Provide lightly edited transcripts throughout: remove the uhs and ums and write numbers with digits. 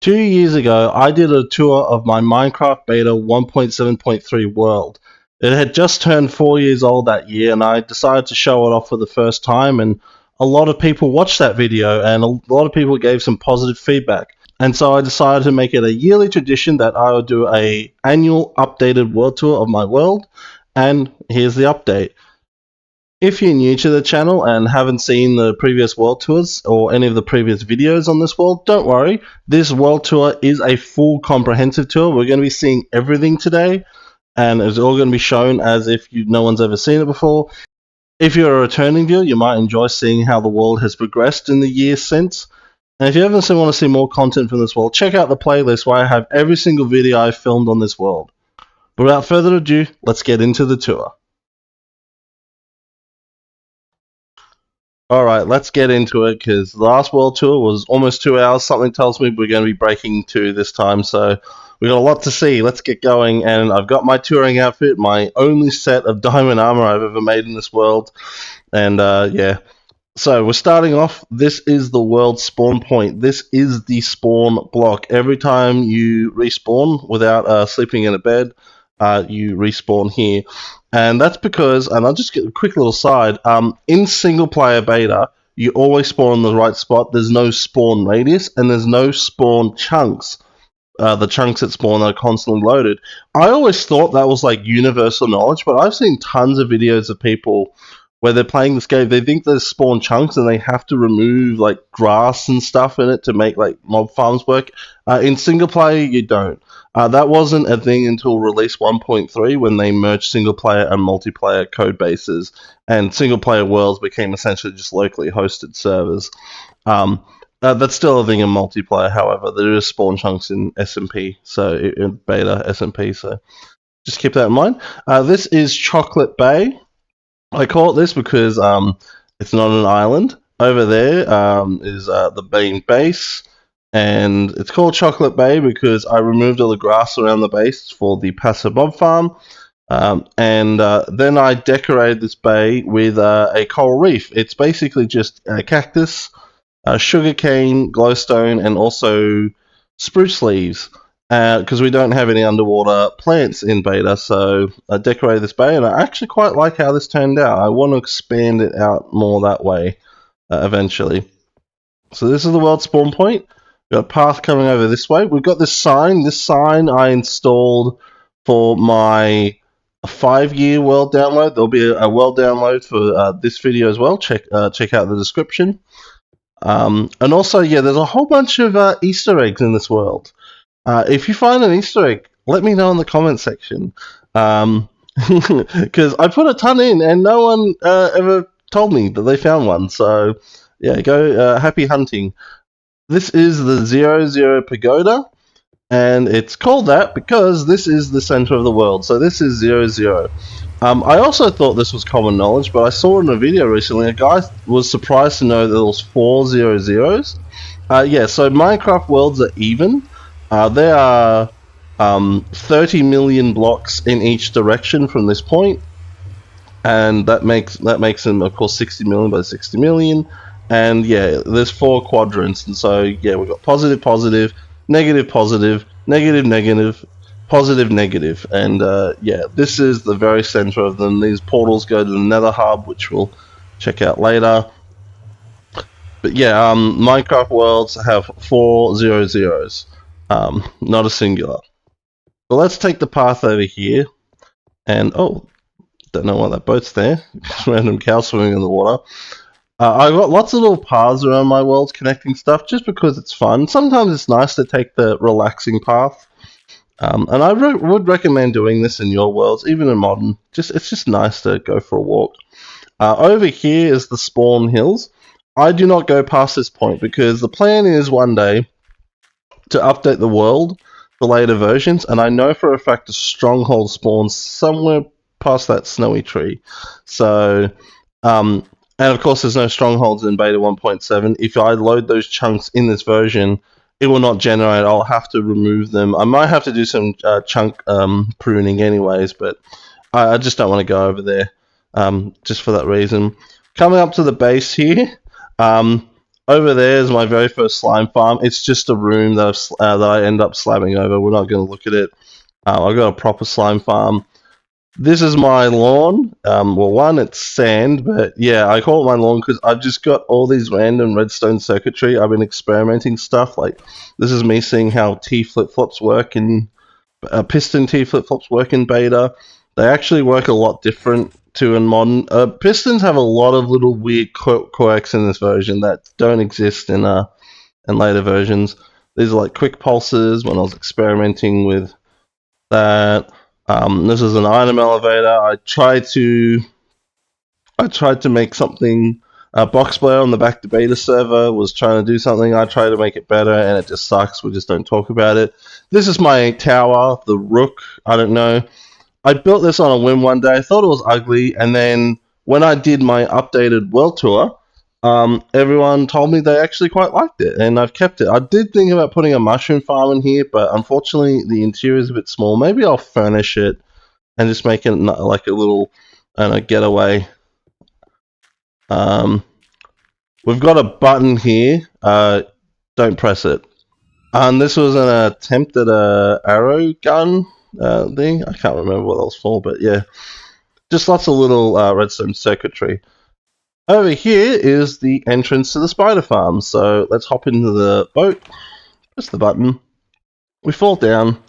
2 years ago, I did a tour of my Minecraft Beta 1.7.3 world. It had just turned 4 years old that year, and I decided to show it off for the first time, and a lot of people watched that video, and a lot of people gave some positive feedback. And so I decided to make it a yearly tradition that I would do a annual updated world tour of my world, and here's the update. If you're new to the channel and haven't seen the previous world tours or any of the previous videos on this world, don't worry. This world tour is a full comprehensive tour. We're going to be seeing everything today, and it's all going to be shown as if no one's ever seen it before. If you're a returning viewer, you might enjoy seeing how the world has progressed in the years since. And if you ever want to see more content from this world, check out the playlist where I have every single video I've filmed on this world. But without further ado, let's get into the tour. Alright, let's get into it, because the last world tour was almost 2 hours. Something tells me we're going to be breaking 2 this time, so we've got a lot to see. Let's get going, and I've got my touring outfit, my only set of diamond armor I've ever made in this world, and yeah. So we're starting off. This is the world spawn point. This is the spawn block. Every time you respawn without sleeping in a bed, you respawn here. And that's because, and I'll just get a quick little side, in single player beta, you always spawn in the right spot. There's no spawn radius, and there's no spawn chunks. The chunks that spawn are constantly loaded. I always thought that was like universal knowledge, but I've seen tons of videos of people where they're playing this game, they think there's spawn chunks and they have to remove like grass and stuff in it to make like mob farms work. In single player, you don't. That wasn't a thing until release 1.3 when they merged single player and multiplayer code bases, and single player worlds became essentially just locally hosted servers. That's still a thing in multiplayer, however. There is spawn chunks in SMP, so in beta SMP, so just keep that in mind. This is Chocolate Bay. I call it this because it's not an island. Over there is the main base, and it's called Chocolate Bay because I removed all the grass around the base for the passive mob farm, and then I decorated this bay with a coral reef. It's basically just a cactus, sugarcane, glowstone, and also spruce leaves. Because we don't have any underwater plants in beta, so I decorated this bay, and I actually quite like how this turned out. I want to expand it out more that way eventually. So this is the world spawn point. We've got a path coming over this way. We've got this sign. This sign I installed for my 5-year world download. There'll be a world download for this video as well. Check out the description. And also, yeah, there's a whole bunch of Easter eggs in this world. If you find an Easter egg, let me know in the comment section. Because I put a ton in, and no one ever told me that they found one. So, yeah, go happy hunting. This is the 00 Pagoda, and it's called that because this is the center of the world. So this is 00. I also thought this was common knowledge, but I saw in a video recently, a guy was surprised to know that there was 4 00s. Yeah, so Minecraft worlds are even. There are 30 million blocks in each direction from this point, and that makes them, of course, 60 million by 60 million. And yeah, there's 4 quadrants, and so yeah, we've got positive, positive, negative, positive, negative, negative, positive, negative, and yeah, this is the very center of them. These portals go to the Nether Hub, which we'll check out later. But yeah, Minecraft worlds have 4 00s. Not a singular. So let's take the path over here, and oh, don't know why that boat's there. Random cow swimming in the water. I've got lots of little paths around my world connecting stuff just because it's fun. Sometimes it's nice to take the relaxing path, and I would recommend doing this in your worlds, even in modern. It's just nice to go for a walk. Over here is the spawn hills. I do not go past this point because the plan is one day to update the world for later versions, and I know for a fact a stronghold spawns somewhere past that snowy tree. So, and of course there's no strongholds in beta 1.7. If I load those chunks in this version, it will not generate. I'll have to remove them. I might have to do some chunk pruning anyways, but I just don't want to go over there just for that reason. Coming up to the base here, Over there is my very first slime farm. It's just a room that that I end up slamming over. We're not going to look at it. I've got a proper slime farm. This is my lawn. Well, one, it's sand, but yeah, I call it my lawn because I've just got all these random redstone circuitry. I've been experimenting stuff. Like, this is me seeing how T flip-flops work in piston T flip-flops work in beta. They actually work a lot different to in modern. Pistons have a lot of little weird quirks in this version that don't exist in later versions. These are like quick pulses when I was experimenting with that. This is an item elevator. I tried to make something. Box player on the back to beta server was trying to do something. I tried to make it better, and it just sucks. We just don't talk about it. This is my tower, the Rook. I don't know. I built this on a whim one day. I thought it was ugly, and then when I did my updated world tour, everyone told me they actually quite liked it, and I've kept it. I did think about putting a mushroom farm in here, but unfortunately the interior is a bit small. Maybe I'll furnish it and just make it like a little, I don't know, getaway. We've got a button here. Don't press it. And this was an attempt at a arrow gun thing. I can't remember what that was for, but yeah. Just lots of little redstone circuitry. Over here is the entrance to the spider farm. So let's hop into the boat. Press the button. We fall down,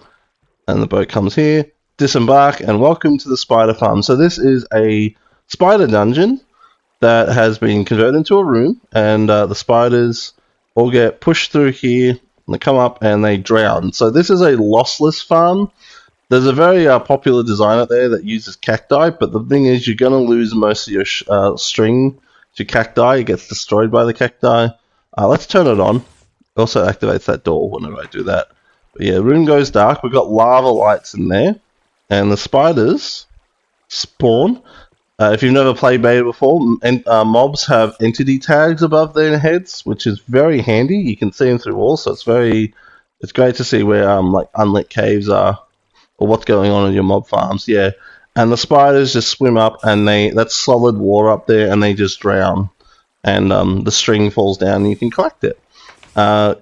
and the boat comes here. Disembark, and welcome to the spider farm. So this is a spider dungeon that has been converted into a room, and the spiders all get pushed through here, and they come up and they drown. So this is a lossless farm. There's a very popular design out there that uses cacti, but the thing is you're going to lose most of your string to cacti. It gets destroyed by the cacti. Let's turn it on. It also activates that door whenever I do that. But yeah, the room goes dark. We've got lava lights in there, and the spiders spawn. If you've never played beta before, mobs have entity tags above their heads, which is very handy. You can see them through walls, so it's great to see where like unlit caves are, or what's going on in your mob farms. Yeah, and the spiders just swim up, and that's solid water up there, and they just drown, and the string falls down, and you can collect it.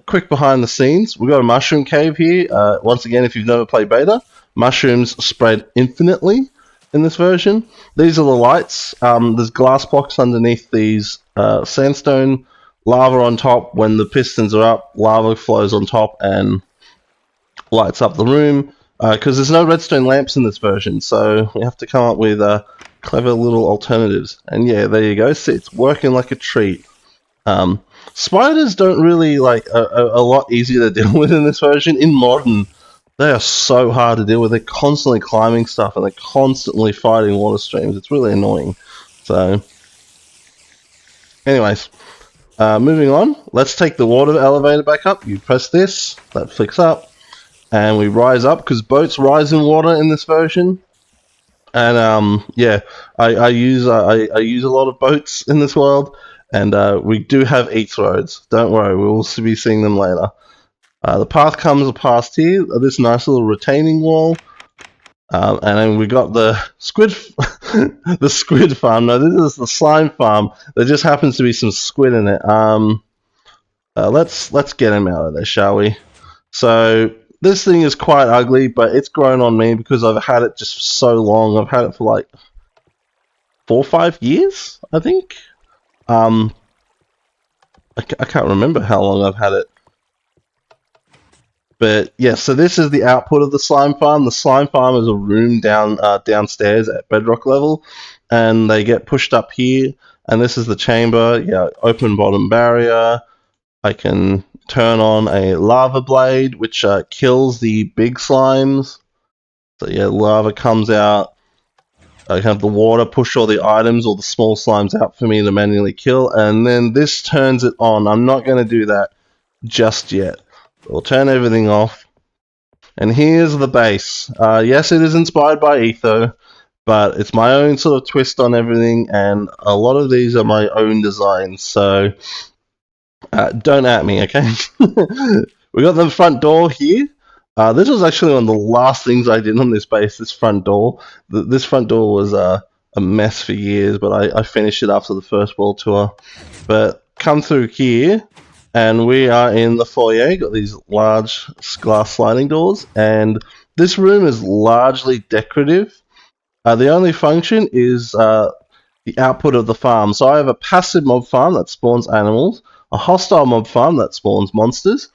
Quick behind the scenes, we've got a mushroom cave here. Once again, if you've never played beta, mushrooms spread infinitely in this version. These are the lights. There's glass blocks underneath these sandstone, lava on top. When the pistons are up, lava flows on top and lights up the room. Because there's no redstone lamps in this version, so we have to come up with clever little alternatives. And yeah, there you go. See, it's working like a treat. Spiders don't really like a lot easier to deal with in this version. In modern, they are so hard to deal with. They're constantly climbing stuff and they're constantly fighting water streams. It's really annoying. So, anyways, moving on. Let's take the water elevator back up. You press this, that flicks up, and we rise up because boats rise in water in this version. And yeah, I use a lot of boats in this world, and we do have eats roads. Don't worry, we will be seeing them later. The path comes past here, this nice little retaining wall, and then we got the squid, the squid farm. No, this is the slime farm. There just happens to be some squid in it. Let's get him out of there, shall we? So this thing is quite ugly, but it's grown on me because I've had it just so long. I've had it for like 4 or 5 years, I think. I can't remember how long I've had it. But yeah, so this is the output of the slime farm. The slime farm is a room downstairs at bedrock level, and they get pushed up here. And this is the chamber. Yeah, open bottom barrier. I can turn on a lava blade, which kills the big slimes. So yeah, lava comes out. I have the water push all the items or the small slimes out for me to manually kill, and then this turns it on. I'm not going to do that just yet. We'll turn everything off. And here's the base. Yes, it is inspired by Etho, but it's my own sort of twist on everything, and a lot of these are my own designs, so don't at me, okay? We got the front door here. This was actually one of the last things I did on this base, this front door. This front door was a mess for years, but I finished it after the first world tour. But come through here, and we are in the foyer. Got these large glass sliding doors, and this room is largely decorative. The only function is the output of the farm. So I have a passive mob farm that spawns animals, a hostile mob farm that spawns monsters,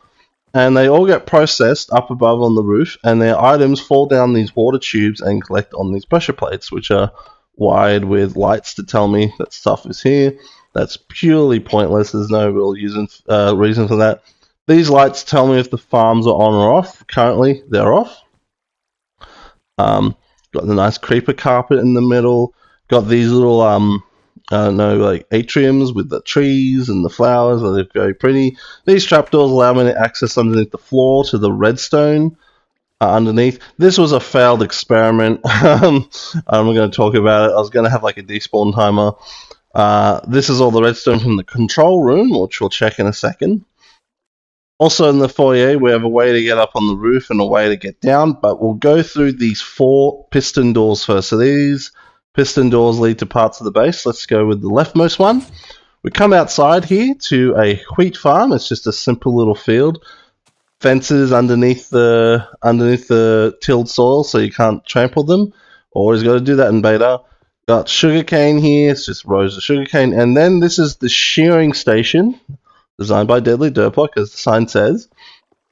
and they all get processed up above on the roof, and their items fall down these water tubes and collect on these pressure plates, which are wired with lights to tell me that stuff is here. That's purely pointless. There's no real reason for that. These lights tell me if the farms are on or off. Currently, they're off. Got the nice creeper carpet in the middle. Got these little I don't know, like atriums with the trees and the flowers. They're very pretty. These trapdoors allow me to access underneath the floor to the redstone underneath. This was a failed experiment. I'm going to talk about it. I was going to have like a despawn timer. This is all the redstone from the control room, which we'll check in a second. Also in the foyer, we have a way to get up on the roof and a way to get down, but we'll go through these 4 piston doors first. So these piston doors lead to parts of the base. Let's go with the leftmost one. We come outside here to a wheat farm. It's just a simple little field. Fences underneath the tilled soil so you can't trample them. Always got to do that in beta. Got sugarcane here. It's just rows of sugarcane. And then this is the shearing station, designed by Deadly Duper, as the sign says.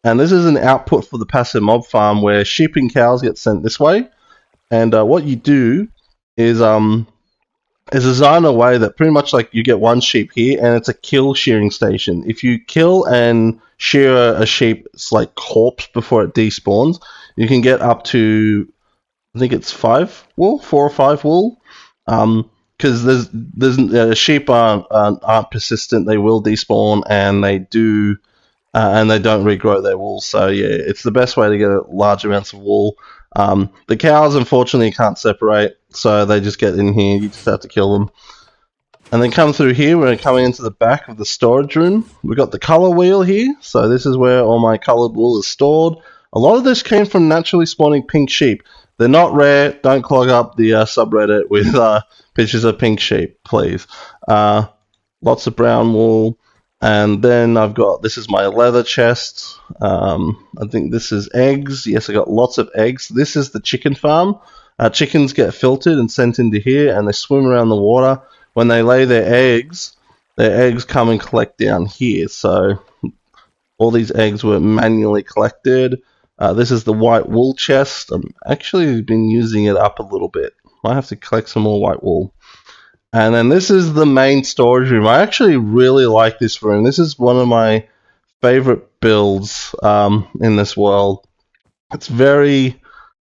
And this is an output for the passive mob farm where sheep and cows get sent this way. And what you do is design a way that pretty much like you get one sheep here, and it's a kill shearing station. If you kill and shear a sheep's like corpse before it despawns, you can get up to, I think it's 4 or 5 wool. Because there's sheep aren't persistent. They will despawn, and they do, and they don't regrow their wool. So yeah, it's the best way to get large amounts of wool. The cows, unfortunately, can't separate, so they just get in here. You just have to kill them. And then come through here. We're coming into the back of the storage room. We've got the color wheel here. So this is where all my colored wool is stored. A lot of this came from naturally spawning pink sheep. They're not rare. Don't clog up the subreddit with pictures of pink sheep, please. Lots of brown wool. And then I've got, this is my leather chest. I think this is eggs. Yes, I got lots of eggs. This is the chicken farm. Chickens get filtered and sent into here, and they swim around the water. When they lay their eggs come and collect down here. So all these eggs were manually collected. This is the white wool chest. I'm actually been using it up a little bit. Might have to collect some more white wool. And then this is the main storage room. I actually really like this room. This is one of my favorite builds in this world. It's very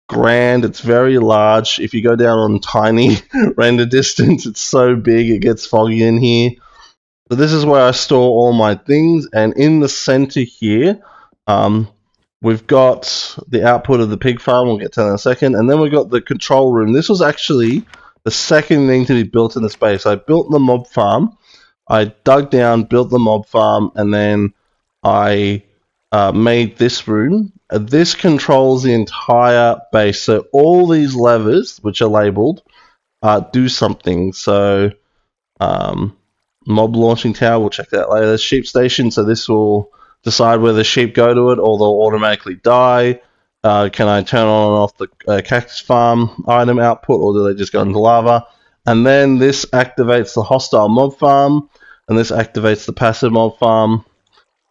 grand. It's very large. If you go down on tiny render distance, it's so big it gets foggy in here. So this is where I store all my things. And in the center here, we've got the output of the pig farm. We'll get to that in a second. And then we've got the control room. This was actually the second thing to be built in the space. I built the mob farm. I dug down, built the mob farm, and then I made this room. This controls the entire base. So all these levers, which are labeled, do something. So mob launching tower, we'll check that later. Sheep station, so this will decide whether sheep go to it or they'll automatically die. Can I turn on and off the cactus farm item output, or do they just go into lava? And then this activates the hostile mob farm, and this activates the passive mob farm.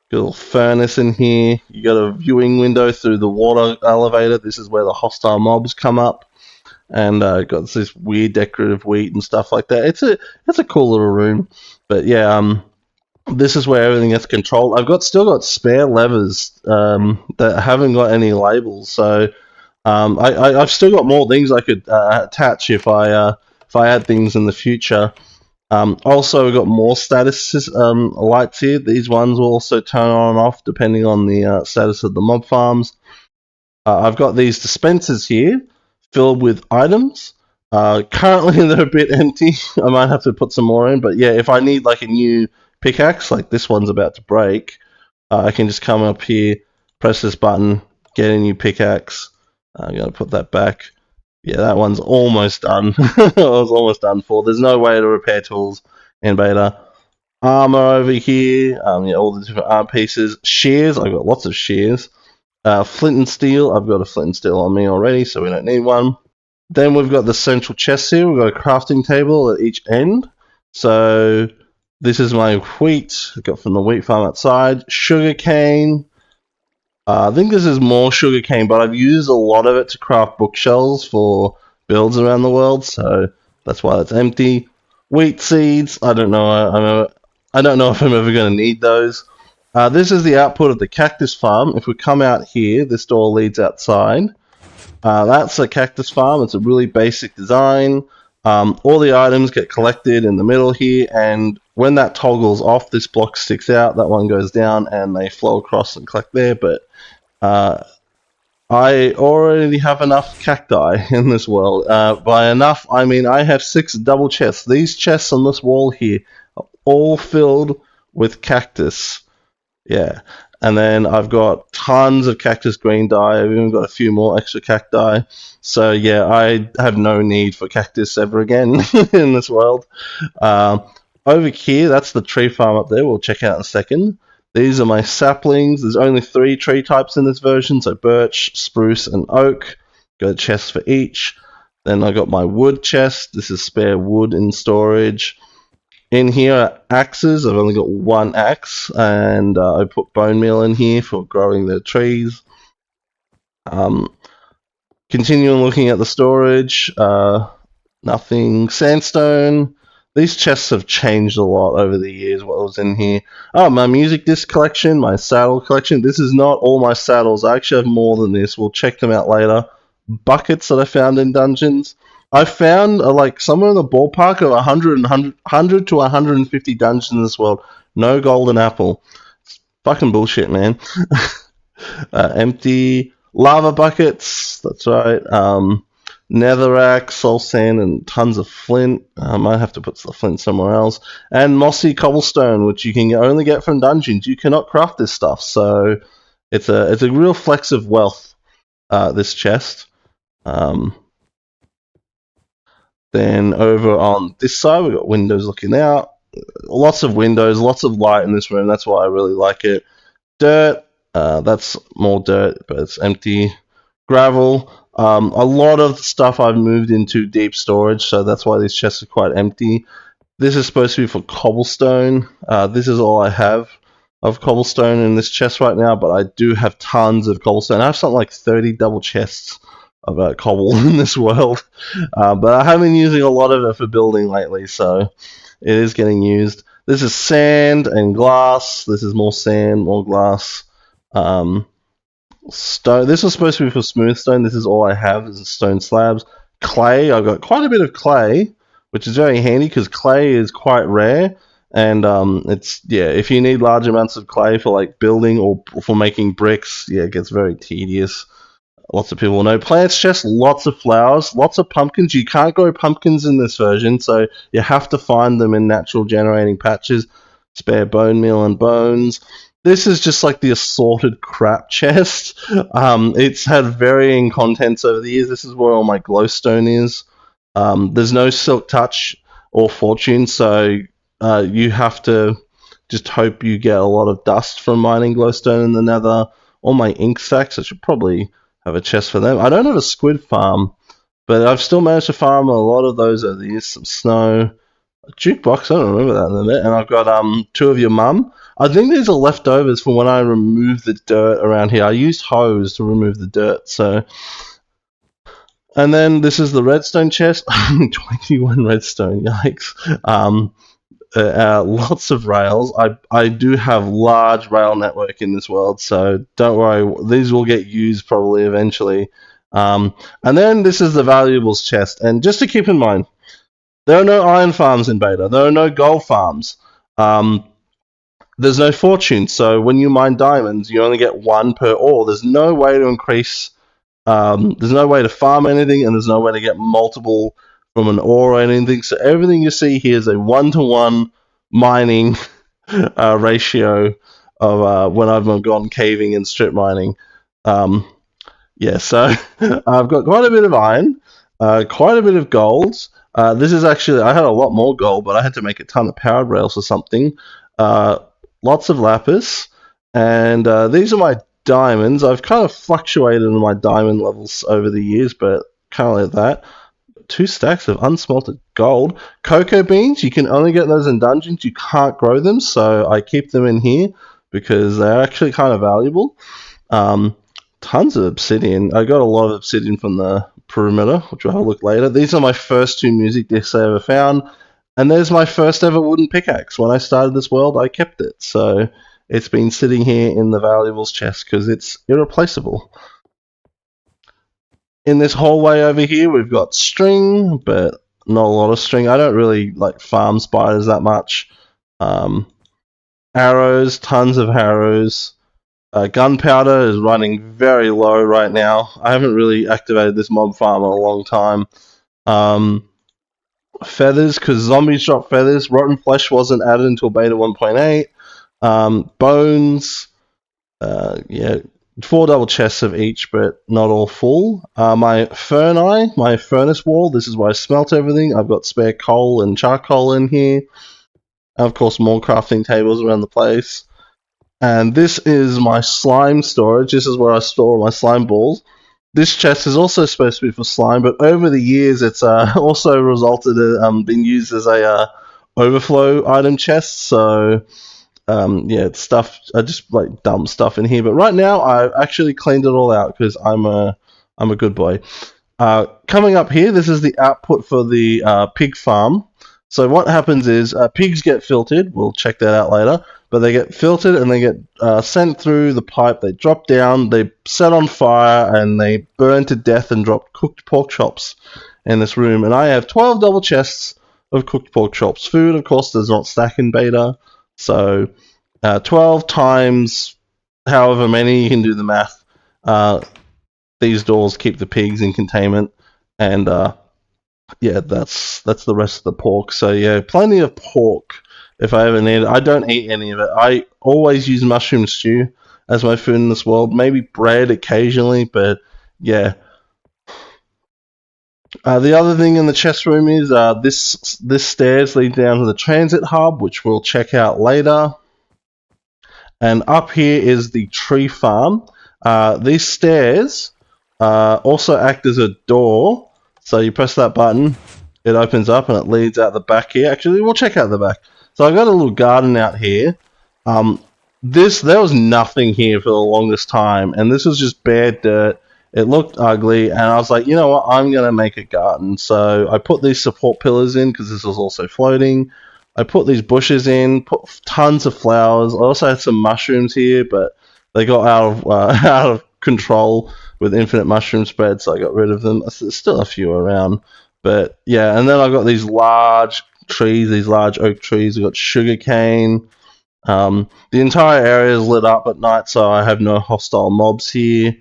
Got a little furnace in here. You got a viewing window through the water elevator. This is where the hostile mobs come up, and got this weird decorative wheat and stuff like that. It's a cool little room, but yeah, this is where everything gets controlled. I've still got spare levers that haven't got any labels, so I've still got more things I could attach if I add things in the future. Also, we've got more status lights here. These ones will also turn on and off depending on the status of the mob farms. I've got these dispensers here filled with items. Currently, they're a bit empty. I might have to put some more in, but yeah, if I need like a new pickaxe, like this one's about to break, I can just come up here, press this button, get a new pickaxe. I'm going to put that back. Yeah, that one's almost done. I was almost done for. There's no way to repair tools in beta. armor over here. Yeah, all the different arm pieces. Shears. I've got lots of shears. Flint and steel. I've got a flint and steel on me already, so we don't need one. Then we've got the central chest here. We've got a crafting table at each end. So this is my wheat I got from the wheat farm outside. Sugar cane. I think this is more sugar cane, but I've used a lot of it to craft bookshelves for builds around the world, so that's why it's empty. Wheat seeds. I don't know. I don't know if I'm ever going to need those. This is the output of the cactus farm. If we come out here, this door leads outside. That's a cactus farm. It's a really basic design. All the items get collected in the middle here, and when that toggles off, this block sticks out, that one goes down, and they flow across and collect there. But I already have enough cacti in this world. By enough, I mean I have 6 double chests. These chests on this wall here are all filled with cactus. Yeah. And then I've got tons of cactus green dye. I've even got a few more extra cacti. So yeah, I have no need for cactus ever again in this world. Over here, that's the tree farm up there. We'll check out in a second. These are my saplings. There's only 3 tree types in this version, so birch, spruce, and oak. Got a chest for each. Then I got my wood chest. This is spare wood in storage. In here are axes. I've only got 1 axe, and I put bone meal in here for growing the trees. Continuing looking at the storage, nothing. Sandstone. These chests have changed a lot over the years, what was in here. Oh, my music disc collection, my saddle collection. This is not all my saddles. I actually have more than this. We'll check them out later. Buckets that I found in dungeons. I found like somewhere in the ballpark of 100 to 150 dungeons in this world. No golden apple. It's fucking bullshit, man. Empty lava buckets. That's right. Netherrack, soul sand, and tons of flint. I might have to put the flint somewhere else. And mossy cobblestone, which you can only get from dungeons. You cannot craft this stuff, so it's a real flex of wealth. This chest. Then over on this side, we've got windows looking out. Lots of windows, lots of light in this room. That's why I really like it. Dirt. That's more dirt, but it's empty. Gravel. A lot of stuff I've moved into deep storage, so that's why these chests are quite empty. This is supposed to be for cobblestone. This is all I have of cobblestone in this chest right now, but I do have tons of cobblestone. I have something like 30 double chests of cobble in this world, but I have been using a lot of it for building lately, so it is getting used. This is sand and glass. This is more sand, more glass. Stone. This was supposed to be for smooth stone. This is all I have. This is stone slabs. Clay. I've got quite a bit of clay, which is very handy because clay is quite rare. And it's if you need large amounts of clay for like building or for making bricks, it gets very tedious. Lots of people know. Plants chest, lots of flowers, lots of pumpkins. You can't grow pumpkins in this version, so you have to find them in natural generating patches. Spare bone meal and bones. This is just like the assorted crap chest. It's had varying contents over the years. This is where all my glowstone is. There's no silk touch or fortune, so you have to just hope you get a lot of dust from mining glowstone in the nether. All my ink sacks, I should probably have a chest for them. I don't have a squid farm, but I've still managed to farm a lot of those over the years. Some snow. A jukebox, I don't remember that in a bit. And I've got 2 of your mum. I think these are leftovers from when I removed the dirt around here. I used hose to remove the dirt, so... And then this is the redstone chest. 21 redstone, yikes. Lots of rails. I do have large rail network in this world, so don't worry. These will get used probably eventually. And then this is the valuables chest. And just to keep in mind, there are no iron farms in beta. There are no gold farms. There's no fortune, so when you mine diamonds, you only get 1 per ore. There's no way to increase... there's no way to farm anything, and there's no way to get multiple from an ore or anything. So everything you see here is a 1-to-1 mining ratio of when I've gone caving and strip mining. So I've got quite a bit of iron, quite a bit of gold, This is actually, I had a lot more gold, but I had to make a ton of powered rails or something. Lots of lapis, and these are my diamonds. I've kind of fluctuated in my diamond levels over the years, but kind of like that. 2 stacks of unsmelted gold. Cocoa beans, you can only get those in dungeons. You can't grow them, so I keep them in here because they're actually kind of valuable. Tons of obsidian. I got a lot of obsidian from the perimeter, which we'll have a look later. These are my first 2 music discs I ever found. And there's my first ever wooden pickaxe. When I started this world, I kept it. So it's been sitting here in the valuables chest because it's irreplaceable. In this hallway over here, we've got string, but not a lot of string. I don't really like farm spiders that much. Arrows, tons of arrows. Gunpowder is running very low right now. I haven't really activated this mob farm in a long time. Feathers, because zombies drop feathers. Rotten flesh wasn't added until beta 1.8. Bones. Yeah, 4 double chests of each, but not all full. My my furnace wall. This is where I smelt everything. I've got spare coal and charcoal in here. And of course, more crafting tables around the place. And this is my slime storage. This is where I store my slime balls. This chest is also supposed to be for slime, but over the years it's also resulted in being used as a overflow item chest. So yeah, it's stuff. I just like dump stuff in here. But right now I've actually cleaned it all out because I'm a good boy. Coming up here, this is the output for the pig farm. So what happens is pigs get filtered. We'll check that out later. But they get filtered and they get sent through the pipe. They drop down, they set on fire, and they burn to death and drop cooked pork chops in this room. And I have 12 double chests of cooked pork chops. Food, of course, does not stack in beta. So 12 times however many, you can do the math. These doors keep the pigs in containment. And yeah, that's the rest of the pork. So yeah, plenty of pork. If I ever need it. I don't eat any of it. I always use mushroom stew as my food in this world. Maybe bread occasionally, but yeah. The other thing in the chest room is this stairs lead down to the transit hub, which we'll check out later. And up here is the tree farm. These stairs also act as a door. So you press that button, it opens up and it leads out the back here. Actually, we'll check out the back. So I've got a little garden out here. There was nothing here for the longest time, and this was just bare dirt. It looked ugly, and I was like, you know what, I'm going to make a garden. So I put these support pillars in, because this was also floating. I put these bushes in, put tons of flowers. I also had some mushrooms here, but they got out of control with infinite mushroom spread, so I got rid of them. There's still a few around. But yeah, and then I've got these large trees, these large oak trees. We've got sugarcane. The entire area is lit up at night, so I have no hostile mobs here.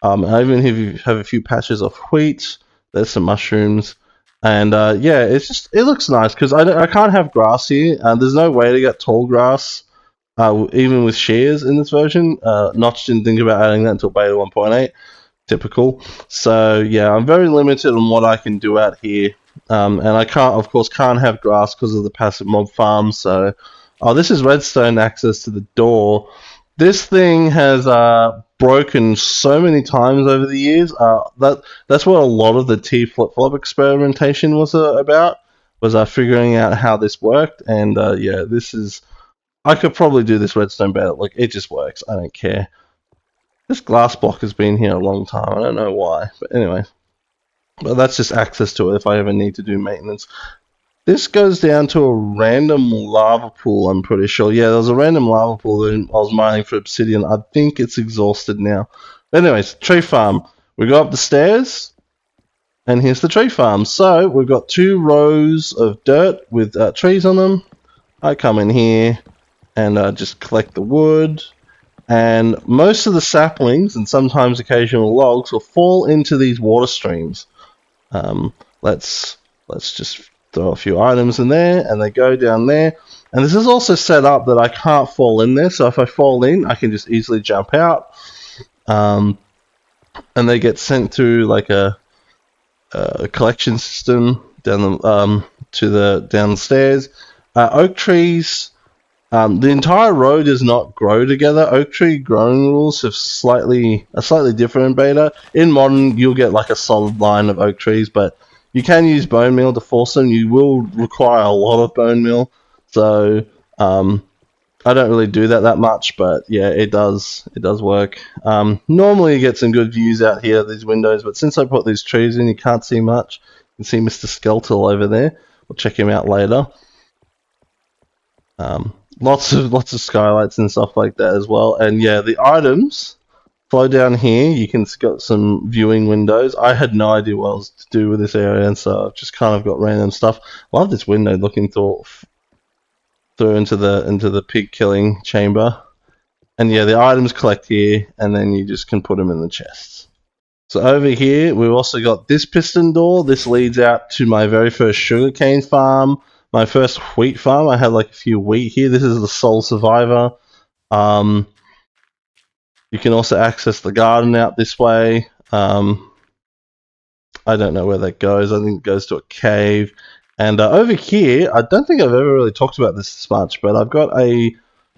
I even have a few patches of wheat. There's some mushrooms. And yeah, it looks nice because I can't have grass here. There's no way to get tall grass, even with shears in this version. Notch didn't think about adding that until beta 1.8. Typical. So yeah, I'm very limited on what I can do out here. And I of course can't have grass because of the passive mob farm. So, this is redstone access to the door. This thing has broken so many times over the years. That's what a lot of the T flip-flop experimentation was about. Was figuring out how this worked. And yeah, I could probably do this redstone better. Like, it just works. I don't care. This glass block has been here a long time. I don't know why, but anyway. But that's just access to it if I ever need to do maintenance. This goes down to a random lava pool, I'm pretty sure. Yeah, there was a random lava pool that I was mining for obsidian. I think it's exhausted now. But anyways, tree farm. We go up the stairs, and here's the tree farm. So, we've got 2 rows of dirt with trees on them. I come in here and just collect the wood. And most of the saplings, and sometimes occasional logs, will fall into these water streams. Let's just throw a few items in there, and they go down there. And this is also set up that I can't fall in there, so if I fall in, I can just easily jump out. And they get sent through like a collection system to the downstairs. Oak trees. The entire row does not grow together. Oak tree growing rules are slightly different in beta. In modern, you'll get like a solid line of oak trees, but you can use bone meal to force them. You will require a lot of bone meal, so I don't really do that much. But yeah, it does work. Normally, you get some good views out here these windows, but since I put these trees in, you can't see much. You can see Mr. Skeletal over there. We'll check him out later. Lots of skylights and stuff like that as well. And yeah, the items flow down here. You can got some viewing windows. I had no idea what else to do with this area, and so I've just kind of got random stuff. I love this window looking through into the pig killing chamber. And yeah, the items collect here, and then you just can put them in the chests. So over here, we've also got this piston door. This leads out to my very first sugarcane farm. My first wheat farm. I had like a few wheat here. This is the sole survivor. You can also access the garden out this way. I don't know where that goes. I think it goes to a cave. And over here, I don't think I've ever really talked about this much, but I've got a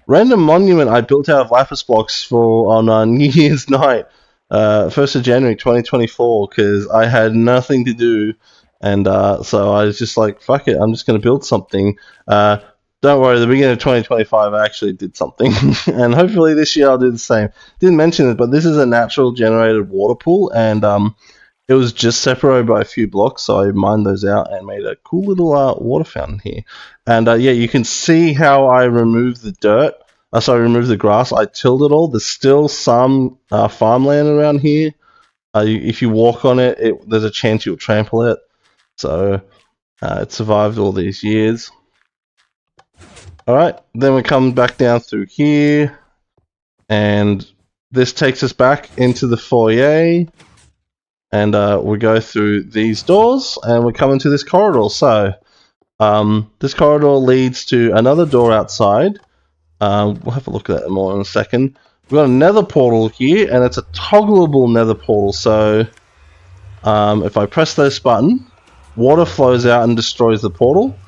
random monument I built out of lapis blocks for on New Year's night, 1st of January 2024, because I had nothing to do. And so I was just like, fuck it, I'm just going to build something. Don't worry, at the beginning of 2025, I actually did something. And hopefully this year I'll do the same. Didn't mention it, but this is a natural generated water pool. And it was just separated by a few blocks. So I mined those out and made a cool little water fountain here. And yeah, you can see how I removed the dirt. Removed the grass. I tilled it all. There's still some farmland around here. If you walk on it, there's a chance you'll trample it. So it survived all these years. Alright, then we come back down through here, and this takes us back into the foyer, and we go through these doors, and we come into this corridor. So this corridor leads to another door outside. We'll have a look at that more in a second. We've got a nether portal here, and it's a toggleable nether portal. So if I press this button, water flows out and destroys the portal.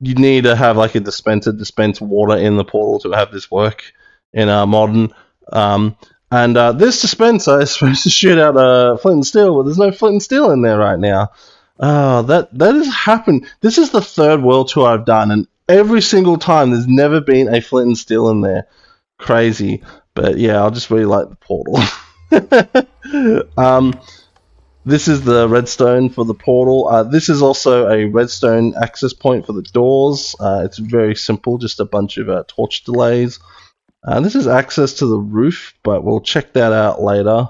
You need to have like a dispenser dispense water in the portal to have this work in modern. This dispenser is supposed to shoot out flint and steel, but there's no flint and steel in there right now. That has happened. This is the third world tour I've done, and every single time there's never been a flint and steel in there. Crazy. But yeah, I'll just really like the portal. This is the redstone for the portal. This is also a redstone access point for the doors. It's very simple, just a bunch of torch delays. This is access to the roof, but we'll check that out later.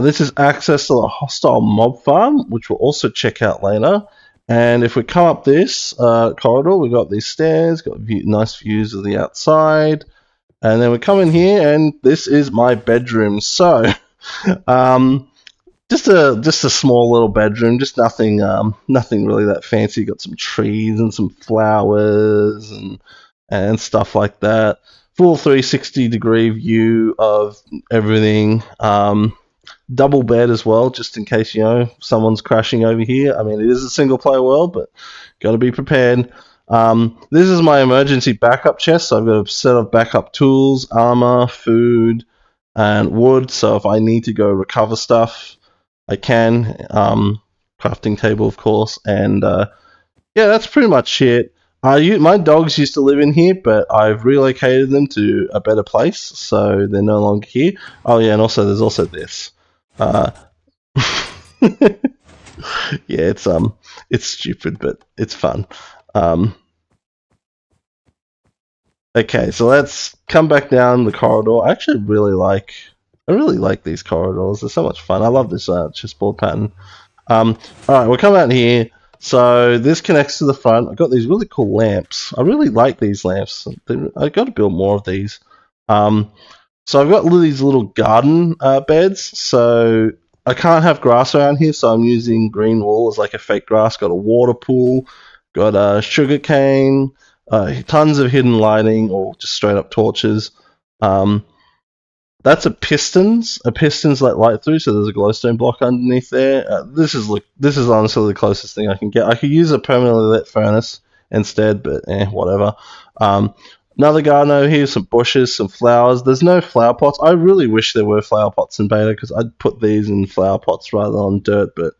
This is access to the hostile mob farm, which we'll also check out later. And if we come up this corridor, we've got these stairs, got nice views of the outside. And then we come in here, and this is my bedroom. So... just a small little bedroom, just nothing really that fancy. Got some trees and some flowers and stuff like that. Full 360-degree view of everything. Double bed as well, just in case someone's crashing over here. I mean, it is a single-player world, but got to be prepared. This is my emergency backup chest. So I've got a set of backup tools, armor, food, and wood, so if I need to go recover stuff, I can. Crafting table, of course, and yeah, that's pretty much it. My dogs used to live in here, but I've relocated them to a better place, so they're no longer here. Oh yeah, and also there's also this. Yeah, it's stupid, but it's fun. Okay, so let's come back down the corridor. I actually really like these corridors. They're so much fun. I love this chessboard pattern. Alright, we'll come out here. So this connects to the front. I've got these really cool lamps. I really like these lamps. I've got to build more of these. So I've got these little garden beds. So I can't have grass around here, so I'm using green wool as like a fake grass. Got a water pool. Got a sugar cane. Tons of hidden lighting or just straight up torches. That's a pistons. A pistons let light through, so there's a glowstone block underneath there. This is honestly the closest thing I can get. I could use a permanently lit furnace instead, but whatever. Um, Another garden over here, some bushes, some flowers. There's no flower pots. I really wish there were flower pots in beta because I'd put these in flower pots rather than on dirt, but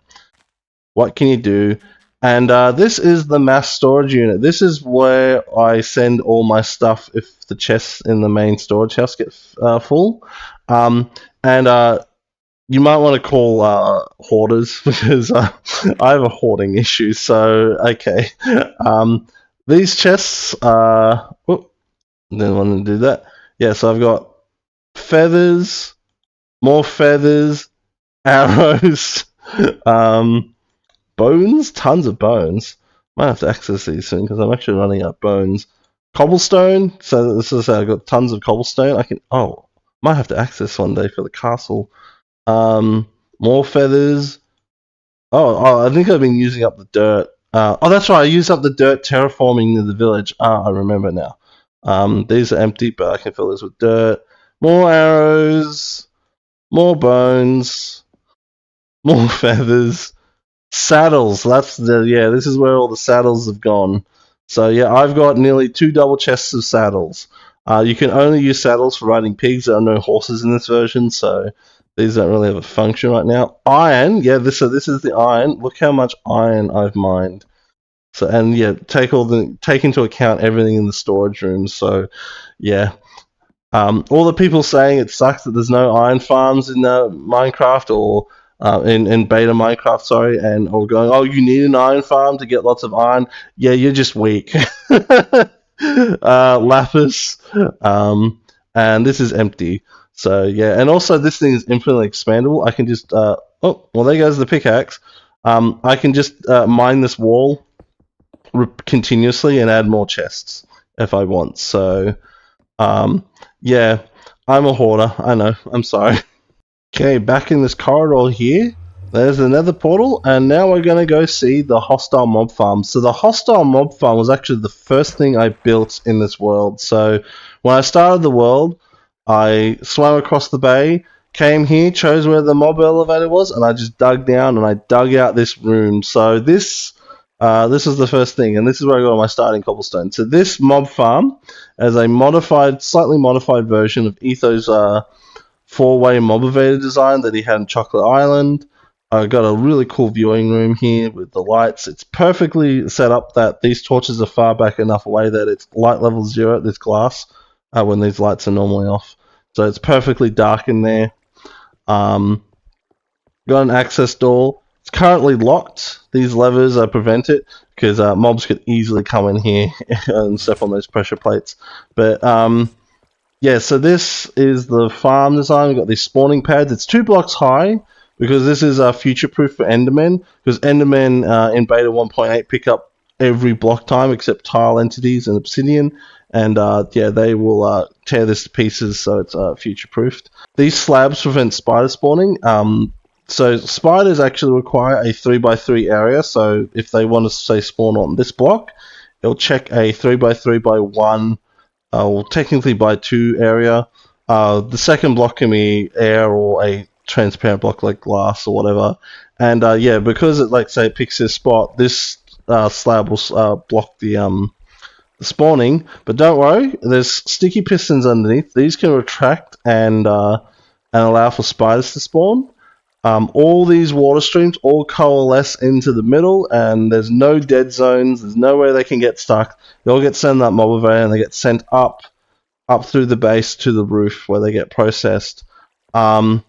what can you do? And this is the mass storage unit. This is where I send all my stuff if the chests in the main storage house get full. And you might want to call hoarders because I have a hoarding issue. So, okay. These chests are... Oh, didn't want to do that. Yeah, so I've got feathers, more feathers, arrows, bones, tons of bones. Might have to access these soon because I'm actually running out of bones. Cobblestone. So this is I've got tons of cobblestone. Might have to access one day for the castle. More feathers. I think I've been using up the dirt. That's right. I used up the dirt terraforming the village. I remember now. These are empty, but I can fill this with dirt. More arrows. More bones. More feathers. Saddles. This is where all the saddles have gone. So yeah, I've got nearly 2 double chests of saddles. You can only use saddles for riding pigs. There are no horses in this version, so these don't really have a function right now. Iron, this is the iron. Look how much iron I've mined. So take into account everything in the storage rooms. So yeah. All the people saying it sucks that there's no iron farms in Minecraft or in beta Minecraft, sorry, or going, oh, you need an iron farm to get lots of iron. Yeah, you're just weak. Lapis, and this is empty. So yeah, and also this thing is infinitely expandable. I can just there goes the pickaxe. I can just mine this wall continuously and add more chests if I want. So yeah, I'm a hoarder. I know. I'm sorry. Okay, back in this corridor here, there's another portal, and now we're going to go see the hostile mob farm. So the hostile mob farm was actually the first thing I built in this world. So when I started the world, I swam across the bay, came here, chose where the mob elevator was, and I just dug down and I dug out this room. So this is the first thing, and this is where I got my starting cobblestone. So this mob farm is a slightly modified version of Etho's 4-way mob elevator design that he had in Chocolate Island. I got a really cool viewing room here with the lights. It's perfectly set up that these torches are far back enough away that it's light level 0 at this glass when these lights are normally off. So it's perfectly dark in there. Got an access door. It's currently locked. These levers prevent it because mobs could easily come in here and step on those pressure plates. But so this is the farm design. We've got these spawning pads. It's 2 blocks high because this is future-proof for Endermen. Because Endermen in beta 1.8 pick up every block time except tile entities and obsidian. And they will tear this to pieces, so it's future-proofed. These slabs prevent spider spawning. So spiders actually require a 3x3 area. So if they want to say spawn on this block, it'll check a 3x3x1. Technically by 2 area. The second block can be air or a transparent block like glass or whatever. And because it picks this spot, this slab will block the spawning. But don't worry, there's sticky pistons underneath. These can retract and allow for spiders to spawn. All these water streams all coalesce into the middle, and there's no dead zones. There's nowhere they can get stuck. They all get sent that mob elevator, and they get sent up through the base to the roof where they get processed. I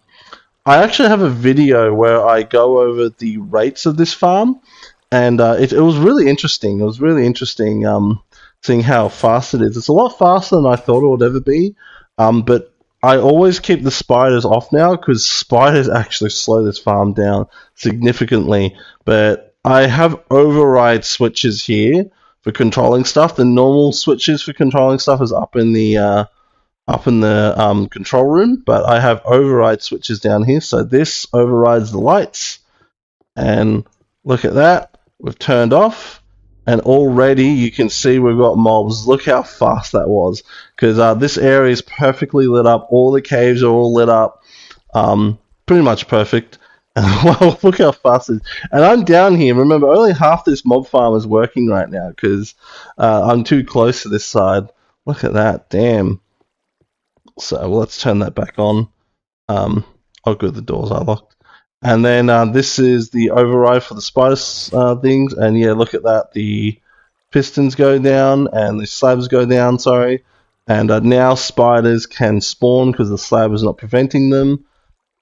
actually have a video where I go over the rates of this farm, and it was really interesting. It was really interesting seeing how fast it is. It's a lot faster than I thought it would ever be, but I always keep the spiders off now because spiders actually slow this farm down significantly. But I have override switches here for controlling stuff. The normal switches for controlling stuff is up in the control room, but I have override switches down here. So this overrides the lights, and look at that. We've turned off, and already you can see we've got mobs. Look how fast that was, because this area is perfectly lit up. All the caves are all lit up, pretty much perfect. Well, look how fast it is. And I'm down here. Remember, only half this mob farm is working right now because I'm too close to this side. Look at that, damn. So let's turn that back on. Oh good, the doors are locked. And then this is the override for the spider things, and yeah, look at that. The pistons go down and the slabs go down, sorry. And now spiders can spawn because the slab is not preventing them.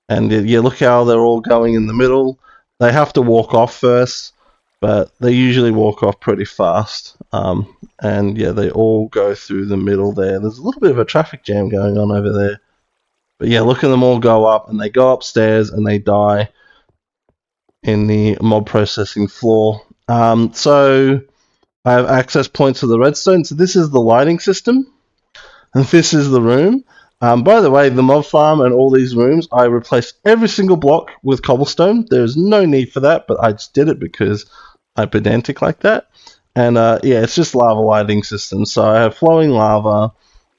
And yeah, look how they're all going in the middle. They have to walk off first, but they usually walk off pretty fast. And yeah, they all go through the middle there. There's a little bit of a traffic jam going on over there. But yeah, look at them all go up, and they go upstairs and they die in the mob processing floor. So I have access points to the redstone. So this is the lighting system, and this is the room. By the way, the mob farm and all these rooms, I replaced every single block with cobblestone. There's no need for that, but I just did it because I'm pedantic like that. And yeah, it's just lava lighting system. So I have flowing lava.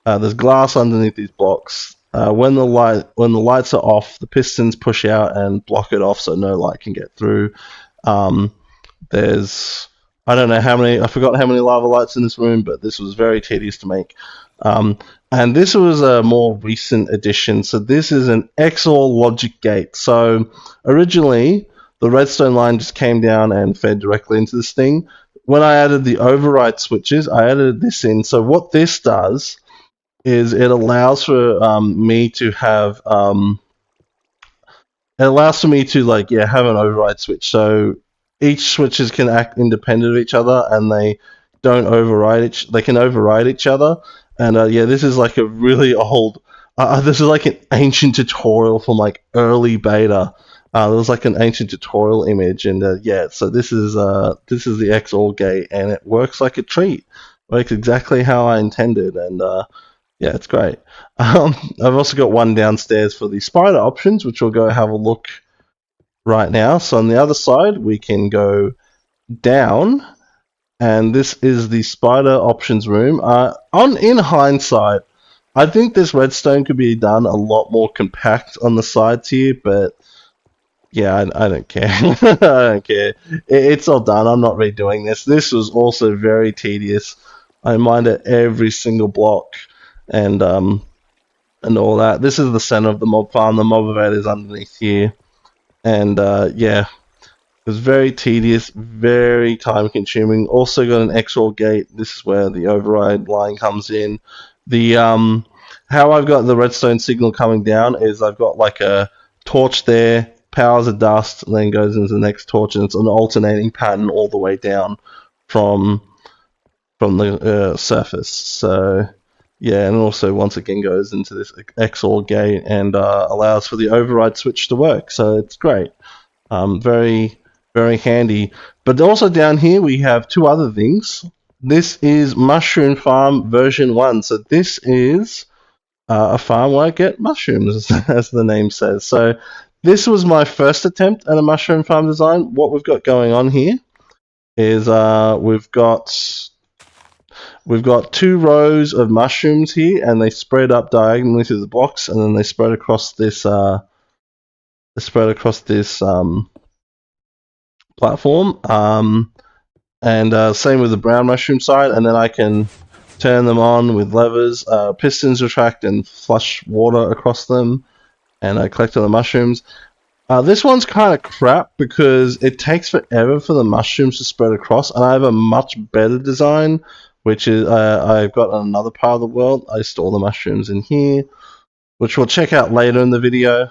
There's glass underneath these blocks. When the lights are off, the pistons push out and block it off so no light can get through. There's I don't know how many, I forgot how many lava lights in this room, but this was very tedious to make. And this was a more recent addition. So this is an XOR logic gate. So originally the redstone line just came down and fed directly into this thing. When I added the override switches, I added this in. So what this does is it allows for me to have like have an override switch. So each switches can act independent of each other, and they don't override they can override each other. And yeah, this is like a really old. This is like an ancient tutorial from like early beta. There was like an ancient tutorial image, and yeah, so this is the XOR gate, and it works like a treat. Works exactly how I intended, and yeah, it's great. I've also got one downstairs for the spider options, which we'll go have a look right now. So on the other side, we can go down, and this is the spider options room. In hindsight, I think this redstone could be done a lot more compact on the sides here, but yeah, I don't care. I don't care. It's all done. I'm not redoing this. This was also very tedious. I minded every single block and all that. This is the center of the mob farm. The mob evade is underneath here, and yeah, it was very tedious, very time consuming. Also got an XOR gate. This is where the override line comes in. The how I've got the redstone signal coming down is I've got like a torch there, powers a dust, and then goes into the next torch, and it's an alternating pattern all the way down from the surface. So yeah, and also once again goes into this XOR gate and allows for the override switch to work. So it's great. Very, very handy. But also down here we have two other things. This is Mushroom Farm version 1. So this is a farm where I get mushrooms, as the name says. So this was my first attempt at a mushroom farm design. What we've got going on here is we've got 2 rows of mushrooms here, and they spread up diagonally through the blocks, and then they spread across this platform. And same with the brown mushroom side, and then I can turn them on with levers. Pistons retract and flush water across them, and I collect all the mushrooms. This one's kind of crap because it takes forever for the mushrooms to spread across, and I have a much better design, which is I've got another part of the world. I store the mushrooms in here, which we'll check out later in the video.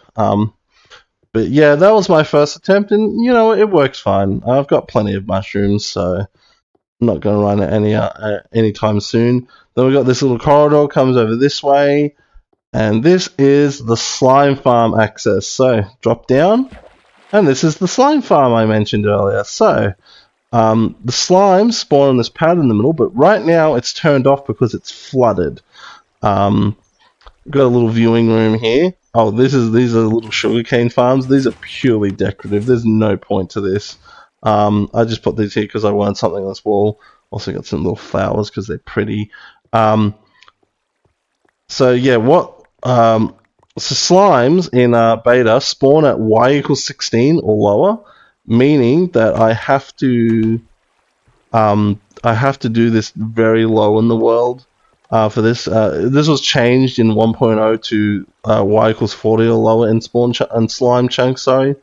But yeah, that was my first attempt, and you know, it works fine. I've got plenty of mushrooms, so I'm not going to run it anytime soon. Then we've got this little corridor comes over this way, and this is the slime farm access. So drop down, and this is the slime farm I mentioned earlier. So the slimes spawn on this pad in the middle, but right now it's turned off because it's flooded. Got a little viewing room here. Oh, these are little sugarcane farms. These are purely decorative. There's no point to this. I just put these here because I wanted something on this wall. Also got some little flowers because they're pretty. So yeah, so slimes in beta spawn at y equals 16 or lower, meaning that I have to do this very low in the world for this. This was changed in 1.0 to y equals 40 or lower in and slime chunks. Sorry,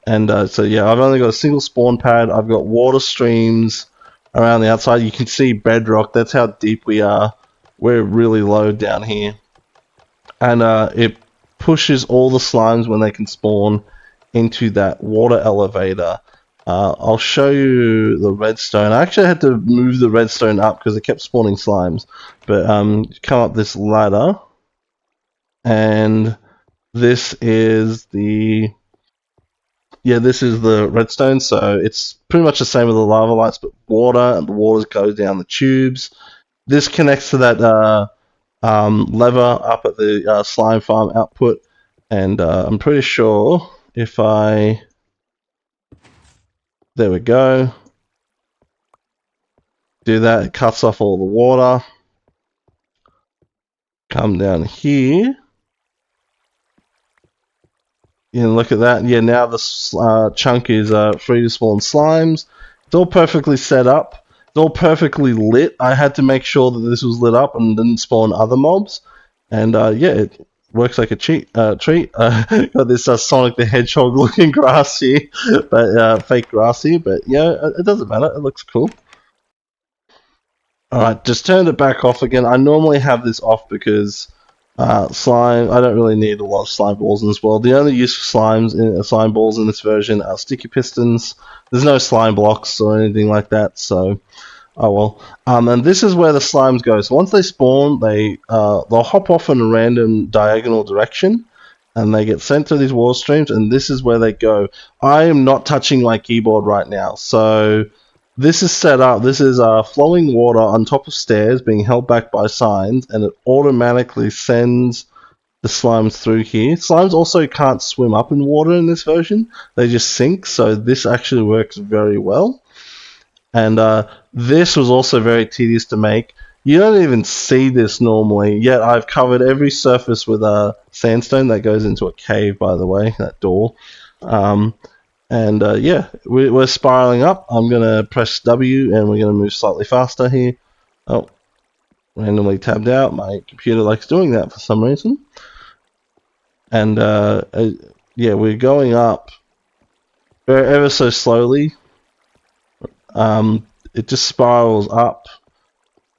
and so yeah, I've only got a single spawn pad. I've got water streams around the outside. You can see bedrock. That's how deep we are. We're really low down here, and it pushes all the slimes when they can spawn into that water elevator. I'll show you the redstone. I actually had to move the redstone up because it kept spawning slimes. But come up this ladder, and this is the redstone. So it's pretty much the same with the lava lights, but water, and the water goes down the tubes. This connects to that lever up at the slime farm output, and I'm pretty sure if I... There we go. Do that, it cuts off all the water. Come down here. You look at that. Yeah, now this chunk is free to spawn slimes. It's all perfectly set up. It's all perfectly lit. I had to make sure that this was lit up and didn't spawn other mobs. And yeah, it works like a treat. Got this Sonic the Hedgehog looking grass here, but fake grass here. But yeah, it doesn't matter. It looks cool. Alright, just turned it back off again. I normally have this off because slime, I don't really need a lot of slime balls in this world. The only use for slime balls in this version are sticky pistons. There's no slime blocks or anything like that, so oh well. And this is where the slimes go. So once they spawn, they'll hop off in a random diagonal direction, and they get sent to these water streams, and this is where they go. I am not touching my keyboard right now, so this is set up. This is flowing water on top of stairs being held back by signs, and it automatically sends the slimes through here. Slimes also can't swim up in water in this version. They just sink, so this actually works very well. And this was also very tedious to make. You don't even see this normally, yet I've covered every surface with sandstone. That goes into a cave, by the way, that door. And yeah, we're spiraling up. I'm going to press W and we're going to move slightly faster here. Oh, randomly tabbed out. My computer likes doing that for some reason. And yeah, we're going up ever so slowly. It just spirals up.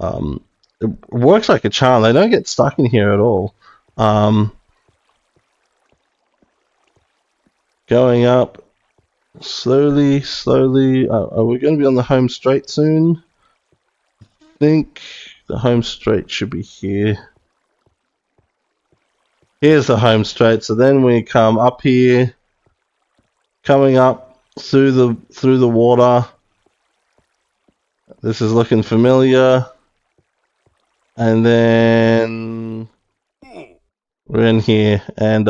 It works like a charm. They don't get stuck in here at all. Going up. Slowly. Are we going to be on the home straight soon? I think the home straight should be here. Here's the home straight. So then we come up here, coming up through the water. This is looking familiar. And then we're in here, and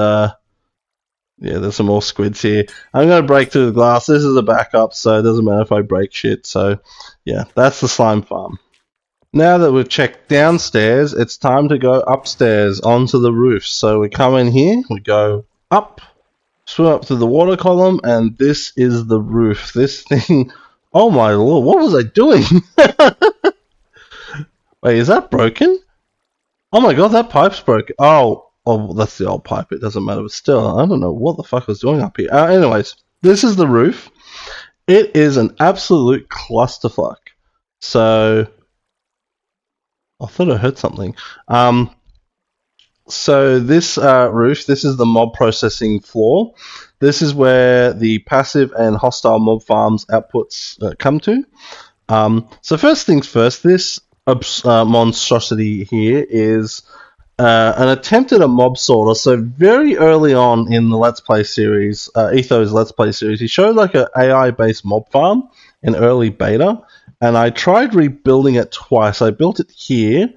yeah, there's some more squids here. I'm going to break through the glass. This is a backup, so it doesn't matter if I break shit. So, yeah, that's the slime farm. Now that we've checked downstairs, it's time to go upstairs onto the roof. So we come in here, we go up, swim up to the water column, and this is the roof. This thing... Oh my lord, what was I doing? Wait, is that broken? Oh my god, that pipe's broken. Oh, that's the old pipe. It doesn't matter, but still, I don't know what the fuck I was doing up here. Anyways, this is the roof. It is an absolute clusterfuck. So, I thought I heard something. So this roof, this is the mob processing floor. This is where the passive and hostile mob farms outputs come to. So first things first, this monstrosity here is an attempt at a mob sorter. So very early on in the Let's Play series, Etho's Let's Play series, he showed like an AI-based mob farm in early beta, and I tried rebuilding it twice. I built it here,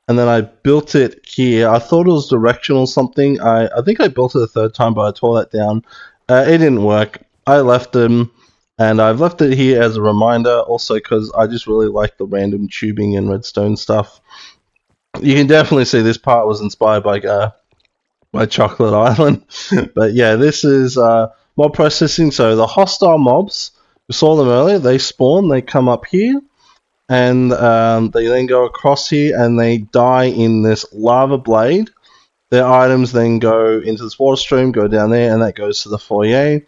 and then I built it here. I thought it was directional something. I think I built it a third time, but I tore that down. It didn't work. I left him. And I've left it here as a reminder, also because I just really like the random tubing and redstone stuff. You can definitely see this part was inspired by Chocolate Island. But yeah, this is mob processing. So the hostile mobs, we saw them earlier, they spawn, they come up here, and they then go across here and they die in this lava blade. Their items then go into this water stream, go down there, and that goes to the foyer.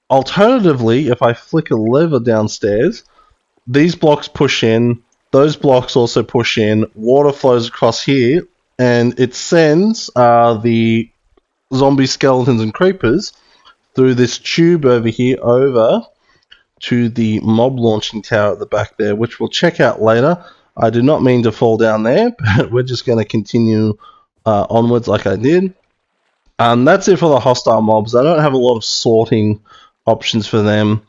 Alternatively, if I flick a lever downstairs, these blocks push in, those blocks also push in, water flows across here, and it sends the zombie skeletons and creepers through this tube over here over to the mob launching tower at the back there, which we'll check out later. I did not mean to fall down there, but we're just going to continue onwards like I did. That's it for the hostile mobs. I don't have a lot of sorting options for them.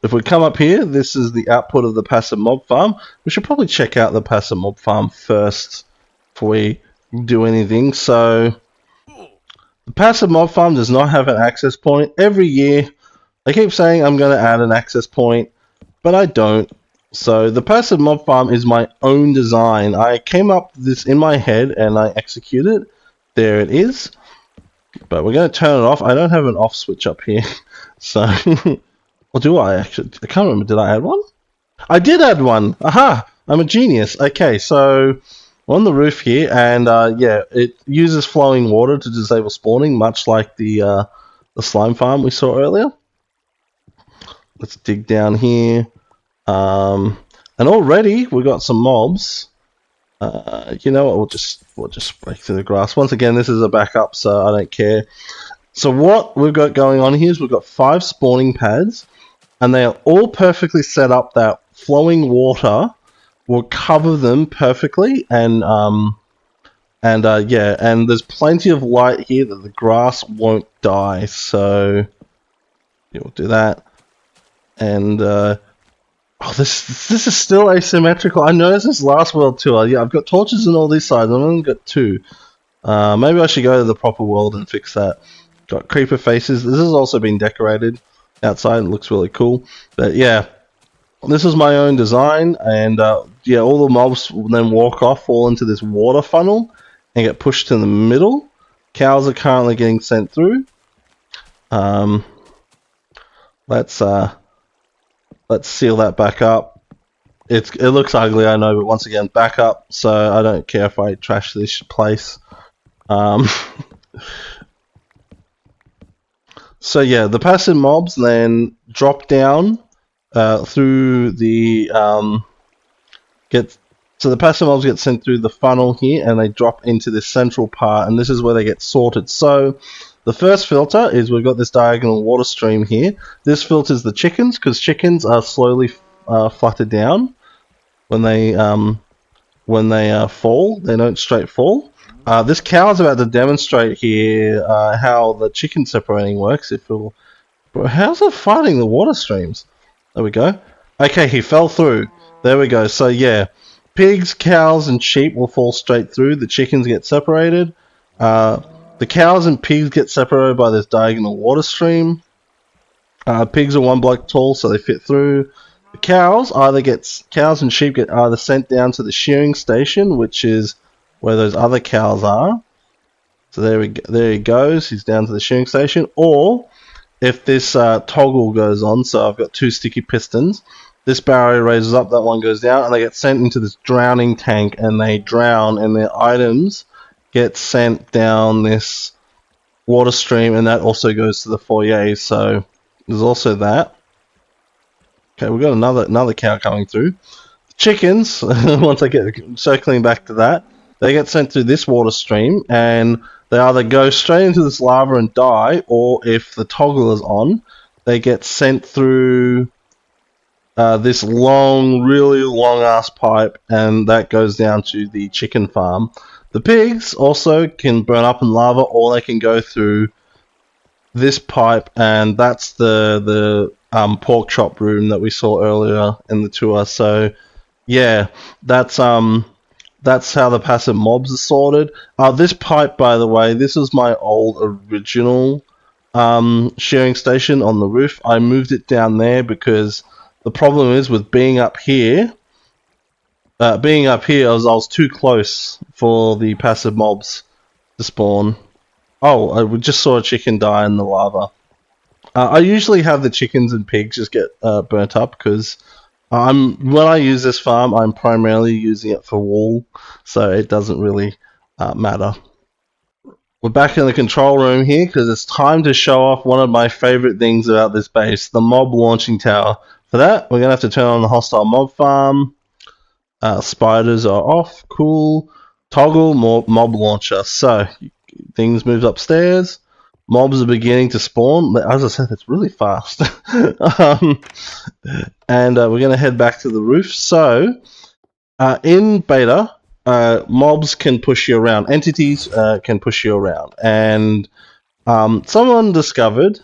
If we come up here, this is the output of the passive mob farm. We should probably check out the passive mob farm first before we do anything. So the passive mob farm does not have an access point. Every year, I keep saying I'm going to add an access point, but I don't. So the passive mob farm is my own design. I came up with this in my head and I executed it. There it is. But we're going to turn it off. I don't have an off switch up here. So, or do I actually? I can't remember. Did I add one? I did add one. Aha! I'm a genius. Okay, so on the roof here, and yeah, it uses flowing water to disable spawning, much like the slime farm we saw earlier. Let's dig down here. And already we got some mobs. You know what? We'll just break through the grass. Once again, this is a backup, so I don't care. So what we've got going on here is we've got 5 spawning pads, and they are all perfectly set up that flowing water will cover them perfectly, and yeah, and there's plenty of light here that the grass won't die. So yeah, we'll do that, and oh, this is still asymmetrical. I know this is last world tour. Yeah, I've got torches on all these sides. I've only got 2. Maybe I should go to the proper world and fix that. Got creeper faces. This has also been decorated outside. It looks really cool. But yeah, this is my own design. And yeah, all the mobs will then walk off, fall into this water funnel, and get pushed to the middle. Cows are currently getting sent through. Let's seal that back up. It looks ugly, I know, but once again, back up, so I don't care if I trash this place. So yeah, the passive mobs then drop down through the so the passive mobs get sent through the funnel here, and they drop into this central part, and this is where they get sorted. So the first filter is we've got this diagonal water stream here. This filters the chickens, because chickens are slowly fluttered down when they fall. They don't straight fall. This cow is about to demonstrate here how the chicken separating works. How's it fighting the water streams? There we go. Okay, he fell through. There we go. So yeah, pigs, cows, and sheep will fall straight through. The chickens get separated. The cows and pigs get separated by this diagonal water stream. Pigs are 1 block tall, so they fit through. The cows and sheep get either sent down to the shearing station, which is where those other cows are. So there he goes. He's down to the shearing station. Or if this toggle goes on, so I've got 2 sticky pistons. This barrier raises up, that one goes down, and they get sent into this drowning tank, and they drown, and their items get sent down this water stream, and that also goes to the foyer. So there's also that. Okay, we've got another cow coming through. Chickens, once I get circling back to that, they get sent through this water stream, and they either go straight into this lava and die, or if the toggle is on, they get sent through this really long ass pipe, and that goes down to the chicken farm. The pigs also can burn up in lava, or they can go through this pipe, and that's the pork chop room that we saw earlier in the tour. So yeah, that's how the passive mobs are sorted. This pipe, by the way, this is my old original sharing station on the roof. I moved it down there because the problem is with being up here. I was too close for the passive mobs to spawn. Oh, we just saw a chicken die in the lava. I usually have the chickens and pigs just get burnt up because when I use this farm, I'm primarily using it for wool, so it doesn't really matter. We're back in the control room here because it's time to show off one of my favorite things about this base, the mob launching tower. For that, we're going to have to turn on the hostile mob farm. Spiders are off. Cool. Toggle mob launcher. So, things move upstairs. Mobs are beginning to spawn. As I said, it's really fast. And we're going to head back to the roof. So, in beta, mobs can push you around. Entities can push you around. And someone discovered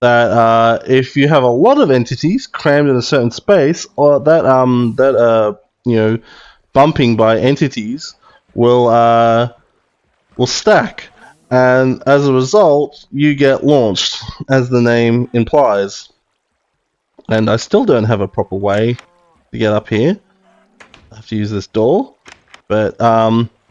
that if you have a lot of entities crammed in a certain space, or that bumping by entities will stack, and as a result, you get launched, as the name implies. And I still don't have a proper way to get up here. I have to use this door, but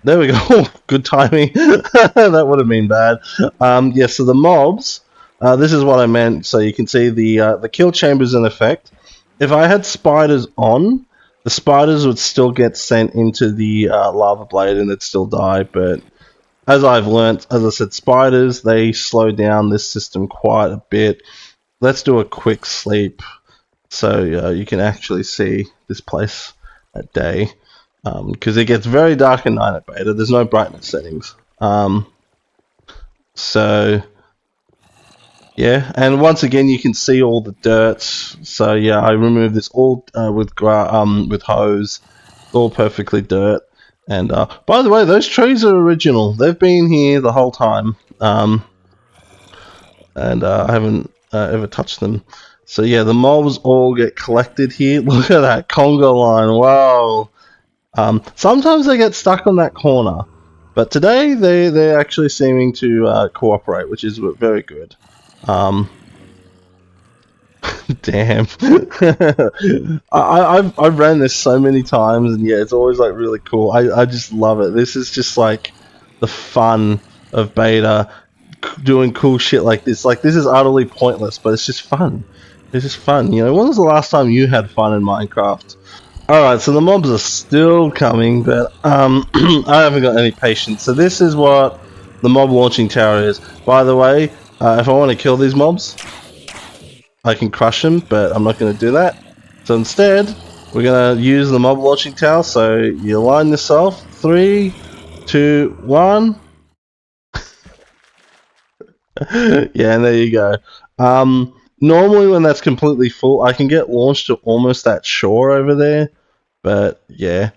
there we go. Good timing. That would have been bad. Yeah, so the mobs. This is what I meant. So you can see the kill chambers in effect. If I had spiders on, the spiders would still get sent into the lava blade and they'd still die. But as I've learnt, as I said, spiders, they slow down this system quite a bit. Let's do a quick sleep so you can actually see this place at day. Because it gets very dark at night at beta. There's no brightness settings. So yeah, and once again you can see all the dirt. So yeah, I removed this all with hose. It's all perfectly dirt. And by the way, those trees are original. They've been here the whole time. And I haven't ever touched them. So yeah, the mobs all get collected here. Look at that conga line. Wow. Sometimes they get stuck on that corner, but today they're actually seeming to cooperate, which is very good. Damn. I've ran this so many times, and yeah, it's always like really cool. I just love it. This is just like the fun of beta, doing cool shit like this. Like, this is utterly pointless, but it's just fun. It's just fun. You know, when was the last time you had fun in Minecraft? Alright, so the mobs are still coming, but I haven't got any patience. So this is what the mob launching tower is. By the way, if I want to kill these mobs, I can crush them, but I'm not going to do that. So instead, we're going to use the mob launching tower. So you line yourself. 3, 2, 1. Yeah, and there you go. Normally when that's completely full, I can get launched to almost that shore over there. But yeah,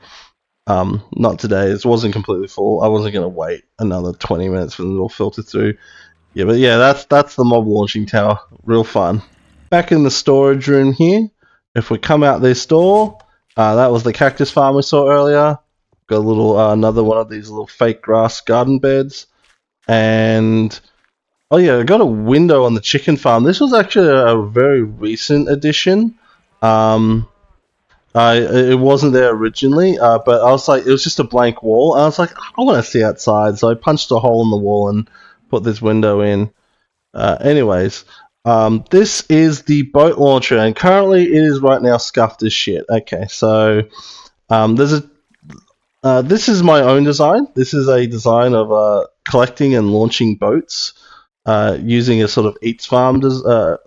not today. It wasn't completely full. I wasn't going to wait another 20 minutes for them to all filter through. Yeah, but yeah, that's the mob launching tower. Real fun. Back in the storage room here, if we come out this door, that was the cactus farm we saw earlier. Got a little another one of these little fake grass garden beds. And oh yeah, I got a window on the chicken farm. This was actually a very recent addition. It wasn't there originally, but I was like, it was just a blank wall, and I was like, I want to see outside, so I punched a hole in the wall and put this window in. Anyways, this is the boat launcher, and currently it is right now scuffed as shit. Okay, so this is my own design. This is a design of collecting and launching boats. Using a sort of each road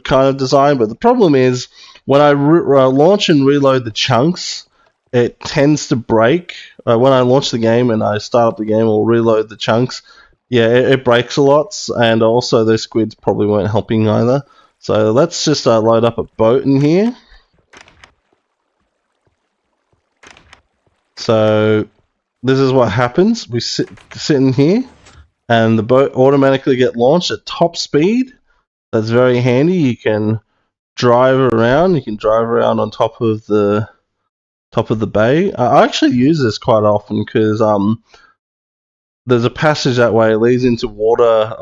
kind of design, but the problem is when I launch and reload the chunks, it tends to break. When I launch the game and I start up the game or reload the chunks, yeah, it breaks a lot, and also those squids probably weren't helping either. So let's just load up a boat in here. So this is what happens. We sit in here, and the boat automatically get launched at top speed. That's very handy. You can drive around. You can drive around on top of the bay. I actually use this quite often because there's a passage that way. It leads into water,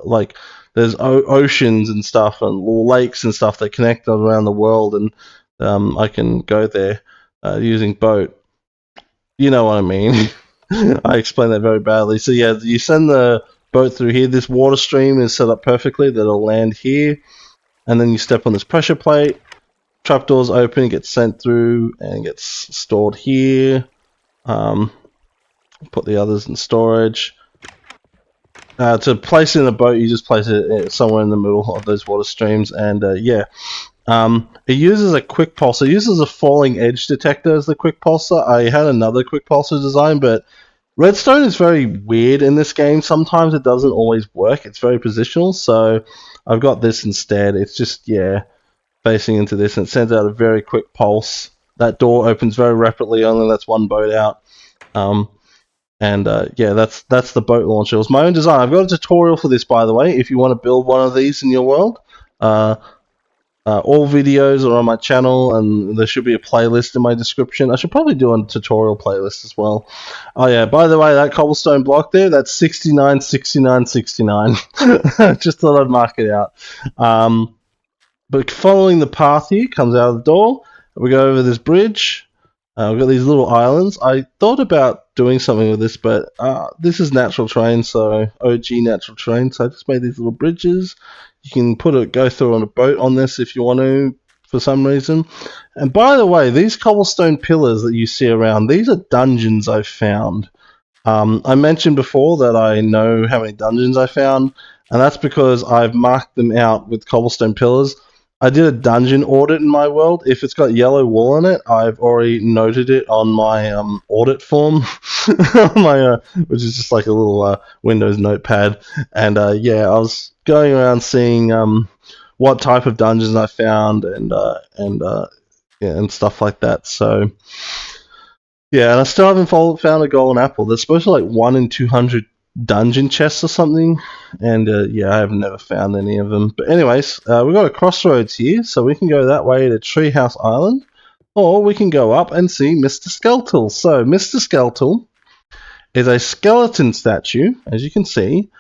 like there's oceans and stuff and lakes and stuff that connect around the world, and I can go there using boat. You know what I mean? I explained that very badly. So yeah, you send the boat through here. This water stream is set up perfectly that it'll land here, and then you step on this pressure plate. Trapdoors open, gets sent through, and gets stored here. Put the others in storage. To place it in a boat, you just place it somewhere in the middle of those water streams, and yeah. It uses a quick pulsar. It uses a falling edge detector as the quick pulsar. I had another quick pulsar design, but redstone is very weird in this game. Sometimes it doesn't always work. It's very positional, so I've got this instead. It's just, yeah, facing into this, and it sends out a very quick pulse. That door opens very rapidly, only lets one boat out. Yeah, that's the boat launcher. It was my own design. I've got a tutorial for this, by the way, if you want to build one of these in your world. All videos are on my channel, and there should be a playlist in my description. I should probably do a tutorial playlist as well. Oh yeah, by the way, that cobblestone block there, that's 69, 69, 69. Just thought I'd mark it out. But following the path here, comes out of the door. We go over this bridge. We've got these little islands. I thought about doing something with this, but this is natural terrain, so OG natural terrain. So I just made these little bridges. You can go through on a boat on this if you want to, for some reason. And by the way, these cobblestone pillars that you see around, these are dungeons I've found. I mentioned before that I know how many dungeons I found, and that's because I've marked them out with cobblestone pillars. I did a dungeon audit in my world. If it's got yellow wool on it, I've already noted it on my audit form, which is just like a little Windows notepad. And yeah, I was going around seeing what type of dungeons I found and stuff like that. So yeah, and I still haven't found a golden apple. There's supposed to be like 1 in 200 dungeon chests or something, and yeah, I have never found any of them. But anyways, we've got a crossroads here, so we can go that way to Treehouse Island, or we can go up and see Mr. Skeletal. So Mr. Skeletal is a skeleton statue, as you can see,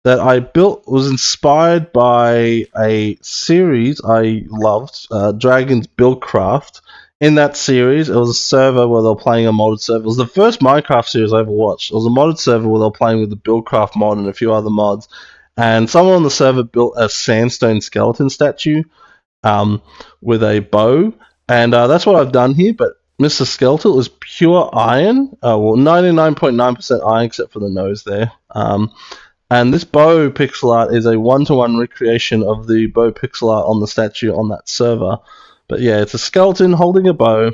that I built. Was inspired by a series I loved, Dragon's Buildcraft. In that series, it was a server where they were playing a modded server. It was the first Minecraft series I ever watched. It was a modded server where they were playing with the Buildcraft mod and a few other mods. And someone on the server built a sandstone skeleton statue with a bow. And that's what I've done here. But Mr. Skeletal is pure iron. Well, 99.9% iron except for the nose there. And this bow pixel art is a one-to-one recreation of the bow pixel art on the statue on that server. But yeah, it's a skeleton holding a bow.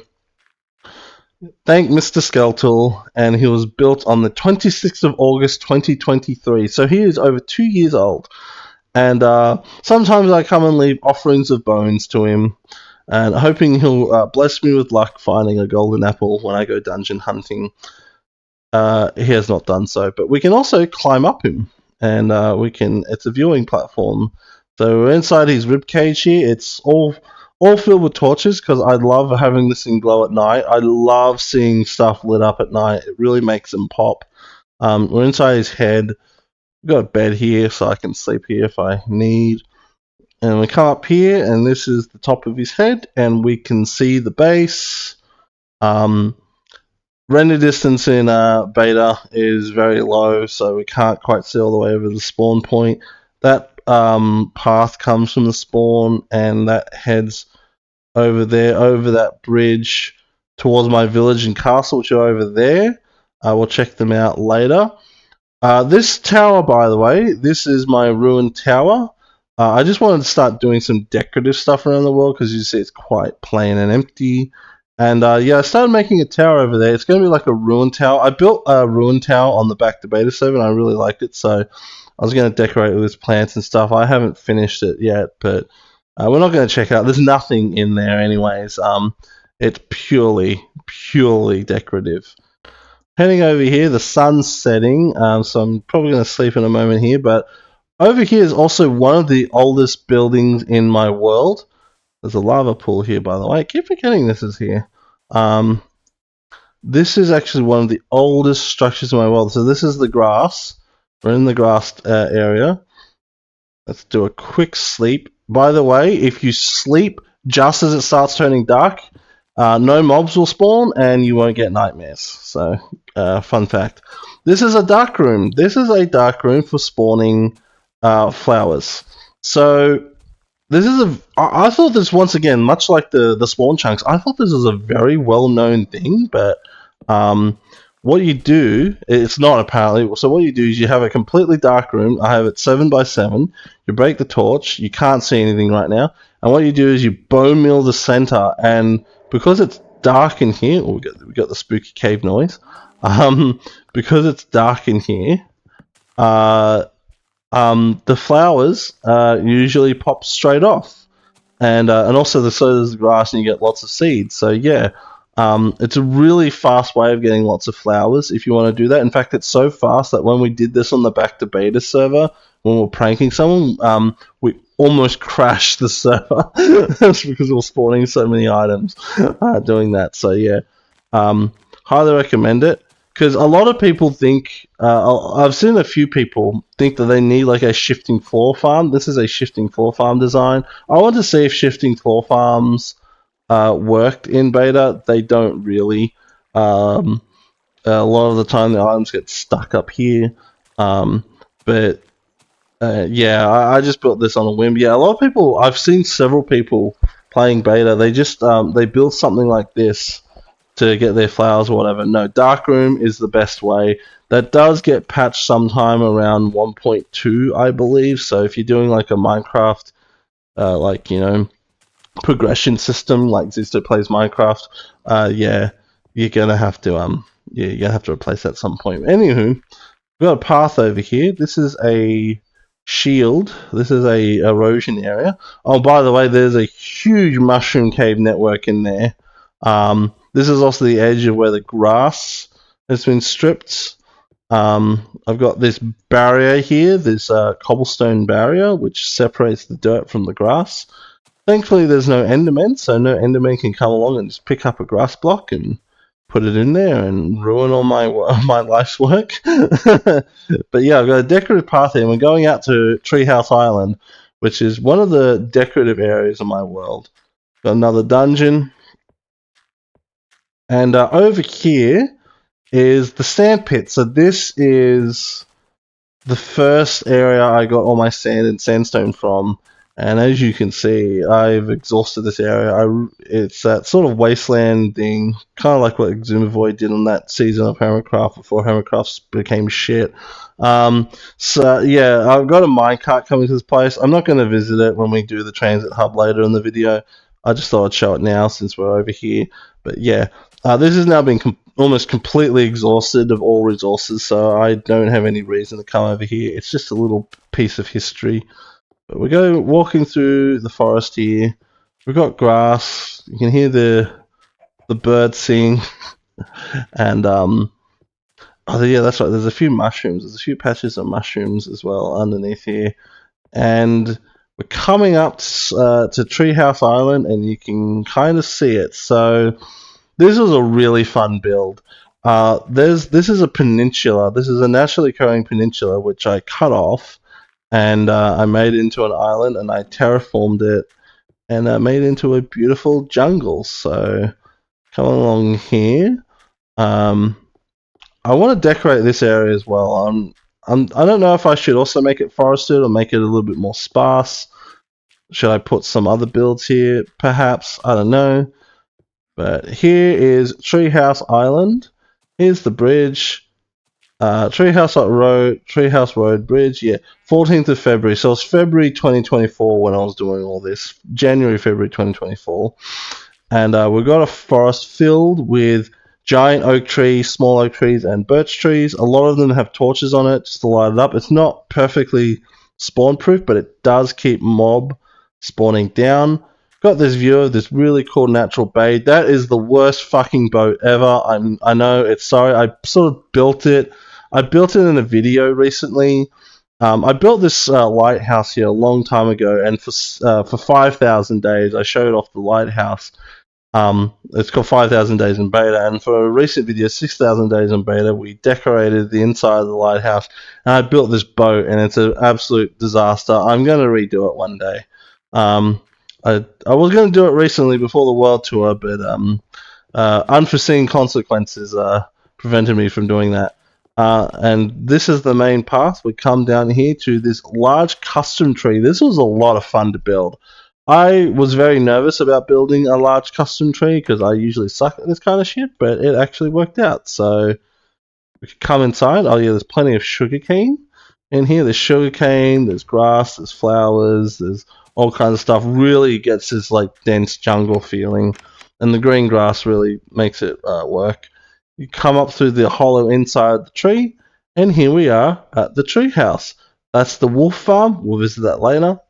Thank Mr. Skeletal, and he was built on the 26th of August 2023. So he is over 2 years old. And sometimes I come and leave offerings of bones to him, and hoping he'll bless me with luck finding a golden apple when I go dungeon hunting. He has not done so, but we can also climb up him, and it's a viewing platform. So we're inside his ribcage here. It's all filled with torches because I love having this thing glow at night. I love seeing stuff lit up at night. It really makes them pop. We're inside his head. We've got a bed here so I can sleep here if I need. And we come up here, and this is the top of his head, and we can see the base. Render distance in beta is very low, so we can't quite see all the way over the spawn point. That path comes from the spawn, and that heads over there, over that bridge towards my village and castle, which are over there. We'll check them out later. This tower, by the way, this is my ruined tower. I just wanted to start doing some decorative stuff around the world because you see it's quite plain and empty. And yeah, I started making a tower over there. It's going to be like a ruined tower. I built a ruined tower on the back to beta server, and I really liked it, so I was going to decorate it with plants and stuff. I haven't finished it yet, but we're not going to check out. There's nothing in there anyways. It's purely decorative. Heading over here, the sun's setting, so I'm probably going to sleep in a moment here, but over here is also one of the oldest buildings in my world. There's a lava pool here, by the way. I keep forgetting this is here. This is actually one of the oldest structures in my world. So this is the grass. We're in the grass area. Let's do a quick sleep. By the way, if you sleep just as it starts turning dark, no mobs will spawn and you won't get nightmares. So, fun fact. This is a dark room. This is a dark room for spawning flowers. So, this is I thought this, once again, much like the spawn chunks, I thought this was a very well-known thing, but what you do, it's not apparently. So what you do is you have a completely dark room. I have it 7 by 7. You break the torch. You can't see anything right now. And what you do is you bone meal the center. And because it's dark in here, we got the spooky cave noise. Because it's dark in here, the flowers usually pop straight off. And also so does the grass, and you get lots of seeds. So yeah, it's a really fast way of getting lots of flowers if you want to do that. In fact, it's so fast that when we did this on the back to beta server, when we were pranking someone, we almost crashed the server. That's because we were spawning so many items doing that. So yeah, highly recommend it. Because a lot of people think, I've seen a few people think that they need like a shifting floor farm. This is a shifting floor farm design. I want to see if shifting floor farms worked in beta. They don't really. A lot of the time the items get stuck up here. But yeah, I just built this on a whim. Yeah, a lot of people, I've seen several people playing beta, they just they build something like this to get their flowers or whatever. No, darkroom is the best way. That does get patched sometime around 1.2, I believe. So if you're doing like a Minecraft, like, you know, progression system like Zisto plays Minecraft, yeah, you're gonna have to you're gonna have to replace that at some point. Anywho, we've got a path over here. This is a shield. This is a erosion area. Oh, by the way, there's a huge mushroom cave network in there. This is also the edge of where the grass has been stripped. I've got this barrier here, this cobblestone barrier, which separates the dirt from the grass. Thankfully, there's no endermen, so no enderman can come along and just pick up a grass block and put it in there and ruin all my life's work. But yeah, I've got a decorative path here, and we're going out to Treehouse Island, which is one of the decorative areas of my world. Got another dungeon. And over here is the sand pit. So this is the first area I got all my sand and sandstone from. And as you can see, I've exhausted this area. It's that sort of wasteland thing, kind of like what Exumavoid did on that season of Hammercraft before Hammercraft became shit. So yeah, I've got a minecart coming to this place. I'm not going to visit it when we do the transit hub later in the video. I just thought I'd show it now since we're over here. But yeah, this has now been almost completely exhausted of all resources, so I don't have any reason to come over here. It's just a little piece of history. But we go walking through the forest here. We've got grass. You can hear the birds sing. And oh yeah, that's right. There's a few mushrooms. There's a few patches of mushrooms as well underneath here. And we're coming up to Treehouse Island, and you can kind of see it. So this was a really fun build. This is a peninsula. This is a naturally occurring peninsula, which I cut off. And I made it into an island, and I terraformed it, and I made it into a beautiful jungle. So come along here. I want to decorate this area as well. I don't know if I should also make it forested or make it a little bit more sparse. Should I put some other builds here? Perhaps. I don't know. But here is Treehouse Island. Here's the bridge. Treehouse Road Bridge, yeah, 14th of February. So it's February 2024 when I was doing all this. January, February 2024. And we've got a forest filled with giant oak trees, small oak trees, and birch trees. A lot of them have torches on it just to light it up. It's not perfectly spawn proof, but it does keep mob spawning down. Got this view of this really cool natural bay. That is the worst fucking boat ever. I know, it's sorry. I sort of built it. I built it in a video recently. I built this lighthouse here a long time ago, and for 5,000 days I showed off the lighthouse. It's got 5,000 days in beta, and for a recent video, 6,000 days in beta, we decorated the inside of the lighthouse, and I built this boat, and it's an absolute disaster. I'm going to redo it one day. I was going to do it recently before the world tour, but unforeseen consequences prevented me from doing that. And this is the main path. We come down here to this large custom tree. This was a lot of fun to build. I was very nervous about building a large custom tree because I usually suck at this kind of shit, but it actually worked out. So we can come inside. Oh yeah, there's plenty of sugarcane in here. There's sugarcane, there's grass, there's flowers, there's all kinds of stuff. Really gets this like dense jungle feeling, and the green grass really makes it work. You come up through the hollow inside the tree, and here we are at the treehouse. That's the wolf farm. We'll visit that later.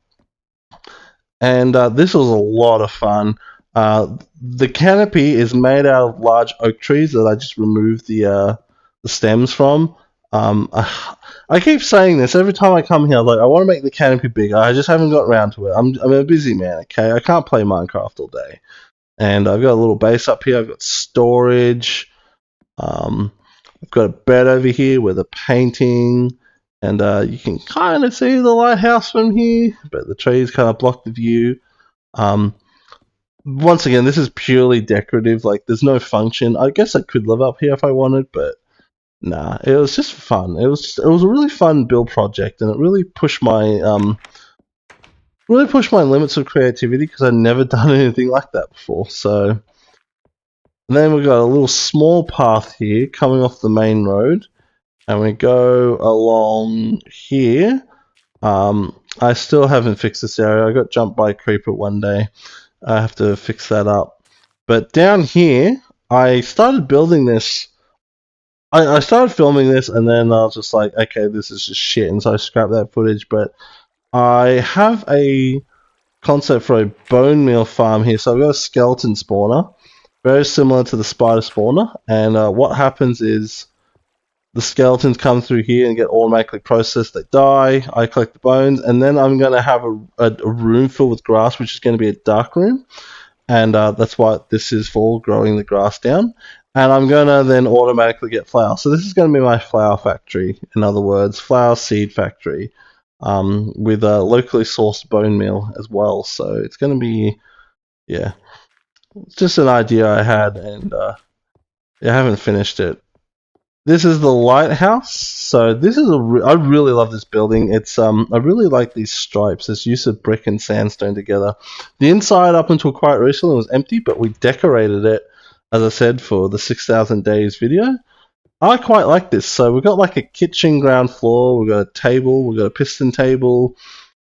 And this was a lot of fun. The canopy is made out of large oak trees that I just removed the stems from. I keep saying this every time I come here. Like, I want to make the canopy bigger. I just haven't got around to it. I'm a busy man. Okay, I can't play Minecraft all day. And I've got a little base up here. I've got storage. I've got a bed over here with a painting. And you can kind of see the lighthouse from here, but the trees kind of block the view. Once again, this is purely decorative. Like, there's no function. I guess I could live up here if I wanted, but nah. It was just fun. It was a really fun build project, and it really pushed my limits of creativity because I'd never done anything like that before. So, and then we've got a little small path here coming off the main road. And we go along here. I still haven't fixed this area. I got jumped by a creeper one day. I have to fix that up. But down here, I started building this. I started filming this, and then I was just like, okay, this is just shit. And so I scrapped that footage. But I have a concept for a bone meal farm here. So I've got a skeleton spawner, very similar to the spider spawner. And what happens is, the skeletons come through here and get automatically processed. They die. I collect the bones, and then I'm going to have a room filled with grass, which is going to be a dark room, and that's what this is for, growing the grass down. And I'm going to then automatically get flour. So this is going to be my flour factory, in other words, flour seed factory, with a locally sourced bone meal as well. So it's going to be, yeah, it's just an idea I had, and I haven't finished it. This is the lighthouse. So this is I really love this building. It's I really like these stripes. This use of brick and sandstone together. The inside up until quite recently was empty, but we decorated it, as I said, for the 6,000 days video. I quite like this. So we've got like a kitchen ground floor. We've got a table. We've got a piston table.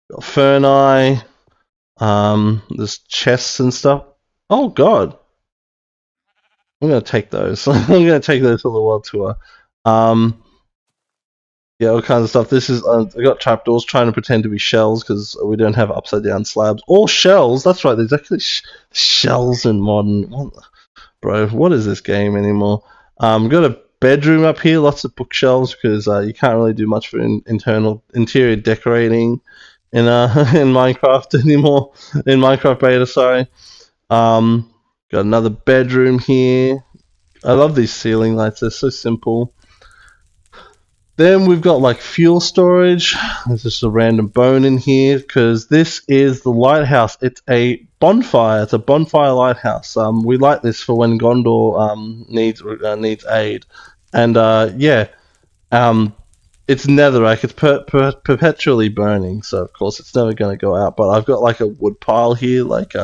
We've got ferni. There's chests and stuff. Oh god. I'm going to take those. I'm going to take those for the world tour. Yeah, all kinds of stuff. This is I got trapdoors trying to pretend to be shells because we don't have upside down slabs or shells. That's right. There's actually shells in modern. Bro, what is this game anymore? Got a bedroom up here. Lots of bookshelves because you can't really do much for interior decorating in in Minecraft anymore. In Minecraft beta, sorry. Got another bedroom here. I love these ceiling lights. They're so simple. Then we've got like fuel storage. There's just a random bone in here because this is the lighthouse. It's a bonfire. It's a bonfire lighthouse. We light this for when Gondor needs aid, and yeah, it's netherrack. It's perpetually burning, so of course it's never going to go out. But I've got like a wood pile here. Like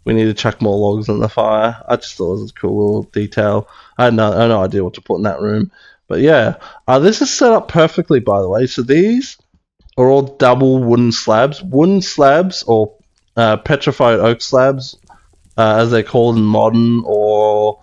we need to chuck more logs in the fire. I just thought it was a cool little detail. I had no idea what to put in that room. But yeah, this is set up perfectly, by the way. So these are all double wooden slabs. Wooden slabs, or petrified oak slabs, as they're called in modern, or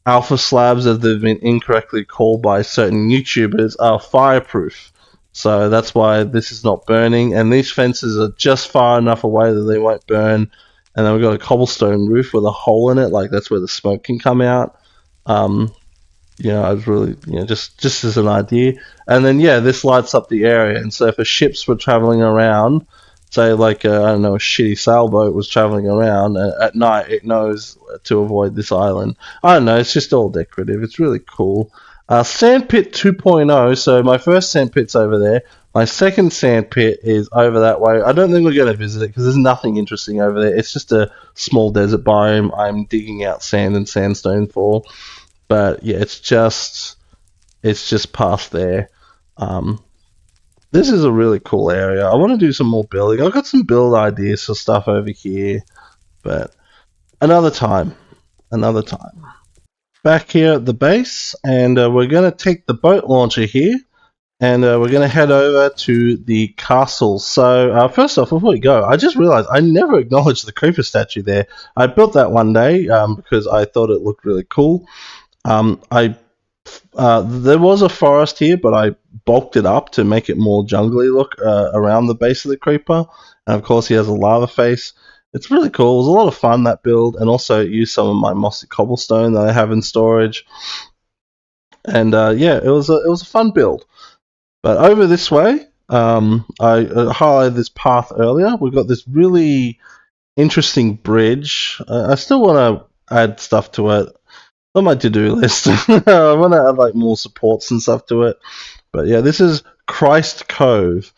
alpha slabs, as they've been incorrectly called by certain YouTubers, are fireproof. So that's why this is not burning. And these fences are just far enough away that they won't burn. And then we've got a cobblestone roof with a hole in it, like that's where the smoke can come out. I was really, just as an idea. And then, yeah, this lights up the area. And so if ships were traveling around, say like I don't know, a shitty sailboat was traveling around at night, it knows to avoid this island. I don't know, it's just all decorative. It's really cool. Sandpit 2.0. So my first sandpit's over there. My second sandpit is over that way. I don't think we're going to visit it because there's nothing interesting over there. It's just a small desert biome I'm digging out sand and sandstone for. But yeah, it's just past there. This is a really cool area. I want to do some more building. I've got some build ideas for stuff over here, but another time. Another time. Back here at the base, and we're going to take the boat launcher here, and we're going to head over to the castle. So first off, before we go, I just realized I never acknowledged the creeper statue there. I built that one day because I thought it looked really cool. There was a forest here, but I bulked it up to make it more jungly look around the base of the creeper. And of course, he has a lava face. It's really cool. It was a lot of fun, that build, and also used some of my mossy cobblestone that I have in storage. And yeah, it was a fun build. But over this way, I highlighted this path earlier. We've got this really interesting bridge. I still want to add stuff to it on my to-do list. I want to add like more supports and stuff to it. But yeah, this is Christ Cove.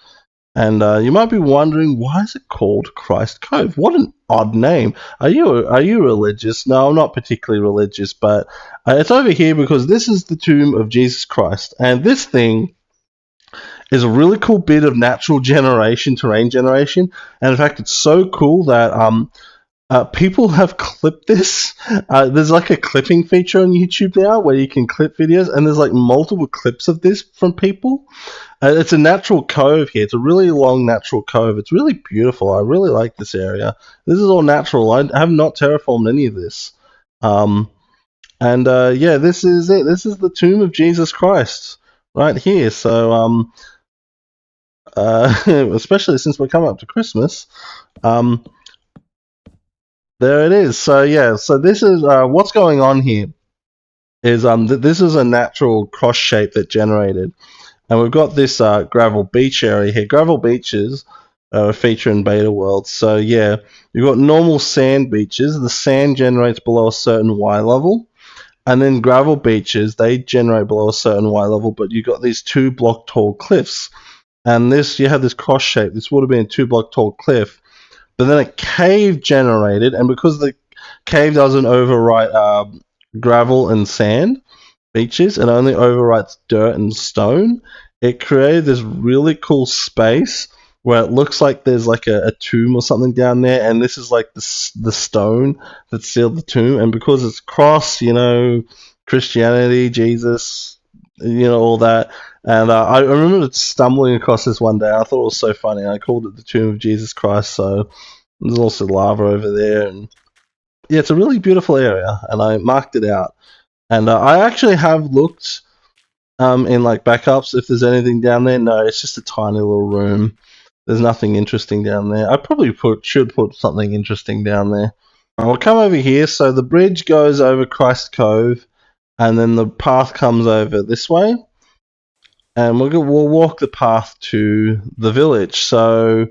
And you might be wondering, why is it called Christ Cove? What an odd name. Are you religious? No, I'm not particularly religious, but it's over here because this is the tomb of Jesus Christ. And this thing is a really cool bit of natural terrain generation. And in fact, it's so cool that people have clipped this. There's like a clipping feature on YouTube now where you can clip videos, and there's like multiple clips of this from people. It's a natural cove here. It's a really long natural cove. It's really beautiful. I really like this area. This is all natural. I have not terraformed any of this. And yeah, this is it. This is the tomb of Jesus Christ right here. So especially since we're coming up to Christmas. There it is. So yeah, so this is what's going on here is this is a natural cross shape that generated, and we've got this gravel beach area here. Gravel beaches are a feature in beta world. So yeah, you've got normal sand beaches. The sand generates below a certain Y level, and then gravel beaches, they generate below a certain Y level, but you've got these 2 block tall cliffs, and you have this cross shape. This would have been a 2 block tall cliff. But then a cave generated, and because the cave doesn't overwrite gravel and sand beaches, it only overwrites dirt and stone, it created this really cool space where it looks like there's like a tomb or something down there, and this is like the stone that sealed the tomb. And because it's cross, Christianity, Jesus, all that. And I remember stumbling across this one day. I thought it was so funny. I called it the Tomb of Jesus Christ. So there's also lava over there. And yeah, it's a really beautiful area. And I marked it out. And I actually have looked in like backups if there's anything down there. No, it's just a tiny little room. There's nothing interesting down there. I probably should put something interesting down there. I'll come over here. So the bridge goes over Christ Cove. And then the path comes over this way. And we'll walk the path to the village. So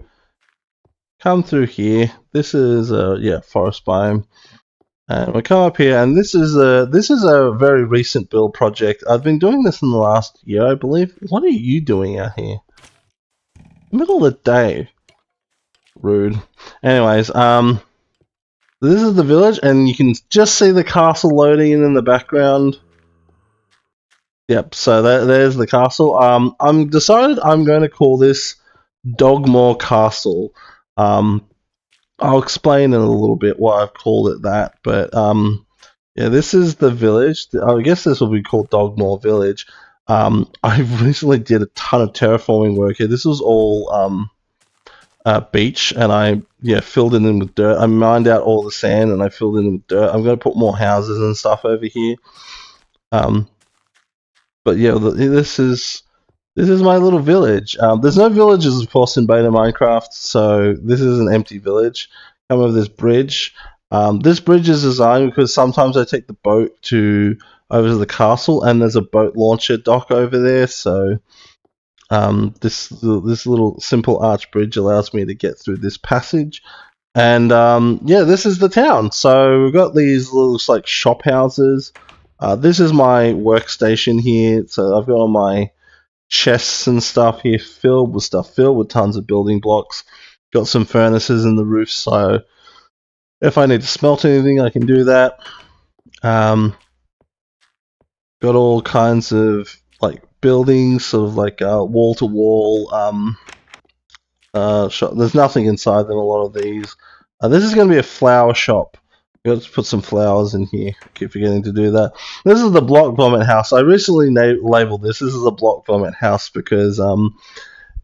come through here. This is a forest biome, and we come up here. And this is a very recent build project. I've been doing this in the last year, I believe. What are you doing out here? Middle of the day. Rude. Anyways, this is the village, and you can just see the castle loading in the background. Yep, so there's the castle. I'm decided I'm going to call this Dogmore Castle. I'll explain in a little bit why I've called it that, but yeah, this is the village. I guess this will be called Dogmore Village. I recently did a ton of terraforming work here. This was all beach, and I filled it in with dirt. I mined out all the sand, and I filled it in with dirt. I'm going to put more houses and stuff over here. But yeah, this is my little village. There's no villages, of course, in beta Minecraft, so this is an empty village. Come over this bridge. This bridge is designed because sometimes I take the boat over to the castle, and there's a boat launcher dock over there, so This little simple arch bridge allows me to get through this passage. And yeah, this is the town. So we've got these little like shop houses. This is my workstation here. So I've got all my chests and stuff here filled with stuff, filled with tons of building blocks. Got some furnaces in the roof, so if I need to smelt anything, I can do that. Got all kinds of like buildings, sort of like wall to wall. There's nothing inside them. A lot of these. This is going to be a flower shop. Let's put some flowers in here. I keep forgetting to do that. This is the block vomit house. I recently labeled this. This is a block vomit house because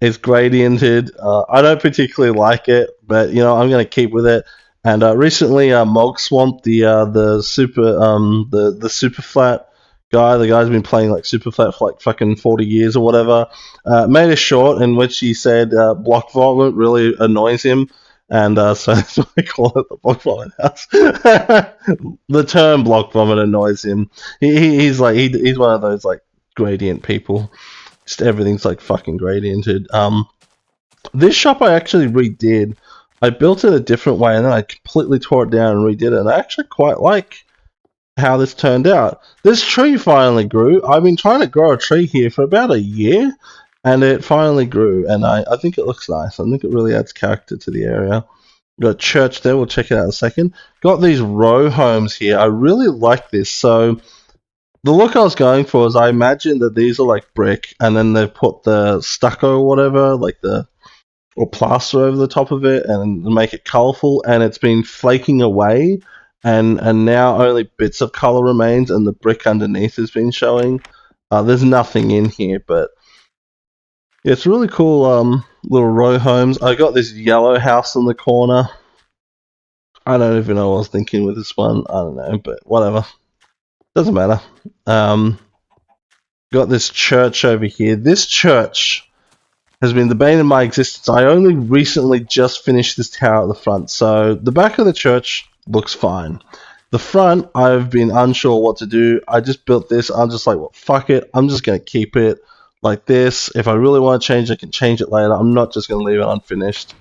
it's gradiented. I don't particularly like it, but you know I'm going to keep with it. And recently, Mog Swamp, the super flat guy, the guy's been playing like super flat for like fucking 40 years or whatever, made a short in which he said block vomit really annoys him. And so that's why I call it the block vomit house. The term block vomit annoys him. He's one of those like gradient people. Just everything's like fucking gradiented. This shop I actually redid. I built it a different way and then I completely tore it down and redid it. And I actually quite like how this turned out. This tree finally grew. I've been trying to grow a tree here for about a year. And it finally grew, and I think it looks nice. I think it really adds character to the area. Got a church there, we'll check it out in a second. Got these row homes here. I really like this. So the look I was going for is I imagine that these are like brick, and then they've put the stucco or whatever, or plaster over the top of it, and make it colourful, and it's been flaking away, and now only bits of colour remains, and the brick underneath has been showing. There's nothing in here, but yeah, it's really cool little row homes. I got this yellow house in the corner. I don't even know what I was thinking with this one. I don't know, but whatever. Doesn't matter. Got this church over here. This church has been the bane of my existence. I only recently just finished this tower at the front, so the back of the church looks fine. The front, I've been unsure what to do. I just built this. I'm just like, well, fuck it. I'm just going to keep it like this. If I really want to change it, I can change it later. I'm not just going to leave it unfinished.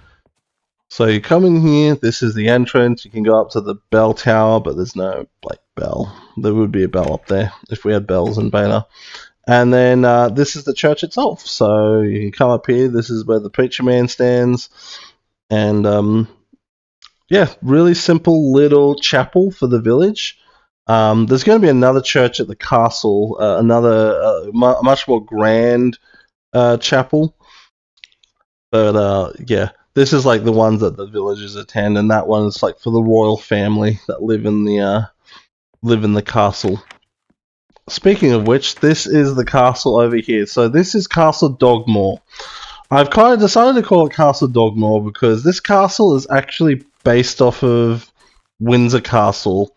So you come in here. This is the entrance. You can go up to the bell tower, but there's no like bell. There would be a bell up there if we had bells in Beta. And then this is the church itself. So you can come up here. This is where the preacher man stands. And yeah, really simple little chapel for the village. There's going to be another church at the castle, another much more grand chapel. But yeah, this is like the ones that the villagers attend, and that one is like for the royal family that live in the castle. Speaking of which, this is the castle over here. So this is Castle Dogmore. I've kind of decided to call it Castle Dogmore because this castle is actually based off of Windsor Castle.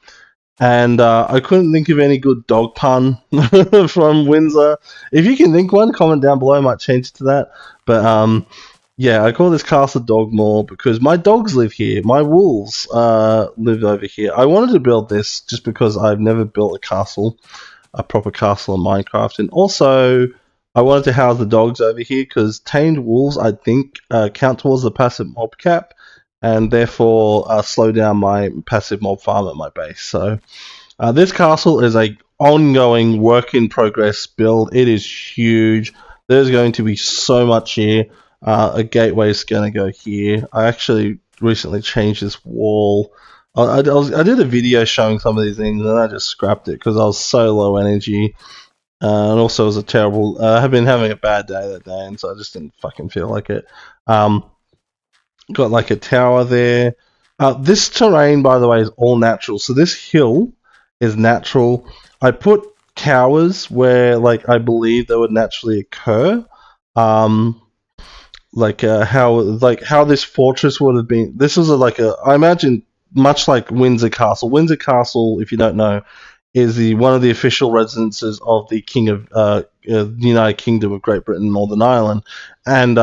And I couldn't think of any good dog pun from Windsor. If you can think one, comment down below. I might change it to that. But yeah, I call this Castle Dogmore because my dogs live here. My wolves live over here. I wanted to build this just because I've never built a proper castle in Minecraft. And also, I wanted to house the dogs over here because tamed wolves, I think, count towards the passive mob cap. And therefore slow down my passive mob farm at my base. So this castle is a ongoing work in progress build. It is huge. There's going to be so much here. A gateway is going to go here. I actually recently changed this wall. I did a video showing some of these things and I just scrapped it because I was so low energy. And also it was a terrible... I've been having a bad day that day and so I just didn't fucking feel like it. Got like a tower there. This terrain, by the way, is all natural. So this hill is natural. I put towers where, like, I believe they would naturally occur. How this fortress would have been. This is I imagine much like Windsor Castle. Windsor Castle, if you don't know, is one of the official residences of the King of the United Kingdom of Great Britain and Northern Ireland, and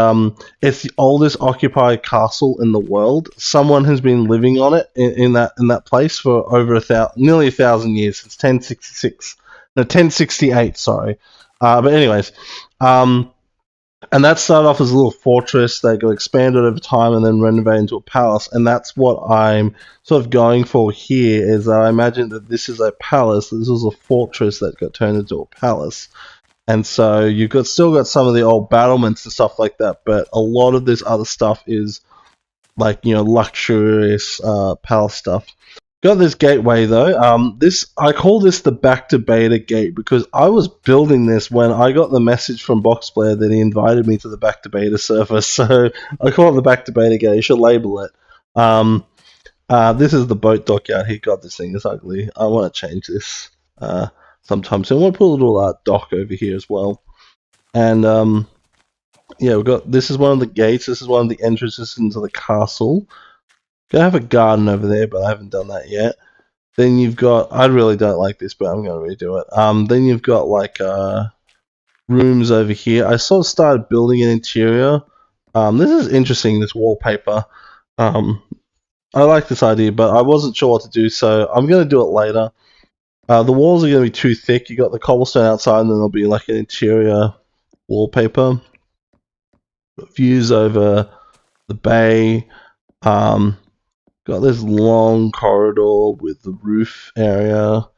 it's the oldest occupied castle in the world. Someone has been living on it in that place for over nearly 1,000 years, since 1068. Sorry, but anyways, And that started off as a little fortress that got expanded over time and then renovated into a palace. And that's what I'm sort of going for here. Is I imagine that this is a palace. This was a fortress that got turned into a palace. And so you've got still got some of the old battlements and stuff like that, but a lot of this other stuff is like, you know, luxurious palace stuff. Got this gateway though. This I call this the back to beta gate because I was building this when I got the message from Boxplayer that he invited me to the back to beta server. So I call it the back to beta gate. You should label it. This is the boat dock out here. God, this thing is ugly. I want to change this sometime soon. I want to put a little dock over here as well. And yeah, we've got this is one of the gates. This is one of the entrances into the castle. Gonna have a garden over there, but I haven't done that yet. Then you've got, I really don't like this, but I'm gonna redo it. Then you've got like rooms over here. I sort of started building an interior. This is interesting, this wallpaper. I like this idea, but I wasn't sure what to do, so I'm gonna do it later. The walls are gonna be too thick. You got the cobblestone outside, and then there'll be like an interior wallpaper. Views over the bay. Got this long corridor with the roof area.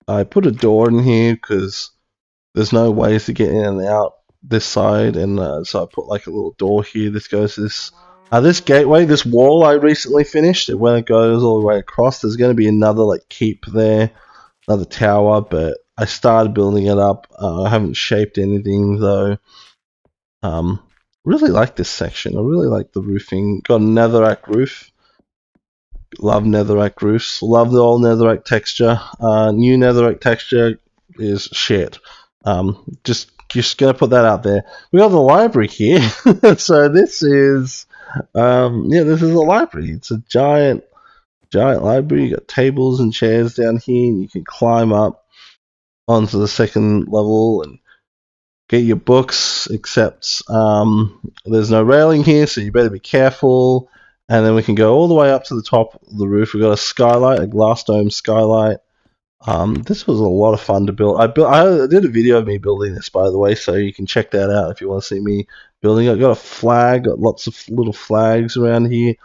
I put a door in here because there's no ways to get in and out this side, and so I put like a little door here. This goes to this gateway, this wall I recently finished. When it goes all the way across, there's going to be another like keep there, another tower, but I started building it up. I haven't shaped anything though. Really like this section. I really like the roofing. Got a netherrack roof. Love netherrack roofs. Love the old netherrack texture. New netherrack texture is shit. Just gonna put that out there. We got the library here. So this is this is a library. It's a giant library. You got tables and chairs down here, and you can climb up onto the second level and get your books, except there's no railing here, so you better be careful. And then we can go all the way up to the top of the roof. We've got a skylight, a glass dome skylight. This was a lot of fun to build. I did a video of me building this, by the way, so you can check that out if you want to see me building it. Got a flag, got lots of little flags around here.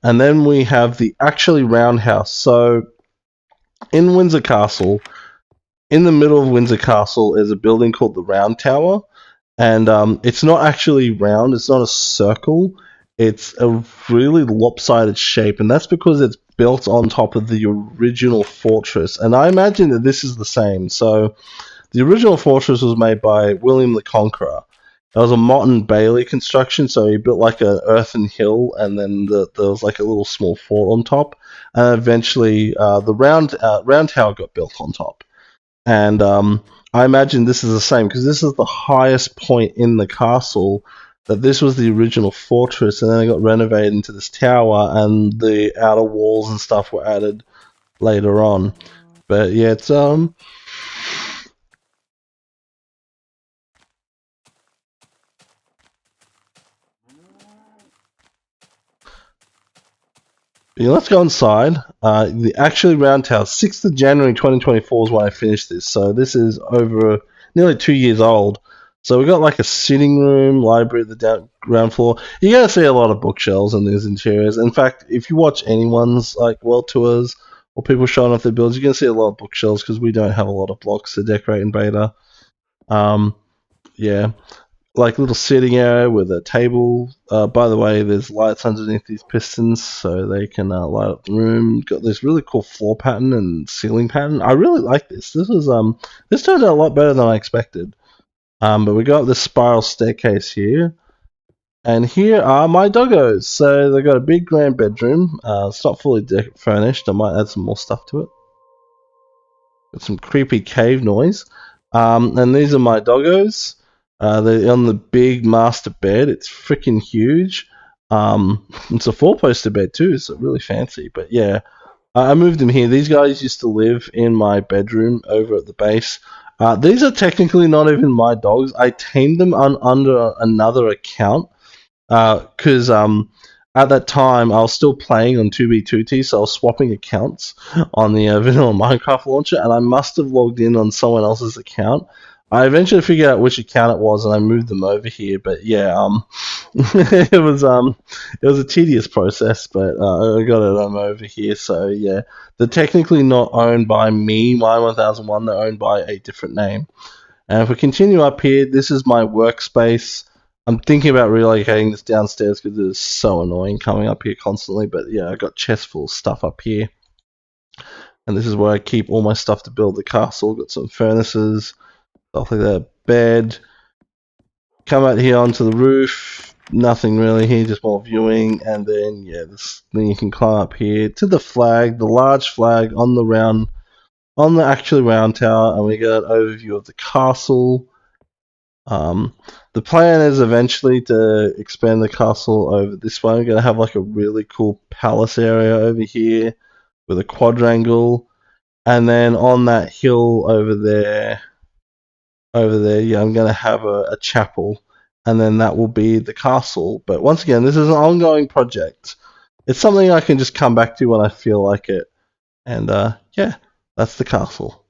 And then we have the actually roundhouse. So in Windsor Castle, in the middle of Windsor Castle is a building called the Round Tower, and it's not actually round. It's not a circle. It's a really lopsided shape, and that's because it's built on top of the original fortress. And I imagine that this is the same. So the original fortress was made by William the Conqueror. It was a Motte and Bailey construction, so he built like an earthen hill, and then there was like a little small fort on top, and eventually the round tower got built on top. And I imagine this is the same because this is the highest point in the castle. That this was the original fortress, and then it got renovated into this tower, and the outer walls and stuff were added later on. But yeah, it's yeah, let's go inside. The actually round tower, 6th of January 2024 is when I finished this, so this is over nearly 2 years old. So we got like a sitting room, library at the ground floor. You're gonna see a lot of bookshelves in these interiors. In fact, if you watch anyone's like world tours or people showing off their builds, you're gonna see a lot of bookshelves because we don't have a lot of blocks to decorate in beta. Yeah, like little sitting area with a table. By the way, there's lights underneath these pistons so they can light up the room. Got this really cool floor pattern and ceiling pattern. I really like this. This turned out a lot better than I expected. But we got this spiral staircase here. And here are my doggos. So they've got a big grand bedroom. It's not fully furnished. I might add some more stuff to it. Got some creepy cave noise. And these are my doggos. They're on the big master bed. It's freaking huge. It's a 4-poster bed too, so really fancy. But yeah, I moved them here. These guys used to live in my bedroom over at the base. These are technically not even my dogs. I tamed them under another account because at that time I was still playing on 2B2T, so I was swapping accounts on the vanilla Minecraft launcher, and I must have logged in on someone else's account. I eventually figured out which account it was, and I moved them over here. But yeah, it was a tedious process, but I got it over here. So yeah, they're technically not owned by me, my 1001. They're owned by a different name. And if we continue up here, this is my workspace. I'm thinking about relocating this downstairs because it is so annoying coming up here constantly. But yeah, I got chests full of stuff up here. And this is where I keep all my stuff to build the castle. Got some furnaces, stuff like that. Bed. Come out here onto the roof. Nothing really here, just more viewing. And then, yeah, then you can climb up here to the flag, the large flag on the actual round tower. And we got an overview of the castle. The plan is eventually to expand the castle over this way. We're going to have like a really cool palace area over here with a quadrangle. And then on that hill over there, yeah, I'm going to have a chapel. And then that will be the castle. But once again, this is an ongoing project. It's something I can just come back to when I feel like it. And yeah, that's the castle.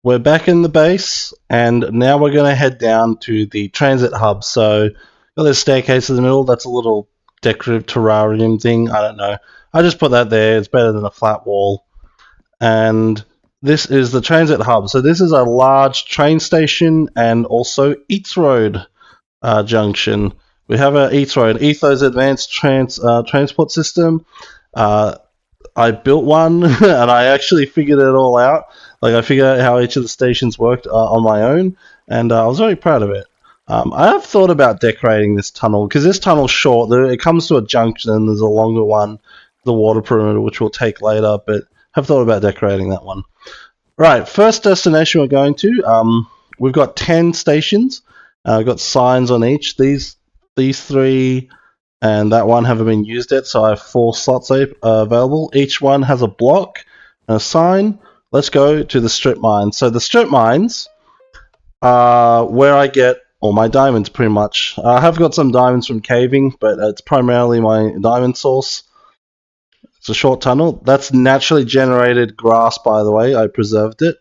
We're back in the base, and now we're going to head down to the transit hub. So, got this staircase in the middle. That's a little decorative terrarium thing. I don't know. I just put that there. It's better than a flat wall. And this is the transit hub. So this is a large train station and also Eats Road junction. We have a Eats Road, Ethos Advanced Transport System. I built one, and I actually figured it all out. Like, I figured out how each of the stations worked on my own, and I was very proud of it. I have thought about decorating this tunnel, because this tunnel's short. It comes to a junction, and there's a longer one, the water perimeter, which we'll take later, but have thought about decorating that one. Right, first destination we're going to. We've got 10 stations. We've got signs on each. These 3... and that one haven't been used yet, so I have 4 slots available. Each one has a block and a sign. Let's go to the strip mines. So the strip mines are where I get all my diamonds, pretty much. I have got some diamonds from caving, but it's primarily my diamond source. It's a short tunnel. That's naturally generated grass, by the way. I preserved it.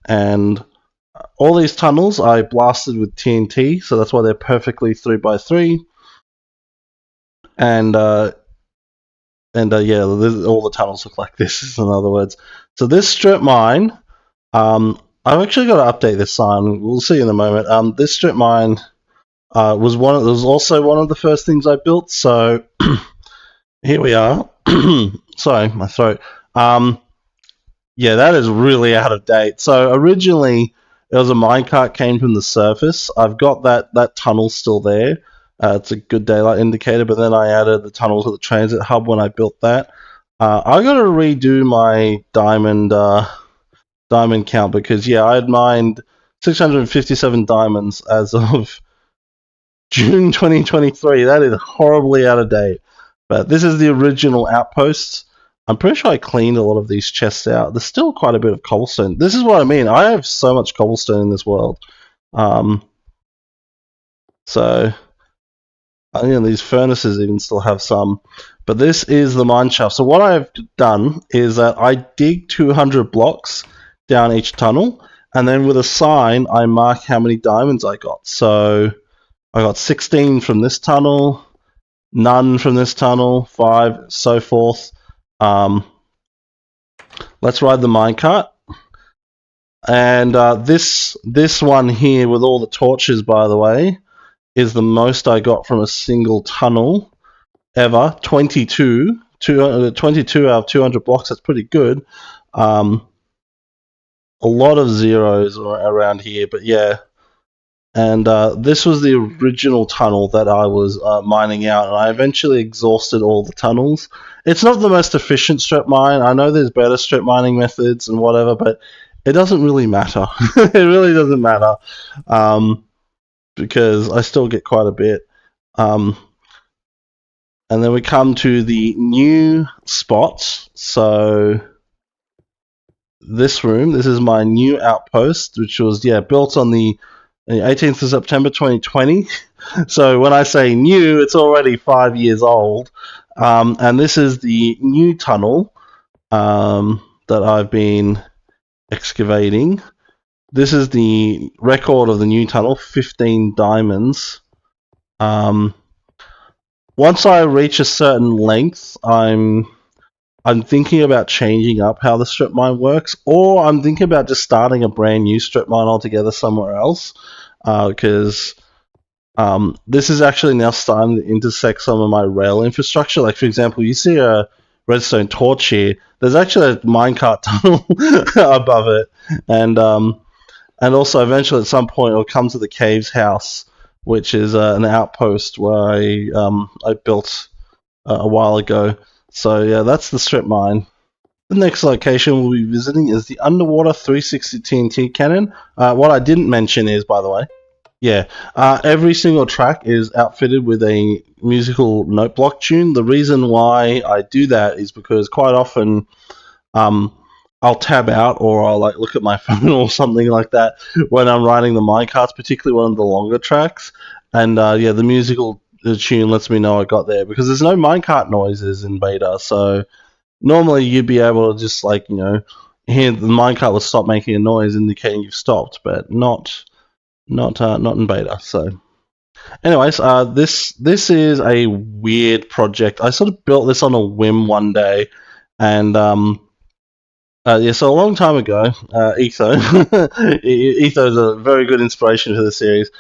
And all these tunnels I blasted with TNT, so that's why they're perfectly 3x3. And yeah, all the tunnels look like this, in other words. So this strip mine, I've actually got to update this sign. We'll see in a moment. This strip mine was also one of the first things I built. So here we are. Sorry, my throat. Yeah, that is really out of date. So originally, it was a minecart came from the surface. I've got that tunnel still there. It's a good daylight indicator, but then I added the tunnel to the transit hub when I built that. I got to redo my diamond count because, yeah, I had mined 657 diamonds as of June 2023. That is horribly out of date. But this is the original outpost. I'm pretty sure I cleaned a lot of these chests out. There's still quite a bit of cobblestone. This is what I mean. I have so much cobblestone in this world. So... these furnaces even still have some, but this is the mine shaft. So what I've done is that I dig 200 blocks down each tunnel, and then with a sign I mark how many diamonds I got. So I got 16 from this tunnel, none from this tunnel, 5, so forth. Let's ride the minecart. And this one here with all the torches, by the way, is the most I got from a single tunnel ever. 22 out of 200 blocks. That's pretty good. A lot of zeros around here, but yeah. And this was the original tunnel that I was mining out, and I eventually exhausted all the tunnels. It's not the most efficient strip mine. I know there's better strip mining methods and whatever, but it doesn't really matter. It really doesn't matter. Because I still get quite a bit. And then we come to the new spots. So this room, this is my new outpost, which was built on the 18th of September 2020. So when I say new, it's already 5 years old. And this is the new tunnel that I've been excavating. this is the record of the new tunnel, 15 diamonds. Once I reach a certain length, I'm thinking about changing up how the strip mine works, or I'm thinking about just starting a brand new strip mine altogether somewhere else, because this is actually now starting to intersect some of my rail infrastructure. Like, for example, you see a redstone torch here. There's actually a minecart tunnel above it, and also eventually at some point it'll come to the caves house, which is an outpost where I built a while ago. So yeah, that's the strip mine. The next location we'll be visiting is the underwater 360 TNT cannon. What I didn't mention is, by the way, yeah, every single track is outfitted with a musical note block tune. The reason why I do that is because quite often I'll tab out or I'll like look at my phone or something like that when I'm riding the minecarts, particularly one of the longer tracks. And yeah, the musical tune lets me know I got there because there's no minecart noises in beta. So normally you'd be able to just like hear the minecart will stop making a noise indicating you've stopped, but not in beta. So anyways, this is a weird project. I sort of built this on a whim one day, and yeah, so a long time ago, Etho, Etho is a very good inspiration for the series.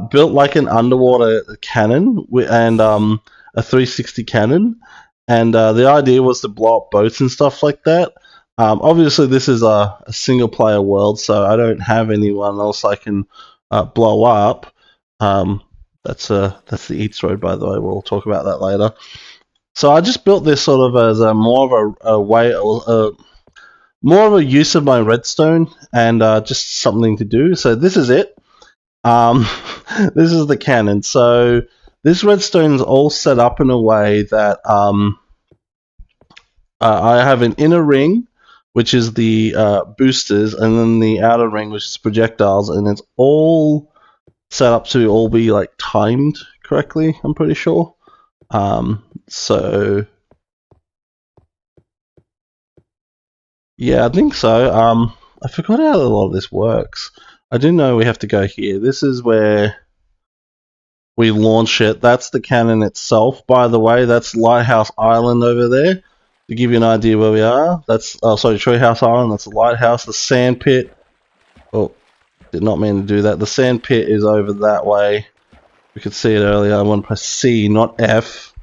Built like an underwater cannon and a 360 cannon, and the idea was to blow up boats and stuff like that. Obviously, this is a single player world, so I don't have anyone else I can blow up. That's the Eats Road, by the way. We'll talk about that later. So I just built this sort of as more of a way. More of a use of my redstone and just something to do. So this is it. This is the cannon. So this redstone is all set up in a way that I have an inner ring, which is the boosters, and then the outer ring, which is projectiles, and it's all set up to all be like timed correctly, I'm pretty sure. So yeah, I think so. I forgot how a lot of this works. I do know we have to go here. This is where we launch it. That's the cannon itself. By the way, that's Lighthouse Island over there. To give you an idea where we are, that's Treehouse Island. That's the lighthouse. The sand pit. Oh, did not mean to do that. The sand pit is over that way. We could see it earlier. I want to press C, not F.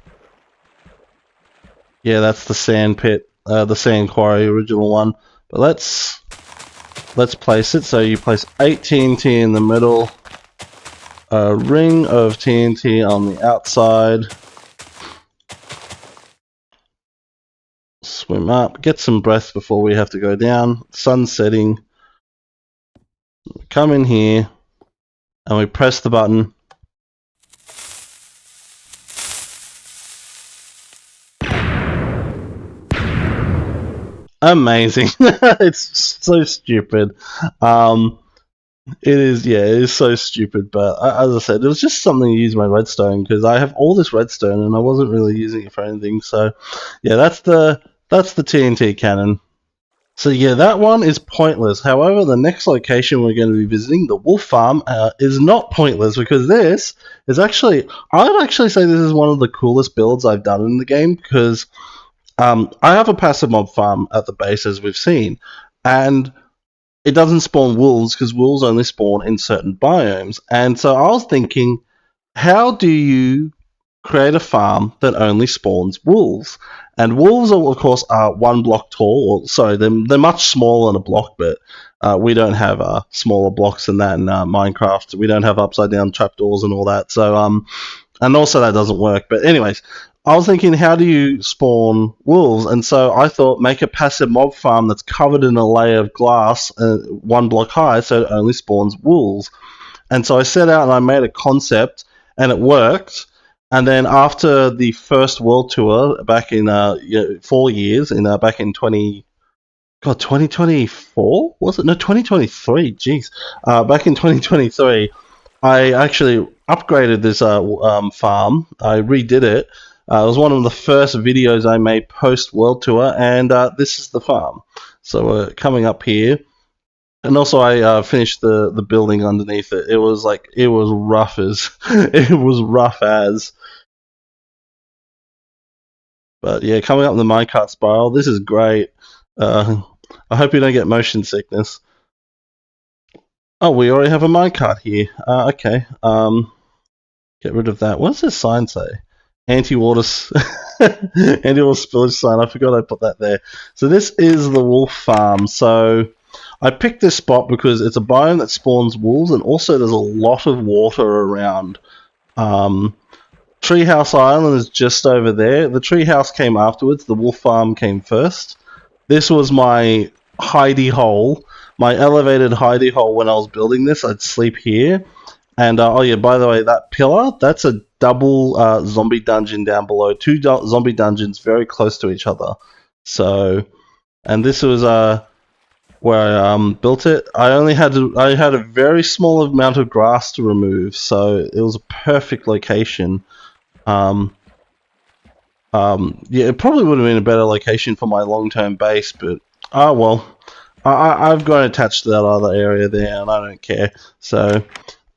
Yeah, that's the sand pit. The sand quarry, original one. But let's place it. So you place 8 TNT in the middle, a ring of TNT on the outside. Swim up, get some breath before we have to go down. Sun setting. We come in here and we press the button. Amazing. It's so stupid. It is so stupid, but as I said, it was just something to use my redstone because I have all this redstone and I wasn't really using it for anything. So yeah, that's the TNT cannon. So yeah, that one is pointless. However, the next location we're going to be visiting, the wolf farm, is not pointless because this is actually, I would actually say this is one of the coolest builds I've done in the game because I have a passive mob farm at the base, as we've seen, and it doesn't spawn wolves because wolves only spawn in certain biomes. And so I was thinking, how do you create a farm that only spawns wolves? And wolves, of course, are 1 block tall. Or, sorry, they're much smaller than a block, but we don't have smaller blocks than that in Minecraft. We don't have upside down trapdoors and all that. So and also that doesn't work. But anyways, I was thinking, how do you spawn wolves? And so I thought, make a passive mob farm that's covered in a layer of glass, 1 block high, so it only spawns wolves. And so I set out and I made a concept, and it worked. And then after the first world tour, back in 4 years, back in 2024 was it? No, 2023. Jeez, back in 2023. I actually upgraded this farm. I redid it. It was one of the first videos I made post World Tour, and this is the farm. So we're coming up here. And also, I finished the building underneath it. It was like it was rough as it was rough as. But yeah, coming up the minecart spiral, this is great. I hope you don't get motion sickness. Oh, we already have a minecart here. Okay. Get rid of that. What does this sign say? Anti-water, anti-water spillage sign. I forgot I put that there. So this is the wolf farm. So I picked this spot because it's a biome that spawns wolves, and also there's a lot of water around. Treehouse Island is just over there. The treehouse came afterwards. The wolf farm came first. This was my hidey hole, my elevated hidey hole when I was building this. I'd sleep here. And, oh yeah, by the way, that pillar, that's a double zombie dungeon down below. Two zombie dungeons very close to each other. So, and this was where I built it. I had a very small amount of grass to remove, so it was a perfect location. Yeah, it probably would have been a better location for my long-term base, but oh well. I've got attached to that other area there, and I don't care. So,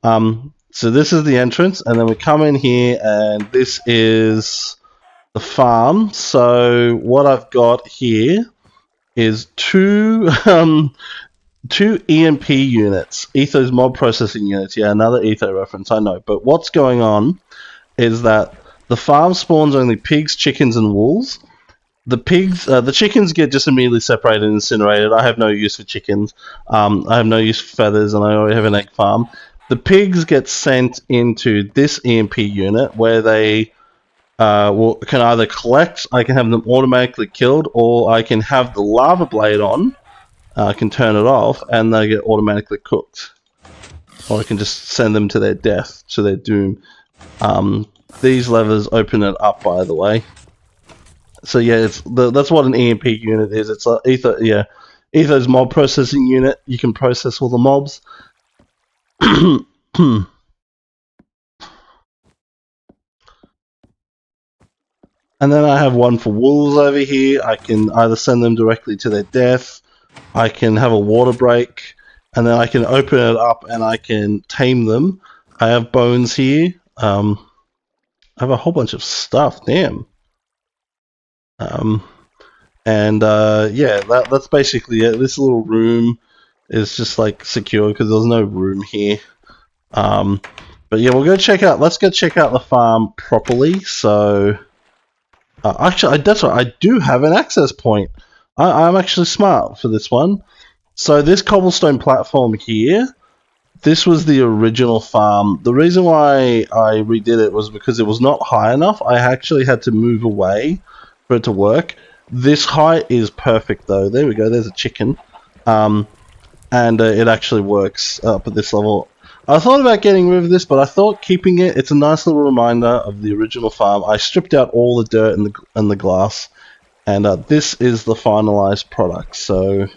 so this is the entrance, and then we come in here, and this is the farm. So what I've got here is two EMP units, Etho's mob processing units. Yeah, another Etho reference, I know. But what's going on is that the farm spawns only pigs, chickens, and wolves. The chickens get just immediately separated and incinerated. I have no use for chickens. I have no use for feathers, and I already have an egg farm. The pigs get sent into this EMP unit where they can either collect, I can have them automatically killed, or I can have the lava blade on, I can turn it off, and they get automatically cooked. Or I can just send them to their death, to their doom. These levers open it up, by the way. So yeah, that's what an EMP unit is. It's Etho's mob processing unit. You can process all the mobs. And then I have one for wolves over here. I can either send them directly to their death. I can have a water break, and then I can open it up and I can tame them. I have bones here. I have a whole bunch of stuff. Damn. Yeah, that's basically it. This little room is just like secure because there's no room here. But yeah, let's go check out the farm properly. So, actually, that's right. I do have an access point. I'm actually smart for this one. So this cobblestone platform here, this was the original farm. The reason why I redid it was because it was not high enough. I actually had to move away for it to work. This height is perfect though. There we go, there's a chicken. And it actually works up at this level. I thought about getting rid of this, but I thought keeping it, it's a nice little reminder of the original farm. I stripped out all the dirt and the glass, and this is the finalized product. So,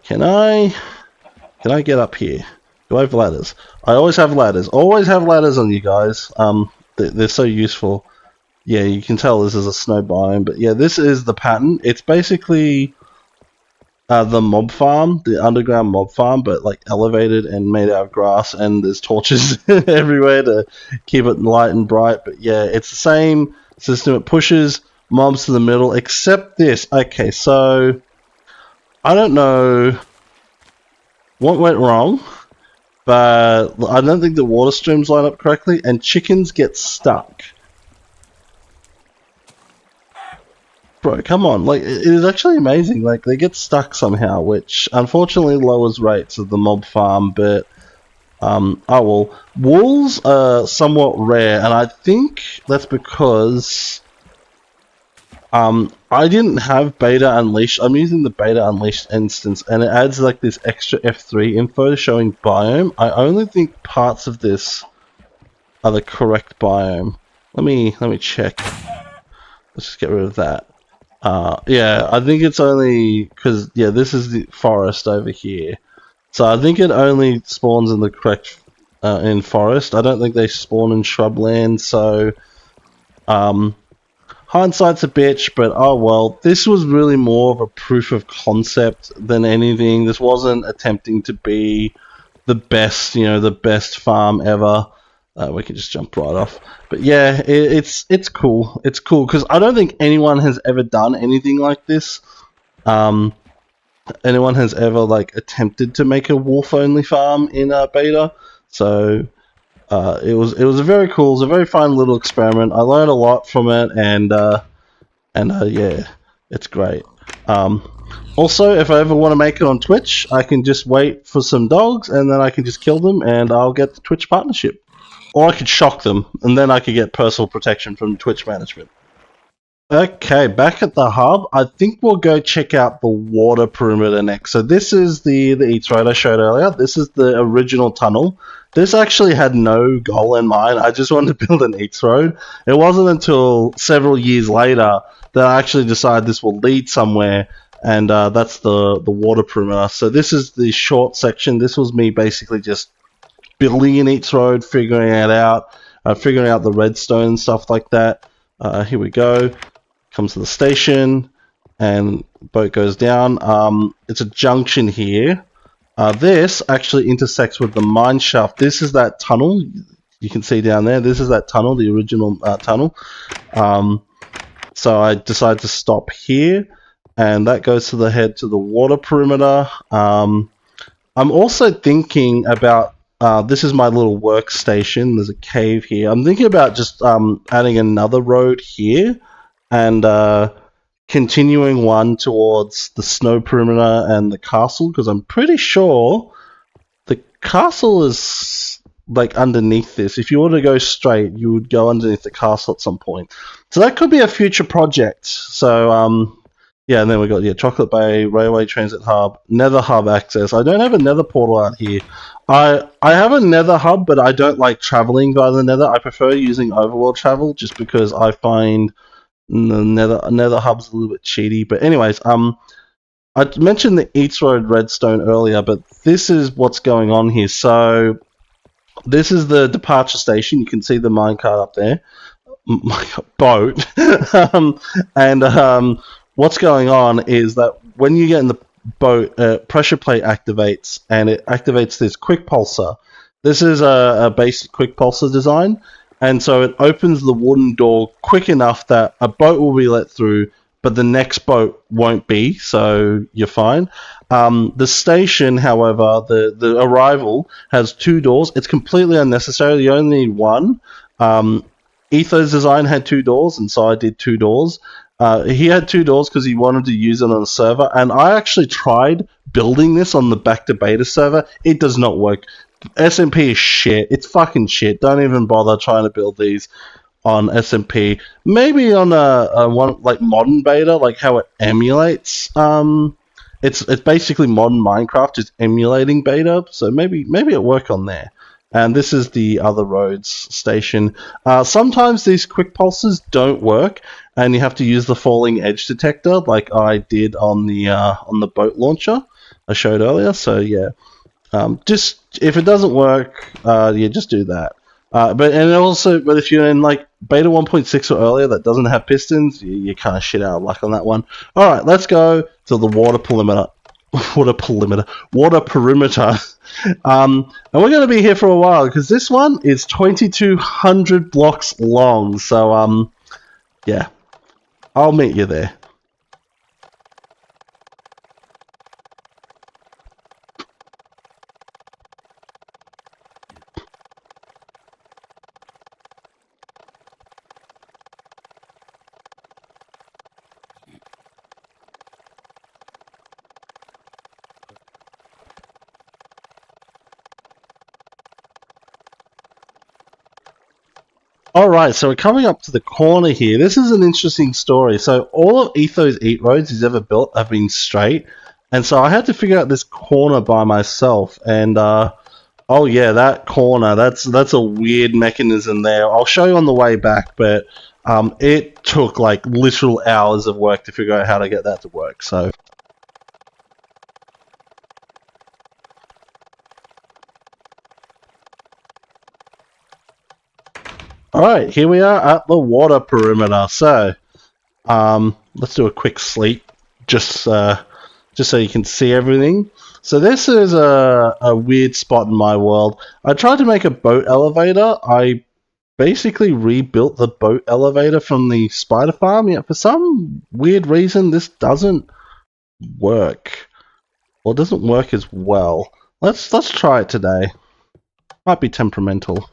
can I get up here? Do I have ladders? I always have ladders. Always have ladders on you guys. They're so useful. Yeah, you can tell this is a snow biome, but yeah, this is the pattern. It's basically the mob farm, the underground mob farm, but like elevated and made out of grass, and there's torches everywhere to keep it light and bright. But yeah, it's the same system. It pushes mobs to the middle, except this. Okay, so I don't know what went wrong, but I don't think the water streams line up correctly, and chickens get stuck. Bro, come on, like, it is actually amazing, like, they get stuck somehow, which unfortunately lowers rates of the mob farm, but, oh well. Wolves are somewhat rare, and I think that's because, I didn't have Beta Unleashed. I'm using the Beta Unleashed instance, and it adds, like, this extra F3 info showing biome. I only think parts of this are the correct biome. Let me check. Let's just get rid of that. Yeah, I think it's only because, yeah, this is the forest over here. So I think it only spawns in the correct, in forest. I don't think they spawn in shrubland, so, hindsight's a bitch, but oh well. This was really more of a proof of concept than anything. This wasn't attempting to be the best, the best farm ever. We can just jump right off. But yeah, it's cool. It's cool because I don't think anyone has ever done anything like this. Anyone has ever like attempted to make a wolf only farm in beta. So it was a very cool, it was a very fun little experiment. I learned a lot from it, and yeah, it's great. Also, if I ever want to make it on Twitch, I can just wait for some dogs, and then I can just kill them, and I'll get the Twitch partnership. Or I could shock them, and then I could get personal protection from Twitch management. Okay, back at the hub, I think we'll go check out the water perimeter next. So this is the eats road I showed earlier. This is the original tunnel. This actually had no goal in mind. I just wanted to build an eats road. It wasn't until several years later that I actually decided this will lead somewhere, and that's the water perimeter. So this is the short section. This was me basically just building an eats road, figuring it out, figuring out the redstone and stuff like that. Here we go. Comes to the station, and boat goes down. It's a junction here. This actually intersects with the mine shaft. This is that tunnel you can see down there. This is that tunnel, the original tunnel. So I decided to stop here, and that goes to the head to the water perimeter. I'm also thinking about this is my little workstation. There's a cave here. I'm thinking about just adding another road here, and continuing one towards the snow perimeter and the castle, because I'm pretty sure the castle is like underneath this. If you were to go straight, you would go underneath the castle at some point. So that could be a future project. So yeah, and then we got Chocolate Bay, Railway Transit Hub, Nether Hub access. I don't have a Nether portal out here. I have a Nether hub, but I don't like traveling via the Nether. I prefer using overworld travel just because I find the Nether hub's a little bit cheaty. But anyways, I mentioned the Eats Road redstone earlier, but this is what's going on here. So this is the departure station. You can see the minecart up there. My boat. And what's going on is that when you get in the boat, pressure plate activates, and it activates this quick pulsar. This is a basic quick pulsar design. And so it opens the wooden door quick enough that a boat will be let through, but the next boat won't be, so you're fine. The station, however, the arrival has 2 doors. It's completely unnecessary. You only need 1. Etho's design had 2 doors, and so I did 2 doors. He had 2 doors because he wanted to use it on a server, and I actually tried building this on the back to beta server. It does not work. SMP is shit. It's fucking shit. Don't even bother trying to build these on SMP. Maybe on a one like modern beta, like how it emulates. It's basically modern Minecraft, just emulating beta. So maybe it work on there. And this is the other roads station. Sometimes these quick pulses don't work, and you have to use the falling edge detector, like I did on the boat launcher I showed earlier. So yeah. Just if it doesn't work, just do that. But if you're in like beta 1.6 or earlier that doesn't have pistons, you kind of shit out of luck on that one. All right, let's go to the water perimeter. And we're going to be here for a while because this one is 2,200 blocks long. So yeah, I'll meet you there. Alright, so we're coming up to the corner here. This is an interesting story. So all of Etho's Eat Roads he's ever built have been straight. And so I had to figure out this corner by myself. And oh yeah, that corner, that's a weird mechanism there. I'll show you on the way back, but it took like literal hours of work to figure out how to get that to work. So alright, here we are at the water perimeter. So Let's do a quick sleep, just so you can see everything. So this is a weird spot in my world. I tried to make a boat elevator. I basically rebuilt the boat elevator from the spider farm, yet for some weird reason this doesn't work. Or doesn't work as well. Let's try it today. Might be temperamental.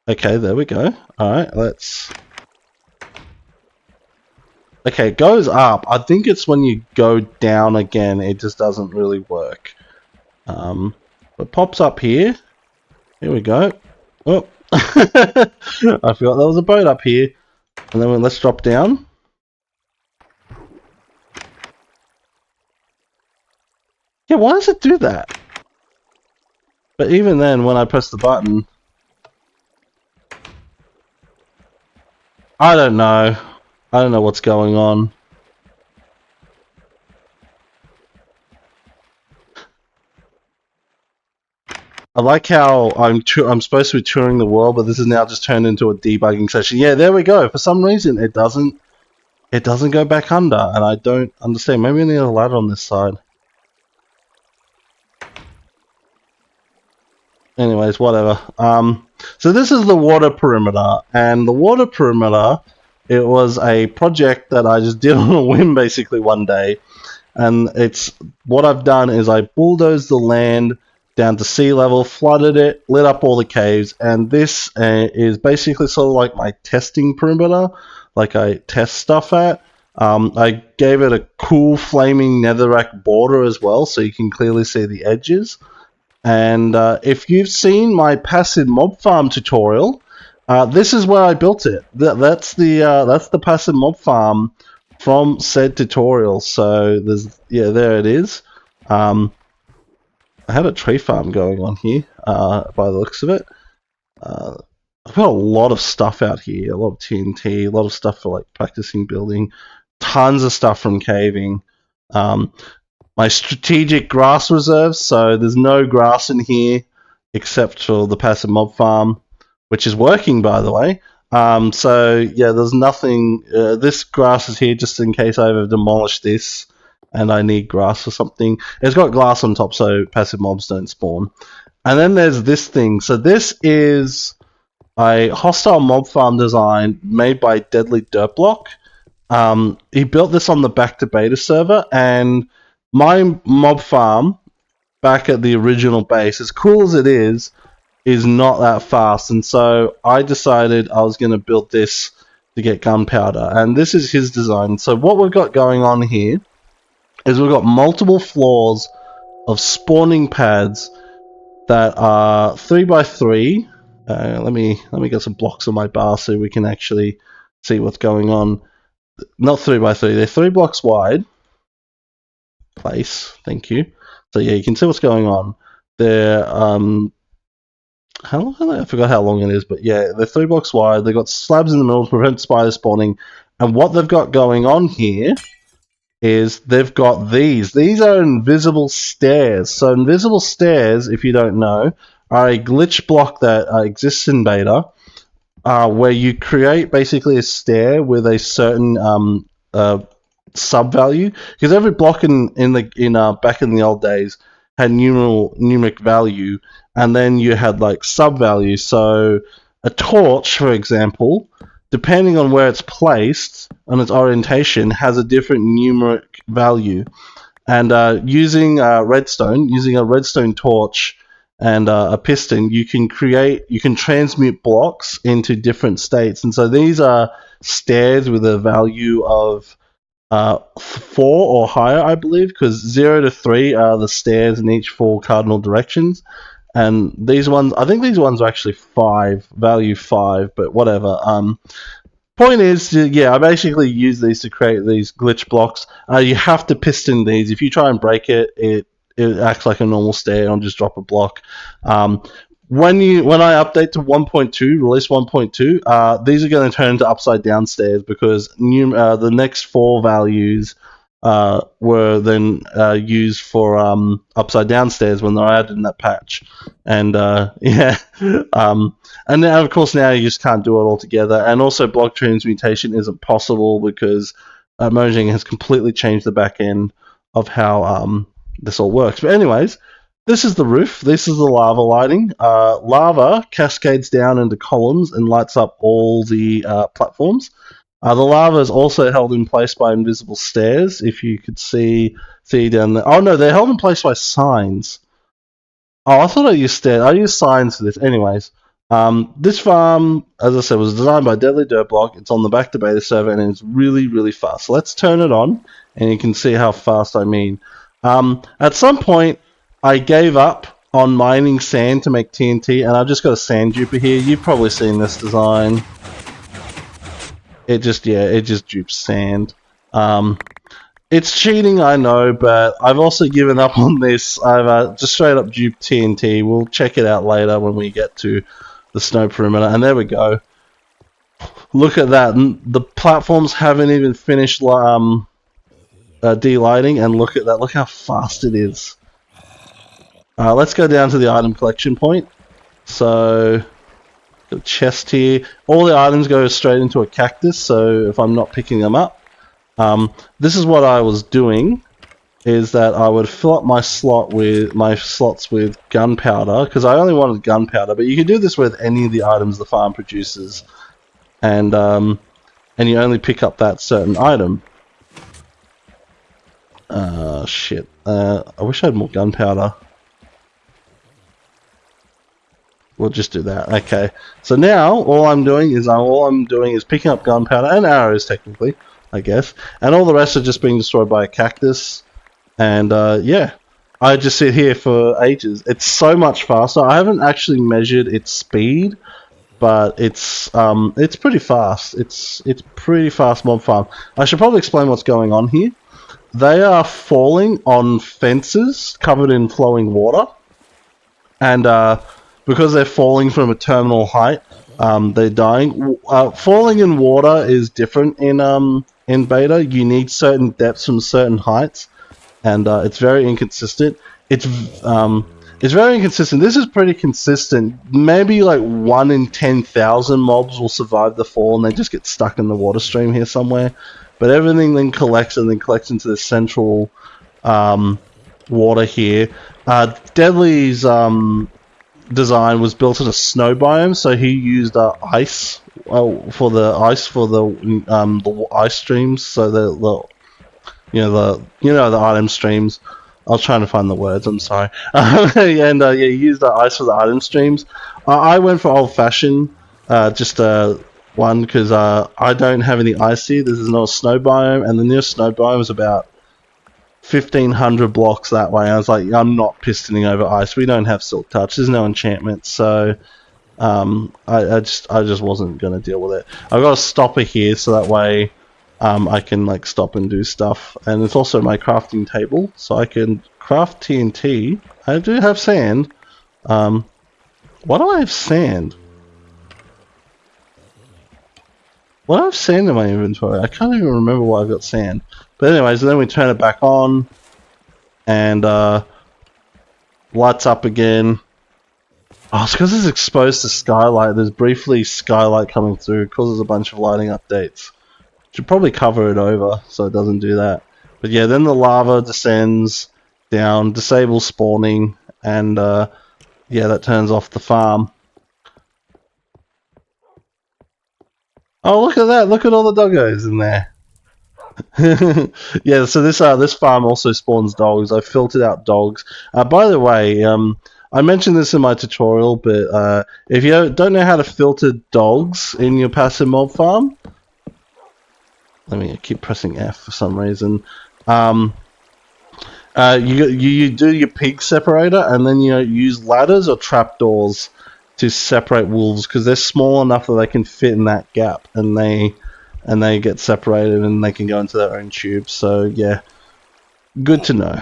Okay, there we go. Alright, let's... Okay, it goes up. I think it's when you go down again, it just doesn't really work. It pops up here. Here we go. Oh, I forgot there was a boat up here. And then let's drop down. Yeah, why does it do that? But even then, when I press the button... I don't know. I don't know what's going on. I like how I'm supposed to be touring the world, but this is now just turned into a debugging session. Yeah, there we go. For some reason, it doesn't go back under, and I don't understand. Maybe I need a ladder on this side. Anyways, whatever. So this is the water perimeter, and the water perimeter, it was a project that I just did on a whim basically one day, and it's what I've done is I bulldozed the land down to sea level, flooded it, lit up all the caves, and this is basically sort of like my testing perimeter, like I test stuff at. I gave it a cool flaming netherrack border as well, so you can clearly see the edges. And if you've seen my passive mob farm tutorial, this is where I built it. That's the passive mob farm from said tutorial. So there it is. I had a tree farm going on here by the looks of it. I've got a lot of stuff out here, a lot of TNT, a lot of stuff for like practicing building, tons of stuff from caving. My strategic grass reserves, so there's no grass in here except for the passive mob farm, which is working, by the way. So yeah, there's nothing. This grass is here just in case I ever demolish this and I need grass or something. It's got glass on top so passive mobs don't spawn. And then there's this thing. So this is a hostile mob farm design made by Deadly Dirtblock. He built this on the back to beta server, and my mob farm back at the original base, as cool as it is not that fast. And so I decided I was going to build this to get gunpowder. And this is his design. So what we've got going on here is we've got multiple floors of spawning pads that are 3x3. Let me get some blocks on my bar so we can actually see what's going on. Not 3x3, they're 3 blocks wide. Place, thank you. So yeah, you can see what's going on. They're how long? I forgot how long it is, but yeah, they're 3 blocks wide. They've got slabs in the middle to prevent spiders spawning. And what they've got going on here is they've got these. These are invisible stairs. So invisible stairs, if you don't know, are a glitch block that exists in beta, where you create basically a stair with a certain sub value, because every block in back in the old days had numeric value, and then you had like sub values. So a torch, for example, depending on where it's placed and its orientation, has a different numeric value. And using a redstone torch and a piston, you can transmute blocks into different states. And so these are stairs with a value of 4 or higher, I believe, because 0 to 3 are the stairs in each 4 cardinal directions. And these ones, I think these ones are actually 5, value 5, but whatever. Point is, yeah, I basically use these to create these glitch blocks. You have to piston these. If you try and break it, it acts like a normal stair and just drop a block. When I update to 1.2, release 1.2, these are going to turn into upside down stairs, because the next 4 values were then used for upside down stairs when they were added in that patch. And yeah, and now of course now you just can't do it all together. And also block transmutation isn't possible because Mojang has completely changed the back end of how this all works. But anyways, this is the roof. This is the lava lighting. Lava cascades down into columns and lights up all the platforms. The lava is also held in place by invisible stairs. If you could see down there. Oh no, they're held in place by signs. Oh, I thought I used stairs. I used signs for this. Anyways, this farm, as I said, was designed by Deadly Dirtblock. It's on the back to beta server and it's really, really fast. So let's turn it on and you can see how fast I mean. At some point, I gave up on mining sand to make TNT, and I've just got a sand duper here. You've probably seen this design. It just dupes sand. It's cheating, I know, but I've also given up on this. I've just straight up duped TNT. We'll check it out later when we get to the snow perimeter, and there we go. Look at that. The platforms haven't even finished delighting, and look at that. Look how fast it is. Let's go down to the item collection point. So, got a chest here. All the items go straight into a cactus, so if I'm not picking them up. This is what I was doing, is that I would fill up my slots with gunpowder, because I only wanted gunpowder, but you can do this with any of the items the farm produces, and you only pick up that certain item. Shit. I wish I had more gunpowder. We'll just do that. Okay. So now all I'm doing is picking up gunpowder and arrows, technically, I guess, and all the rest are just being destroyed by a cactus. And yeah, I just sit here for ages. It's so much faster. I haven't actually measured its speed, but it's pretty fast. It's pretty fast mob farm. I should probably explain what's going on here. They are falling on fences covered in flowing water, and because they're falling from a terminal height, they're dying. Falling in water is different in beta. You need certain depths from certain heights, and it's very inconsistent. It's very inconsistent. This is pretty consistent. Maybe like 1 in 10,000 mobs will survive the fall, and they just get stuck in the water stream here somewhere. But everything then collects into this central water here. Deadly's design was built in a snow biome, so he used ice for the ice streams. So the item streams. I was trying to find the words. I'm sorry. And yeah, he used ice for the item streams. I went for old fashioned, just one because I don't have any ice here. This is not a snow biome, and the nearest snow biome is about 1,500 blocks that way. I was like, I'm not pistoning over ice. We don't have silk touch. There's no enchantment, so I just wasn't gonna deal with it. I've got a stopper here, so that way I can like stop and do stuff. And it's also my crafting table, so I can craft TNT. I do have sand. Why do I have sand? Why do I have sand in my inventory? I can't even remember why I've got sand. But anyways, then we turn it back on, and lights up again. Oh, it's because it's exposed to skylight. There's briefly skylight coming through. It causes a bunch of lighting updates. Should probably cover it over so it doesn't do that. But yeah, then the lava descends down, disables spawning, and yeah, that turns off the farm. Oh, look at that! Look at all the doggos in there. Yeah, so this farm also spawns dogs. I filtered out dogs. By the way, I mentioned this in my tutorial, but if you don't know how to filter dogs in your passive mob farm, let me keep pressing F for some reason. You do your pig separator, and then you use ladders or trapdoors to separate wolves because they're small enough that they can fit in that gap, and they get separated and they can go into their own tubes. So yeah, good to know.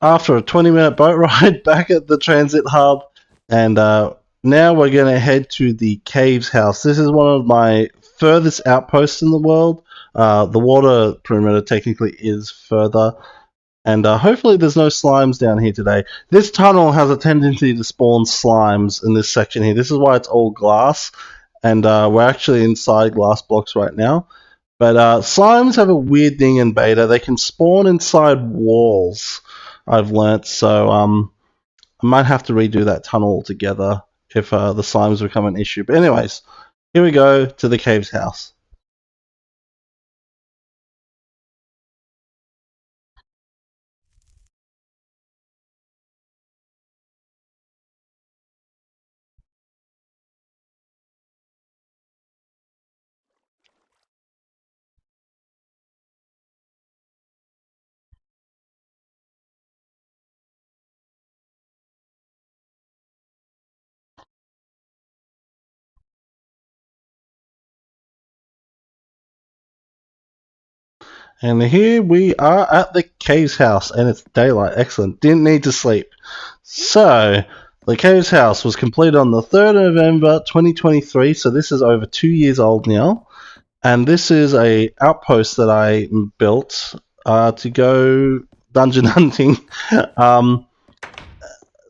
After a 20-minute boat ride back at the transit hub, and now we're going to head to the Caves house. This is one of my furthest outposts in the world. The water perimeter technically is further. And hopefully there's no slimes down here today. This tunnel has a tendency to spawn slimes in this section here. This is why it's all glass. And we're actually inside glass blocks right now. But slimes have a weird thing in beta. They can spawn inside walls, I've learnt. So I might have to redo that tunnel altogether if the slimes become an issue. But anyways, here we go to the cave's house. And here we are at the cave's house, and it's daylight. Excellent. Didn't need to sleep. So, the cave's house was completed on the 3rd of November 2023, so this is over 2 years old now. And this is a outpost that I built to go dungeon hunting.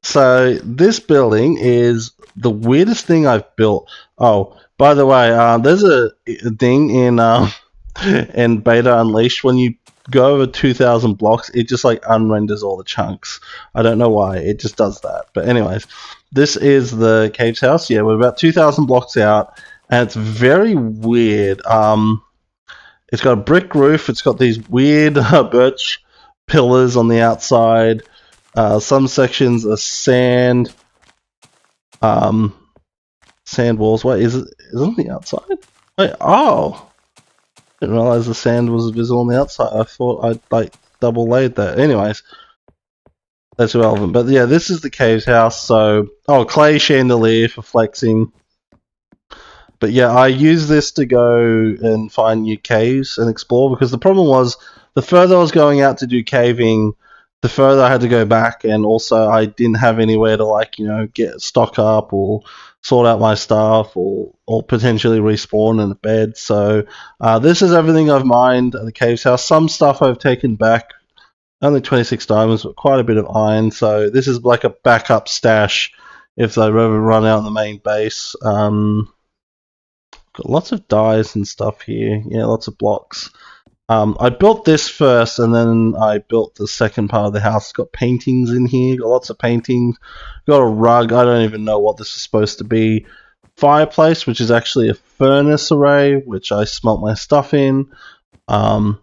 So, this building is the weirdest thing I've built. Oh, by the way, there's a thing in Beta Unleashed, when you go over 2,000 blocks, it just like unrenders all the chunks. I don't know why, it just does that. But anyways, this is the cave's house. Yeah, we're about 2,000 blocks out, and it's very weird. It's got a brick roof. It's got these weird birch pillars on the outside. Some sections are sand. Sand walls. Wait, is it on the outside? Wait, oh. Didn't realize the sand was visible on the outside. I thought I'd like double laid that. Anyways, that's irrelevant. But yeah, this is the cave's house. So, clay chandelier for flexing. But yeah, I use this to go and find new caves and explore, because the problem was the further I was going out to do caving, the further I had to go back, and also I didn't have anywhere to get stock up or sort out my stuff or potentially respawn in a bed. So this is everything I've mined at the cave's house. Some stuff I've taken back, only 26 diamonds, but quite a bit of iron. So this is like a backup stash if I ever run out in the main base. Got lots of dyes and stuff here. Yeah, lots of blocks. I built this first, and then I built the second part of the house. It's got paintings in here, got lots of paintings. Got a rug, I don't even know what this is supposed to be. Fireplace, which is actually a furnace array, which I smelt my stuff in. The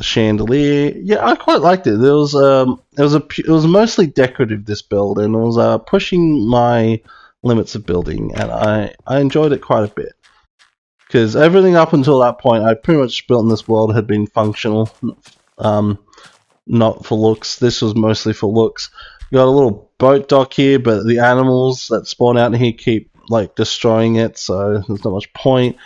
chandelier, yeah, I quite liked it. It was mostly decorative, this build, and it was pushing my limits of building, and I enjoyed it quite a bit. Because everything up until that point, I pretty much built in this world had been functional, not for looks. This was mostly for looks. Got a little boat dock here, but the animals that spawn out in here keep destroying it, so there's not much point.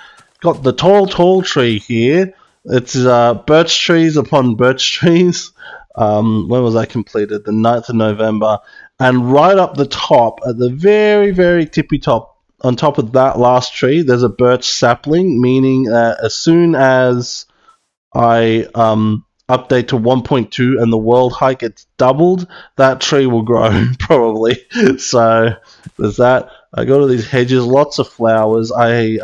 Got the tall tree here. It's birch trees upon birch trees. When was that completed? The 9th of November. And right up the top, at the very, very tippy top, on top of that last tree, there's a birch sapling, meaning that as soon as I update to 1.2 and the world height gets doubled, that tree will grow, probably. So there's that. I got all these hedges, lots of flowers. I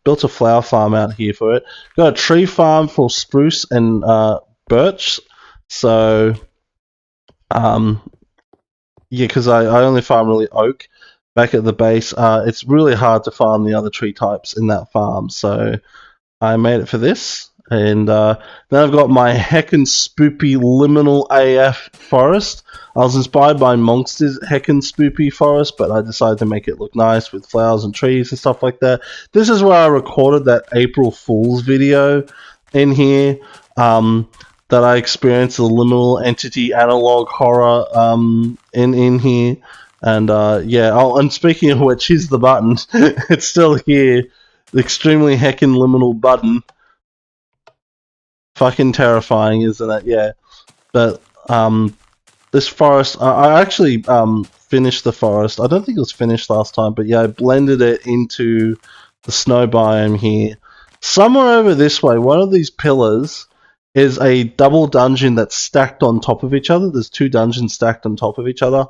built a flower farm out here for it. Got a tree farm for spruce and birch. So, yeah, because I only farm really oak. Back at the base, it's really hard to farm the other tree types in that farm, so I made it for this. And then I've got my heckin' spoopy liminal AF forest. I was inspired by Monster's heckin' spoopy forest, but I decided to make it look nice with flowers and trees and stuff like that. This is where I recorded that April Fool's video in here, that I experienced the liminal entity analog horror in here. And yeah, and speaking of which, here's the button. It's still here. The extremely heckin' liminal button. Fucking terrifying, isn't it? Yeah. But this forest, I actually finished the forest. I don't think it was finished last time, but yeah, I blended it into the snow biome here. somewhere over this way, one of these pillars is a double dungeon that's stacked on top of each other. There's 2 dungeons stacked on top of each other.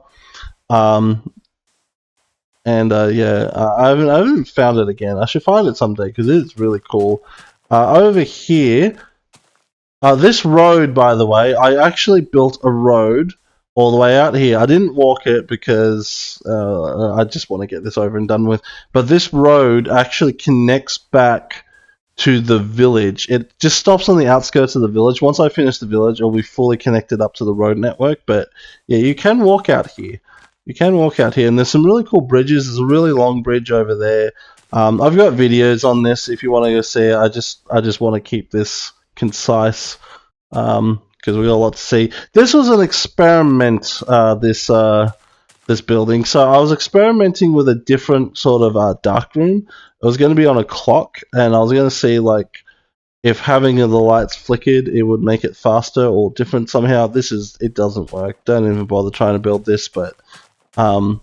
I haven't found it again. I should find it someday because it is really cool. Over here, this road, by the way, I actually built a road all the way out here. I didn't walk it because I just want to get this over and done with. But this road actually connects back to the village. It just stops on the outskirts of the village. Once I finish the village, it'll be fully connected up to the road network. But yeah, you can walk out here. You can walk out here, and there's some really cool bridges. There's a really long bridge over there. I've got videos on this if you want to go see it. I just want to keep this concise because we got a lot to see. This was an experiment. This building. So I was experimenting with a different sort of dark room. It was going to be on a clock, and I was going to see like if having the lights flickered, it would make it faster or different somehow. It doesn't work. Don't even bother trying to build this, but yeah,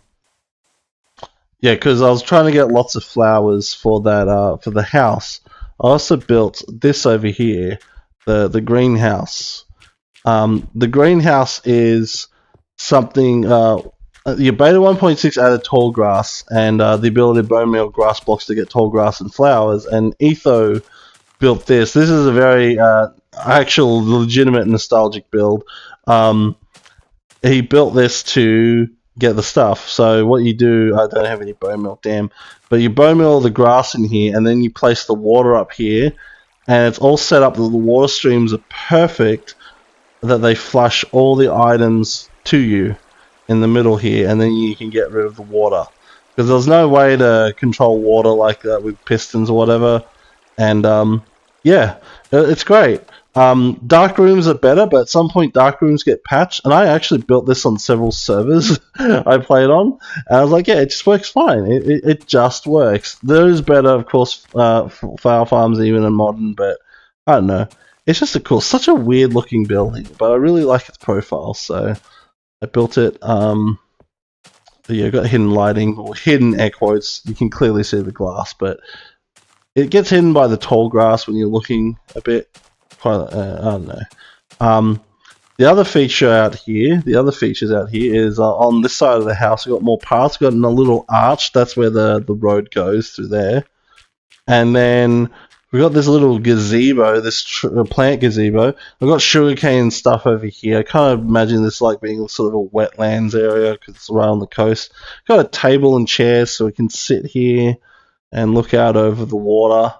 because I was trying to get lots of flowers for that for the house. I also built this over here, the greenhouse. The greenhouse is something. Your beta 1.6 added tall grass and the ability to bone meal grass blocks to get tall grass and flowers. And Etho built this. This is a very actual, legitimate, nostalgic build. He built this to get the stuff. So what you do, I don't have any bone meal, damn. But you bone meal the grass in here, and then you place the water up here, and it's all set up that the water streams are perfect, that they flush all the items to you in the middle here, and then you can get rid of the water. Because there's no way to control water like that with pistons or whatever. And yeah, it's great. Dark rooms are better, but at some point dark rooms get patched, and I actually built this on several servers I played on, and I was like, yeah, it just works fine. It just works. There is better, of course, flower farms even in modern, but I don't know. It's just such a weird looking building, but I really like its profile, so I built it. Yeah, got hidden lighting, or hidden air quotes. You can clearly see the glass, but it gets hidden by the tall grass when you're looking a bit. I don't know. The other features out here is on this side of the house. We've got more paths. We've got a little arch. That's where the road goes through there. And then we've got this little gazebo, this plant gazebo. I've got sugarcane stuff over here. I kind of imagine this like being sort of a wetlands area because it's right on the coast. Got a table and chairs so we can sit here and look out over the water.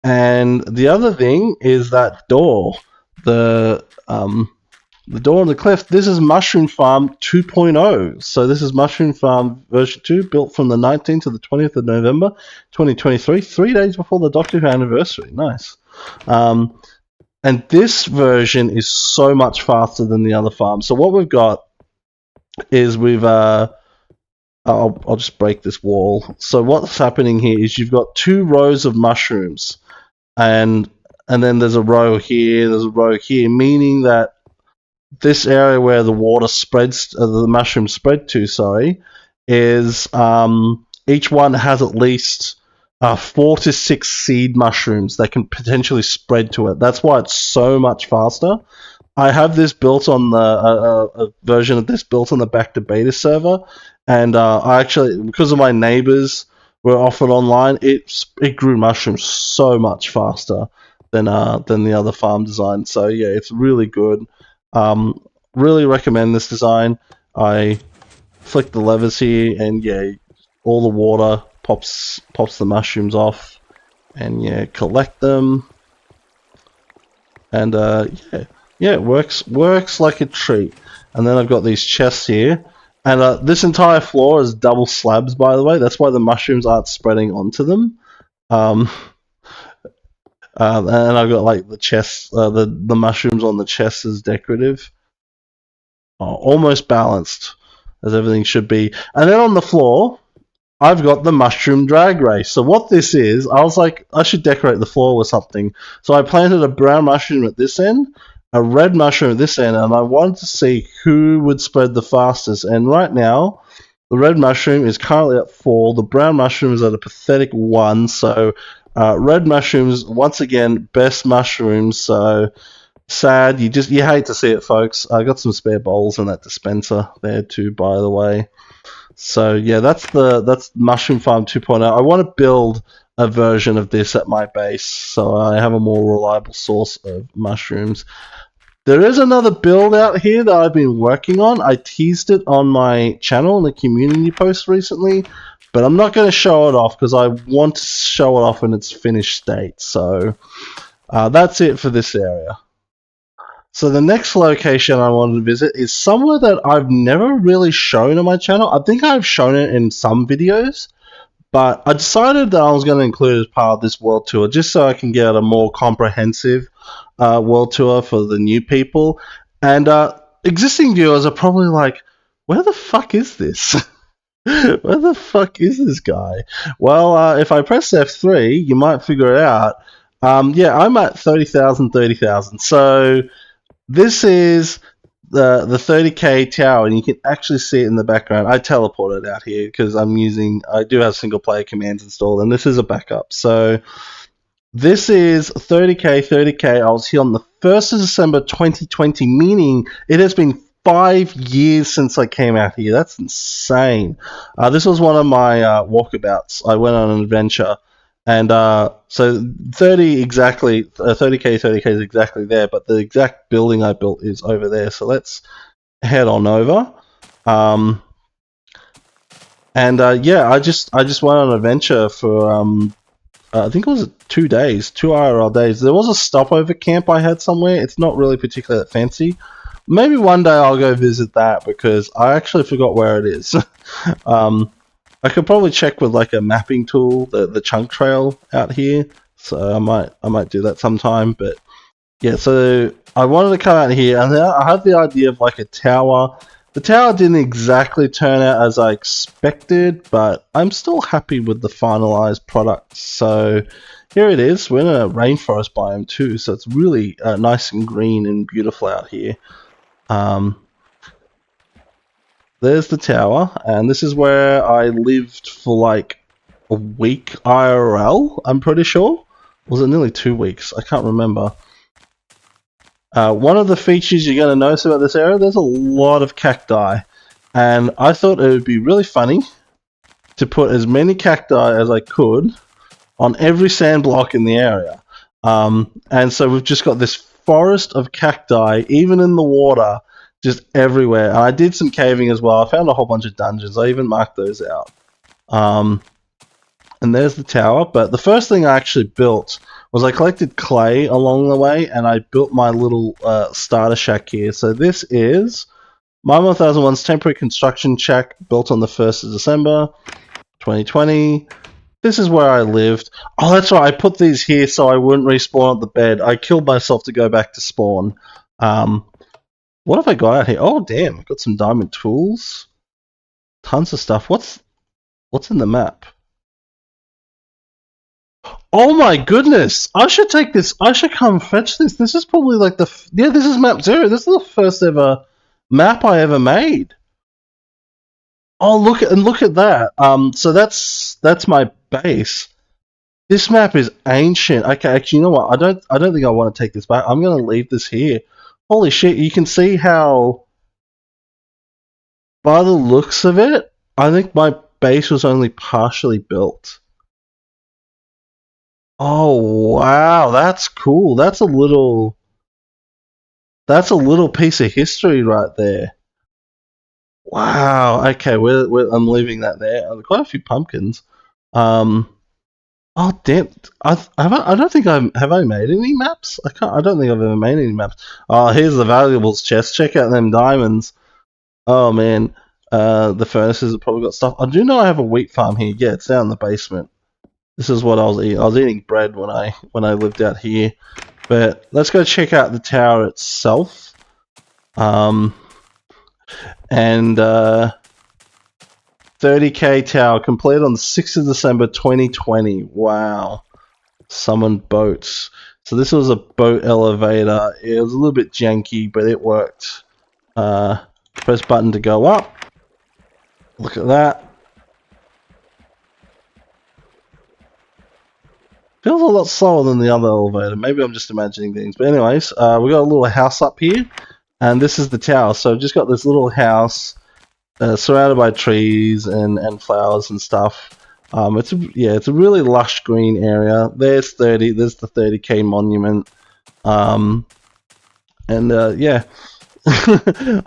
And the other thing is that door, the door on the cliff. This is Mushroom Farm 2.0. So this is Mushroom Farm version 2, built from the 19th to the 20th of November, 2023, 3 days before the Doctor Who anniversary. Nice. And this version is so much faster than the other farm. So what we've got is I'll just break this wall. So what's happening here is you've got 2 rows of mushrooms. And then there's a row here, meaning that this area where the water spreads, the mushrooms spread to, is each one has at least 4 to 6 seed mushrooms that can potentially spread to it. That's why it's so much faster. I have this built on a version of this built on the back to beta server, and I actually, because of my neighbors were offered online, it grew mushrooms so much faster than the other farm design. So yeah, it's really good. Really recommend this design. I flick the levers here, and yeah, all the water pops the mushrooms off, and yeah, collect them. And yeah, it works like a treat. And then I've got these chests here. And this entire floor is double slabs, by the way. That's why the mushrooms aren't spreading onto them. And I've got like the chests, the mushrooms on the chests as decorative. Almost balanced, as everything should be. And then on the floor, I've got the mushroom drag race. So what this is, I was like, I should decorate the floor with something. So I planted a brown mushroom at this end, a red mushroom at this end, and I wanted to see who would spread the fastest. And right now, the red mushroom is currently at 4. The brown mushroom is at a pathetic 1. So Red mushrooms, once again, best mushrooms. So sad. You hate to see it, folks. I got some spare bowls in that dispenser there too, by the way. So yeah, that's Mushroom Farm 2.0. I want to build a version of this at my base, so I have a more reliable source of mushrooms. There is another build out here that I've been working on. I teased it on my channel in the community post recently, but I'm not going to show it off because I want to show it off in its finished state. So that's it for this area. So the next location I wanted to visit is somewhere that I've never really shown on my channel. I think I've shown it in some videos, but I decided that I was going to include it as part of this world tour just so I can get a more comprehensive world tour for the new people. And existing viewers are probably like, where the fuck is this? Where the fuck is this guy? Well, if I press F3, you might figure it out. Yeah, I'm at 30,000. So this is the 30k tower, and you can actually see it in the background. I teleported out here because I do have single player commands installed, and this is a backup. So this is 30k. I was here on the 1st of December 2020, meaning it has been 5 years since I came out here. That's insane. This was one of my walkabouts. I went on an adventure. And so 30k is exactly there, but the exact building I built is over there. So let's head on over. Yeah, I just went on an adventure for I think it was 2 days, 2 IRL days. There was a stopover camp I had somewhere. It's not really particularly that fancy. Maybe one day I'll go visit that because I actually forgot where it is. I could probably check with like a mapping tool, the chunk trail out here. So I might do that sometime. But yeah, so I wanted to come out here, and then I had the idea of like a tower. The tower didn't exactly turn out as I expected, but I'm still happy with the finalized product. So here it is. We're in a rainforest biome too, so it's really nice and green and beautiful out here. There's the tower, and this is where I lived for like a week IRL, I'm pretty sure. Was it nearly 2 weeks? I can't remember. One of the features you're going to notice about this area, there's a lot of cacti. And I thought it would be really funny to put as many cacti as I could on every sand block in the area. And so we've just got this forest of cacti, even in the water, just everywhere. And I did some caving as well. I found a whole bunch of dungeons. I even marked those out. And there's the tower. But the first thing I actually built was I collected clay along the way, and I built my little starter shack here. So this is my 1001's temporary construction shack built on the 1st of December 2020. This is where I lived. Oh, that's right. I put these here so I wouldn't respawn at the bed. I killed myself to go back to spawn. What have I got out here? Oh, damn. I've got some diamond tools. Tons of stuff. What's in the map? Oh my goodness! I should take this. I should come fetch this. This is probably like yeah, this is map 0. This is the first ever map I ever made. Oh, look at that. So that's my base. This map is ancient. Okay, actually, you know what? I don't think I want to take this back. I'm gonna leave this here. Holy shit, you can see how, by the looks of it, I think my base was only partially built. Oh wow, that's cool. That's a little piece of history right there. Wow. Okay, I'm leaving that there. Quite a few pumpkins. Oh damn! I don't think have I made any maps? I don't think I've ever made any maps. Oh, here's the valuables chest. Check out them diamonds. Oh man, the furnaces have probably got stuff. I do know I have a wheat farm here. Yeah, it's down in the basement. This is what I was eating. I was eating bread when I lived out here. But let's go check out the tower itself. And 30k tower completed on the 6th of December 2020. Wow. Summoned boats. So this was a boat elevator. It was a little bit janky, but it worked. Press button to go up. Look at that. feels a lot slower than the other elevator. Maybe I'm just imagining things. But anyways, we got a little house up here, and this is the tower. So I've just got this little house surrounded by trees and flowers and stuff. It's a really lush green area. There's the 30k monument. Yeah.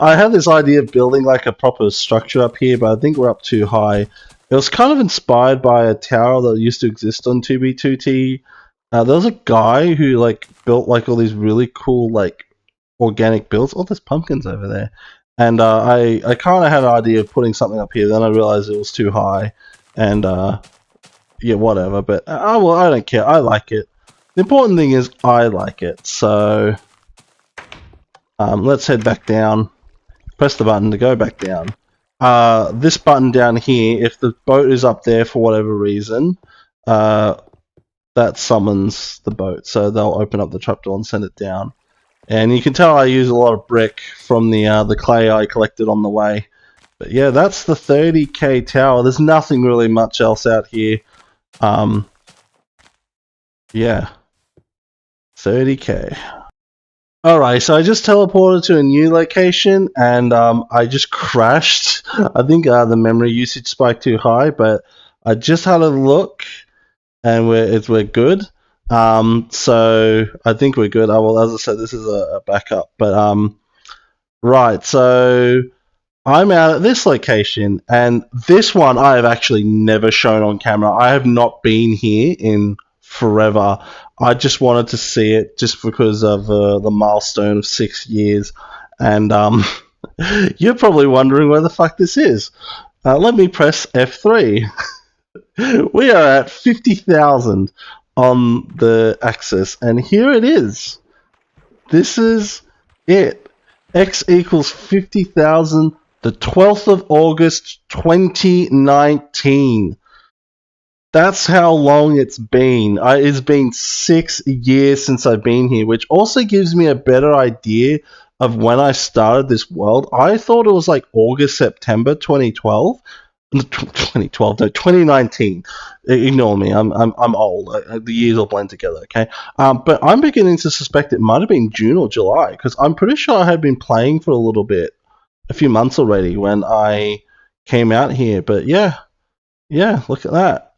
I had this idea of building like a proper structure up here, but I think we're up too high. It was kind of inspired by a tower that used to exist on 2B2T. There was a guy who like built like all these really cool like organic builds. Oh, there's pumpkins over there. And I kind of had an idea of putting something up here. Then I realized it was too high. And yeah, whatever. But well, I don't care. I like it. The important thing is I like it. So let's head back down. Press the button to go back down. This button down here, if the boat is up there for whatever reason, that summons the boat. So they'll open up the trapdoor and send it down. And you can tell I use a lot of brick from the clay I collected on the way. But yeah, that's the 30k tower. There's nothing really much else out here. Yeah. 30k. Alright, so I just teleported to a new location and I just crashed. I think the memory usage spiked too high, but I just had a look and we're good. So I think we're good. Well, as I said, this is a backup, but right. So I'm out at this location, and this one I have actually never shown on camera. I have not been here in forever. I just wanted to see it just because of the milestone of 6 years, and you're probably wondering where the fuck this is. Let me press F3. We are at 50,000 on the axis, and here it is. This is it. X equals 50,000, the 12th of August 2019. That's how long it's been. It's been 6 years since I've been here, which also gives me a better idea of when I started this world. I thought it was like August, September 2012. 2012, no, 2019. Ignore me. I'm old. The years all blend together. Okay, but I'm beginning to suspect it might have been June or July because I'm pretty sure I had been playing for a little bit, a few months already when I came out here. But yeah, look at that.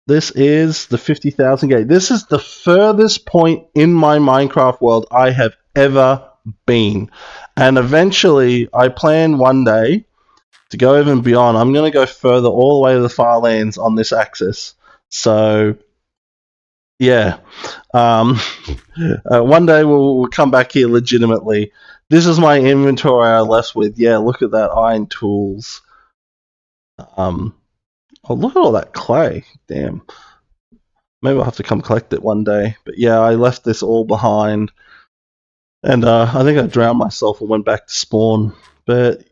This is the 50,000 gate. This is the furthest point in my Minecraft world I have ever been, and eventually I plan one day to go even beyond. I'm going to go further all the way to the far lands on this axis. So, yeah. One day we'll come back here legitimately. This is my inventory I left with. Yeah, look at that. Iron tools. Oh, look at all that clay. Damn. Maybe I'll have to come collect it one day. But yeah, I left this all behind. And I think I drowned myself and went back to spawn. But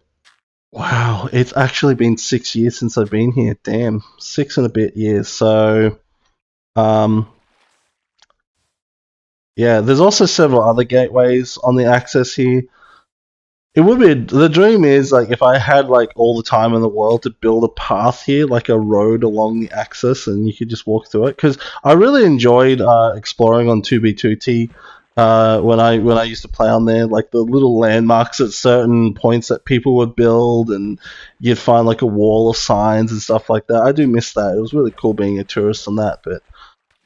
wow, it's actually been 6 years since I've been here. Damn, 6 and a bit years. So, yeah, there's also several other gateways on the axis here. It would be, the dream is like if I had like all the time in the world to build a path here, like a road along the axis, and you could just walk through it. Because I really enjoyed exploring on 2B2T. When I used to play on there, like the little landmarks at certain points that people would build, and you'd find like a wall of signs and stuff like that. I do miss that. It was really cool being a tourist on that, but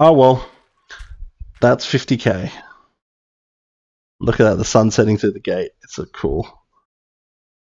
oh well. That's 50k. Look at that, the sun setting through the gate. It's so cool.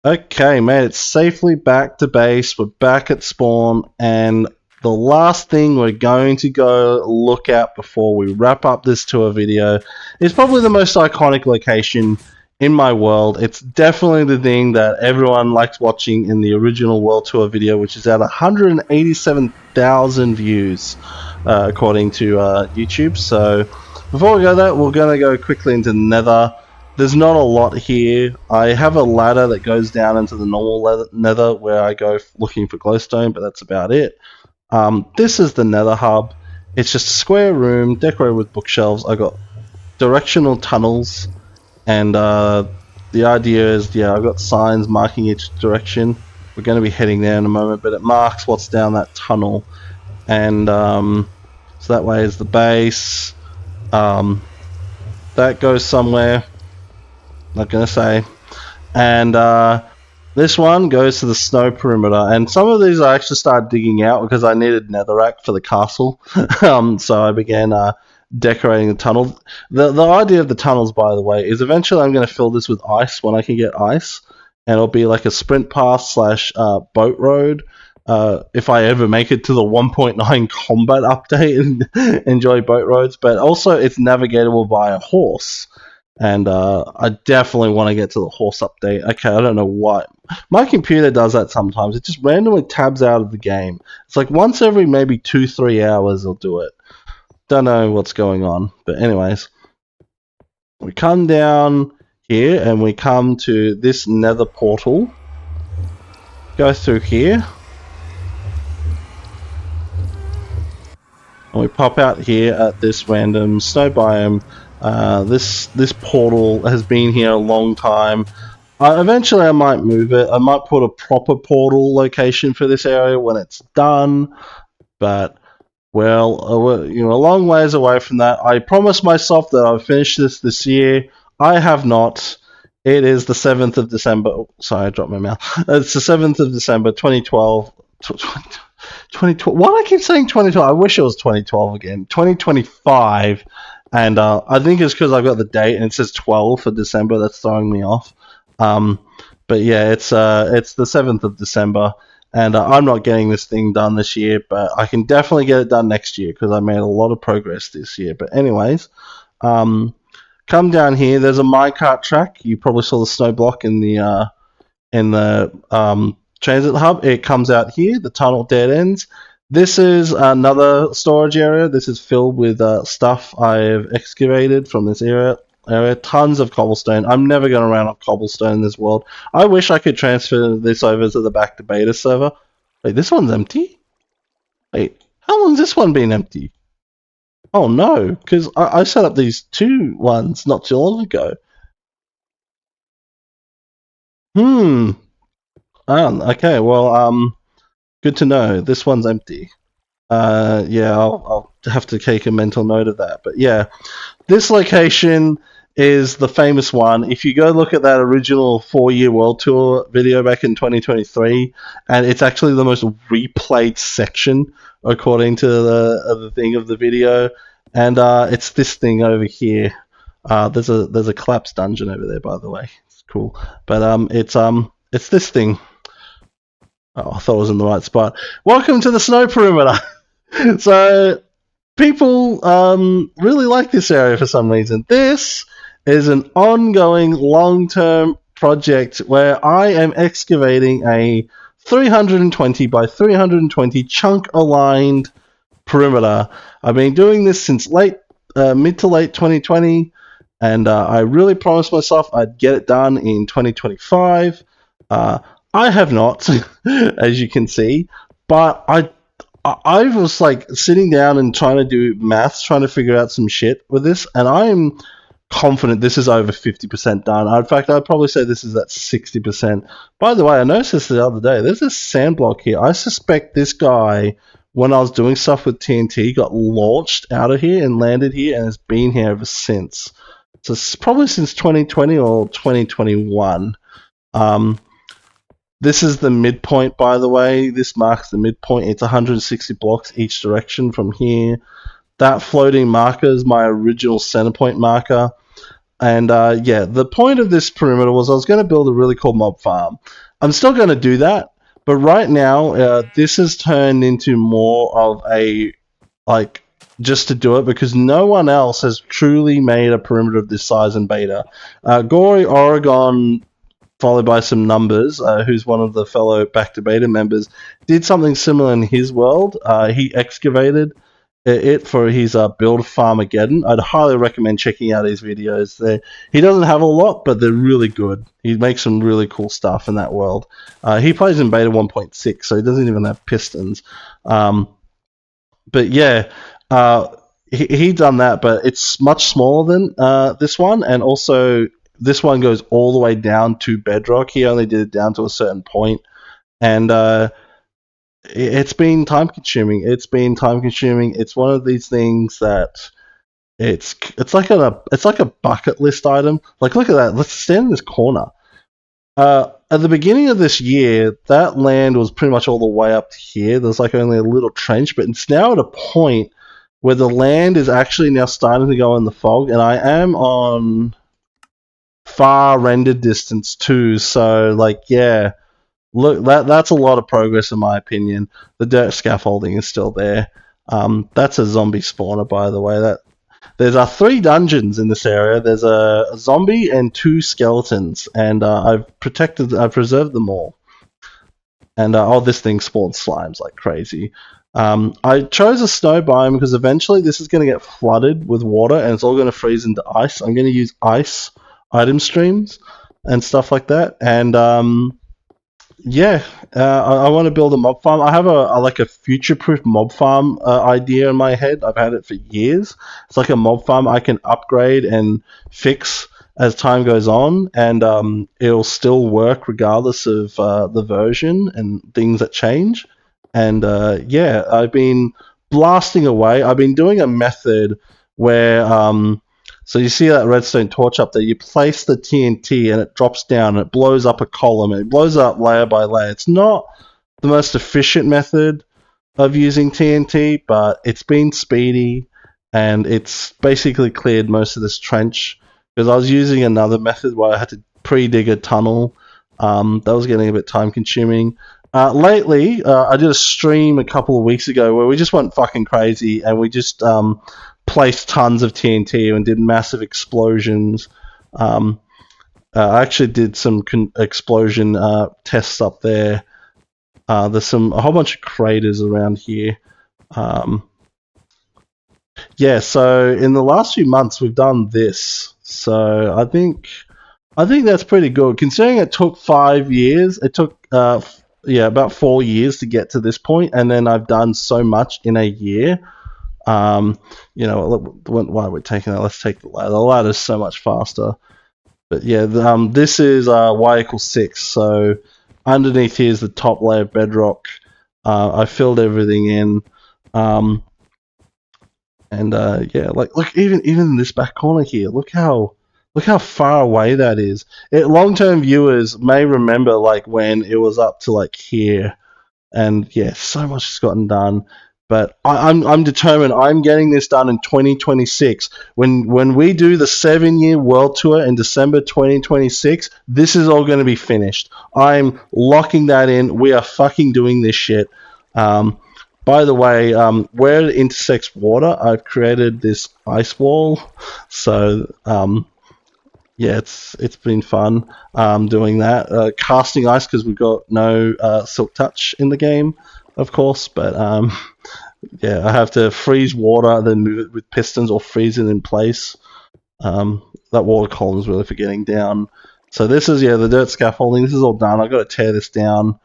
Okay, made it safely back to base. We're back at spawn, and the last thing we're going to go look at before we wrap up this tour video is probably the most iconic location in my world. It's definitely the thing that everyone likes watching in the original world tour video, which is at 187,000 views according to YouTube. So before we go there, we're going to go quickly into the nether. There's not a lot here. I have a ladder that goes down into the normal nether where I go looking for glowstone, but that's about it. This is the nether hub. It's just a square room decorated with bookshelves. I got directional tunnels, and the idea is, yeah, I've got signs marking each direction. We're going to be heading there in a moment, but it marks what's down that tunnel. And So that way is the base. That goes somewhere. Not gonna say. And this one goes to the snow perimeter. And some of these I actually started digging out because I needed netherrack for the castle. So I began decorating the tunnel. The idea of the tunnels, by the way, is eventually I'm going to fill this with ice when I can get ice. And it'll be like a sprint pass slash boat road. If I ever make it to the 1.9 combat update and enjoy boat roads. But also it's navigatable by a horse. And I definitely want to get to the horse update. Okay, I don't know why. My computer does that sometimes. It just randomly tabs out of the game. It's like once every maybe 2-3 hours it'll do it. Don't know what's going on. But anyways, we come down here and we come to this nether portal. Go through here. And we pop out here at this random snow biome. This portal has been here a long time. Eventually I might move it. I might put a proper portal location for this area when it's done. But, well, we're, you know, a long ways away from that. I promised myself that I'll finish this year. I have not. It is the 7th of December. Oh, sorry, I dropped my mouth. It's the 7th of December, 2012. 2012. Why do I keep saying 2012? I wish it was 2012 again. 2025. And I think it's because I've got the date and it says 12 for December. That's throwing me off. But yeah, it's the 7th of December. And I'm not getting this thing done this year, but I can definitely get it done next year because I made a lot of progress this year. But anyways, come down here. There's a minecart track. You probably saw the snow block in the transit hub. It comes out here. The tunnel dead ends. This is another storage area. This is filled with stuff I've excavated from this area. Tons of cobblestone. I'm never going to run out of cobblestone in this world. I wish I could transfer this over to the back to beta server. Wait, this one's empty? Wait, how long's this one been empty? Oh no, because I set up these two ones not too long ago. Okay, well, good to know. This one's empty. Yeah, I'll have to take a mental note of that. But yeah, this location is the famous one. If you go look at that original Foyer World Tour video back in 2023, and it's actually the most replayed section according to the thing of the video, and it's this thing over here. There's a collapsed dungeon over there, by the way. It's cool, but it's this thing. Oh, I thought I was in the right spot. Welcome to the snow perimeter. So people really like this area for some reason. This is an ongoing long-term project where I am excavating a 320 by 320 chunk-aligned perimeter. I've been doing this since mid to late 2020, and I really promised myself I'd get it done in 2025. I have not, as you can see, but I was like sitting down and trying to do maths, trying to figure out some shit with this, and I'm confident this is over 50% done. In fact, I'd probably say this is at 60%. By the way, I noticed this the other day. There's this sand block here. I suspect this guy, when I was doing stuff with TNT, got launched out of here and landed here and has been here ever since. So it's probably since 2020 or 2021. This is the midpoint, by the way. This marks the midpoint. It's 160 blocks each direction from here. That floating marker is my original center point marker. And yeah, the point of this perimeter was I was going to build a really cool mob farm. I'm still going to do that, but right now this has turned into more of a, like, just to do it because no one else has truly made a perimeter of this size in beta. Gory Oregon, followed by some numbers, who's one of the fellow Back to Beta members, did something similar in his world. He excavated it for his build Farmageddon. I'd highly recommend checking out his videos. He doesn't have a lot, but they're really good. He makes some really cool stuff in that world. He plays in beta 1.6, so he doesn't even have pistons. But yeah, he done that, but it's much smaller than this one, and also this one goes all the way down to bedrock. He only did it down to a certain point, and it's been time consuming. It's been time consuming. It's one of these things that it's like a bucket list item. Like, look at that. Let's stand in this corner. At the beginning of this year, that land was pretty much all the way up to here. There's like only a little trench, but it's now at a point where the land is actually now starting to go in the fog, and I am on far render distance too. So, like, yeah, look, that's a lot of progress in my opinion. The dirt scaffolding is still there. That's a zombie spawner, by the way. That there's 3 dungeons in this area. There's a zombie and 2 skeletons, and I've preserved them all. And oh, this thing spawns slimes like crazy. I chose a snow biome because eventually this is going to get flooded with water, and it's all going to freeze into ice. I'm going to use ice item streams and stuff like that. And yeah, I want to build a mob farm. I have like a future-proof mob farm idea in my head. I've had it for years. It's like a mob farm I can upgrade and fix as time goes on, and it'll still work regardless of the version and things that change. And yeah, I've been blasting away. I've been doing a method where so you see that redstone torch up there, you place the TNT and it drops down and it blows up a column and it blows up layer by layer. It's not the most efficient method of using TNT, but it's been speedy and it's basically cleared most of this trench, because I was using another method where I had to pre-dig a tunnel. That was getting a bit time consuming. Lately, I did a stream a couple of weeks ago where we just went fucking crazy and we just placed tons of TNT and did massive explosions. I actually did some explosion tests up there. There's a whole bunch of craters around here. Yeah, so in the last few months we've done this. So I think that's pretty good considering it took 5 years. It took about 4 years to get to this point, and then I've done so much in a year. You know, why we're taking that? Let's take the ladder. The ladder's so much faster. But yeah, this is y equals 6. So underneath here is the top layer of bedrock. I filled everything in. And yeah, like look, even in this back corner here, look how far away that is. Long-term viewers may remember like when it was up to like here, and yeah, so much has gotten done. But I'm determined. I'm getting this done in 2026. When we do the 7-year world tour in December 2026, this is all going to be finished. I'm locking that in. We are fucking doing this shit. By the way, where it intersects water, I've created this ice wall. So yeah, it's been fun doing that. Casting ice because we've got no silk touch in the game, of course. But yeah, I have to freeze water, then move it with pistons or freeze it in place. That water column is really for getting down. So this is, yeah, the dirt scaffolding. This is all done. I've got to tear this down.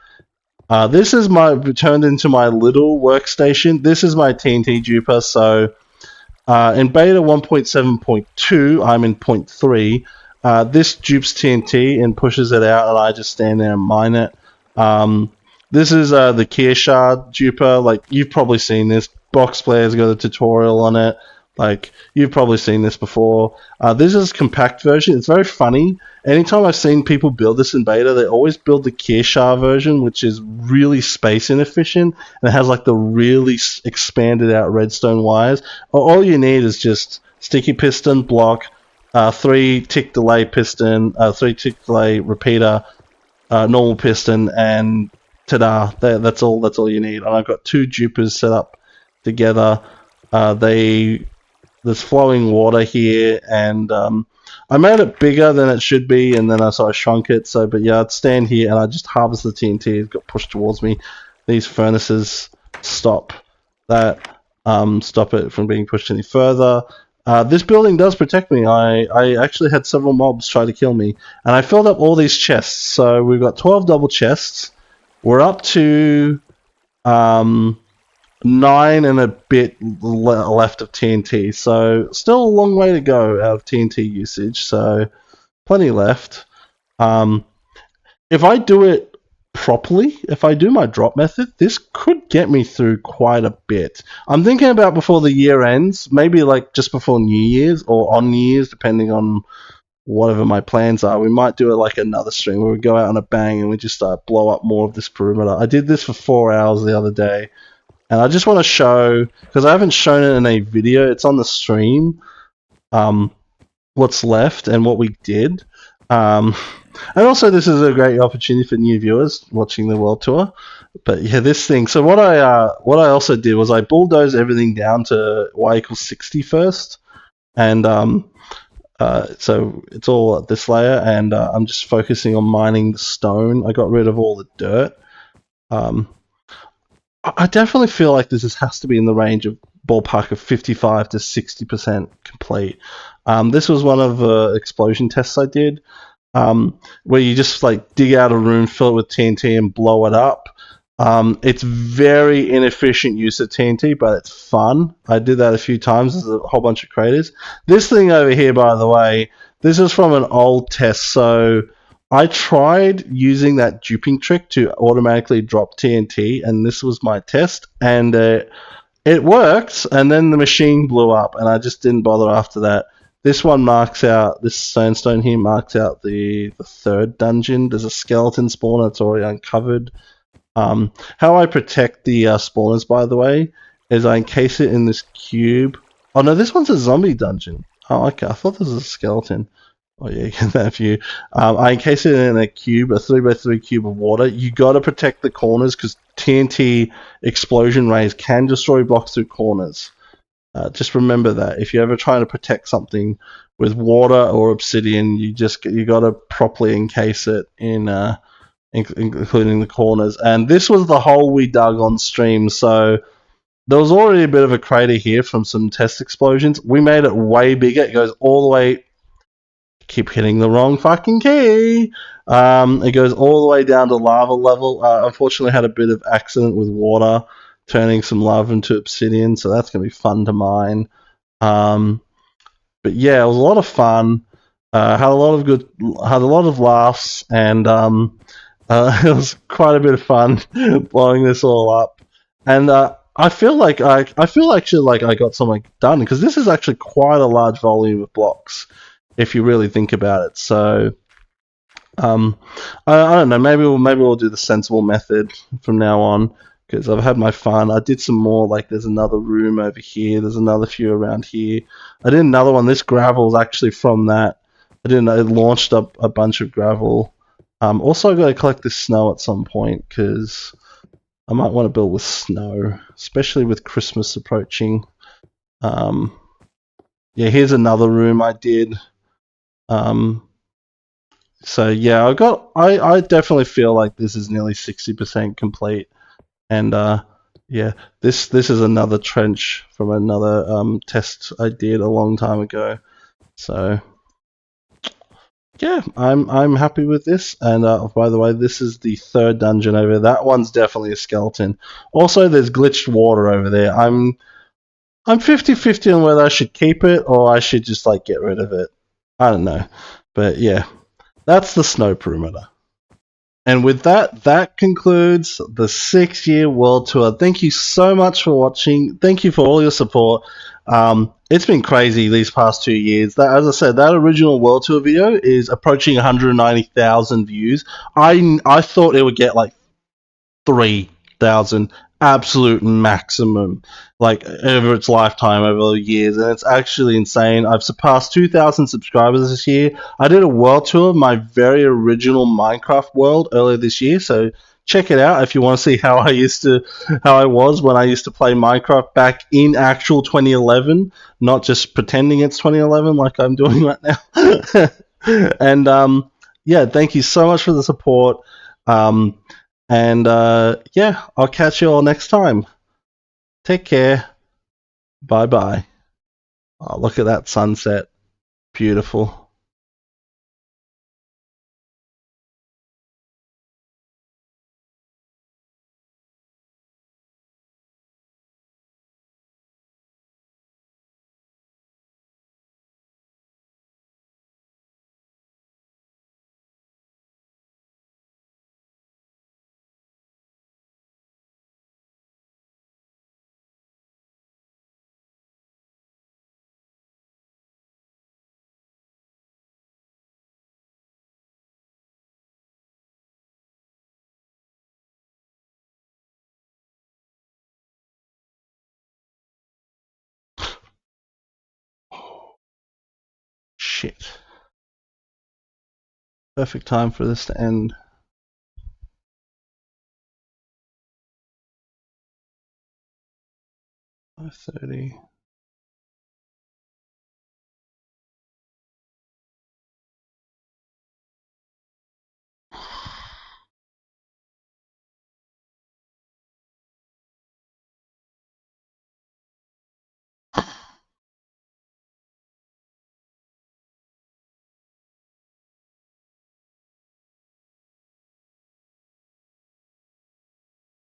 This is turned into my little workstation. This is my TNT duper. So in beta 1.7.2, I'm in 0.3. This dupes TNT and pushes it out, and I just stand there and mine it. This is the Kia Shard duper. Like, you've probably seen this. Box Player's got a tutorial on it. Like, you've probably seen this before. This is a compact version. It's very funny. Anytime I've seen people build this in beta, they always build the Kia Shard version, which is really space inefficient, and it has like the really expanded out redstone wires. All you need is just sticky piston, block, 3 tick delay piston, 3 tick delay repeater, normal piston, and ta-da! That's all you need. And I've got 2 dupers set up together. There's flowing water here, and I made it bigger than it should be, and then I shrunk it. So, but yeah, I'd stand here and I just harvest the TNT. It got pushed towards me. These furnaces stop that, stop it from being pushed any further. This building does protect me. I actually had several mobs try to kill me, and I filled up all these chests. So we've got 12 double chests. We're up to 9 and a bit left of TNT, so still a long way to go out of TNT usage, so plenty left. If I do it properly, if I do my drop method, this could get me through quite a bit. I'm thinking about before the year ends, maybe like just before New Year's or on New Year's, depending on whatever my plans are. We might do it like another stream where we go out on a bang and we just blow up more of this perimeter. I did this for 4 hours the other day, and I just want to show, because I haven't shown it in a video, it's on the stream, what's left and what we did. And also, this is a great opportunity for new viewers watching the world tour. But yeah, this thing. So what I also did was I bulldozed everything down to y equals 60 first, and so it's all at this layer, and I'm just focusing on mining the stone. I got rid of all the dirt. I definitely feel like this has to be in the range of ballpark of 55 to 60% complete. This was one of the explosion tests I did, where you just like dig out a room, fill it with TNT, and blow it up. It's very inefficient use of TNT, but it's fun. I did that a few times. There's a whole bunch of craters. This thing over here, by the way, this is from an old test. So I tried using that duping trick to automatically drop TNT, and this was my test, and it worked. And then the machine blew up, and I just didn't bother after that. This one marks out, this sandstone here marks out the third dungeon. There's a skeleton spawner that's already uncovered. How I protect the spawners, by the way, is I encase it in this cube. Oh no, this one's a zombie dungeon. Oh, okay, I thought this was a skeleton. Oh yeah, you get that view. I encase it in a cube, a 3x3 cube of water. You gotta protect the corners because TNT explosion rays can destroy blocks through corners. Just remember that if you're ever trying to protect something with water or obsidian, you gotta properly encase it in, including the corners. And this was the hole we dug on stream, so there was already a bit of a crater here from some test explosions. We made it way bigger. It goes all the way. Keep hitting the wrong fucking key. It goes all the way down to lava level. Unfortunately, had a bit of accident with water turning some lava into obsidian, so that's gonna be fun to mine. But yeah, it was a lot of fun. Had a lot of laughs, and it was quite a bit of fun blowing this all up. And I feel actually like I got something done because this is actually quite a large volume of blocks if you really think about it. So I don't know. Maybe we'll do the sensible method from now on because I've had my fun. I did some more. Like there's another room over here. There's another few around here. I did another one. This gravel is actually from that. I launched up a bunch of gravel. Also, I got to collect this snow at some point because I might want to build with snow, especially with Christmas approaching. Yeah, here's another room I did. So yeah, I definitely feel like this is nearly 60% complete, and yeah, this is another trench from another test I did a long time ago. So yeah, I'm happy with this. And by the way, this is the third dungeon over there. That one's definitely a skeleton. Also, there's glitched water over there. I'm 50-50 on whether I should keep it or I should just like get rid of it. I don't know, but yeah. That's the snow perimeter. And with that, that concludes the 6-year world tour. Thank you so much for watching. Thank you for all your support. It's been crazy these past 2 years. As I said, that original world tour video is approaching 190,000 views. I thought it would get like 3,000 absolute maximum, like over its lifetime over the years, and it's actually insane. I've surpassed 2,000 subscribers this year. I did a world tour of my very original Minecraft world earlier this year, so check it out if you want to see how I was when I used to play Minecraft back in actual 2011, not just pretending it's 2011 like I'm doing right now. And yeah, thank you so much for the support. And yeah, I'll catch you all next time. Take care. Bye bye. Oh, look at that sunset. Beautiful. shit. Perfect time for this to end. 5:30.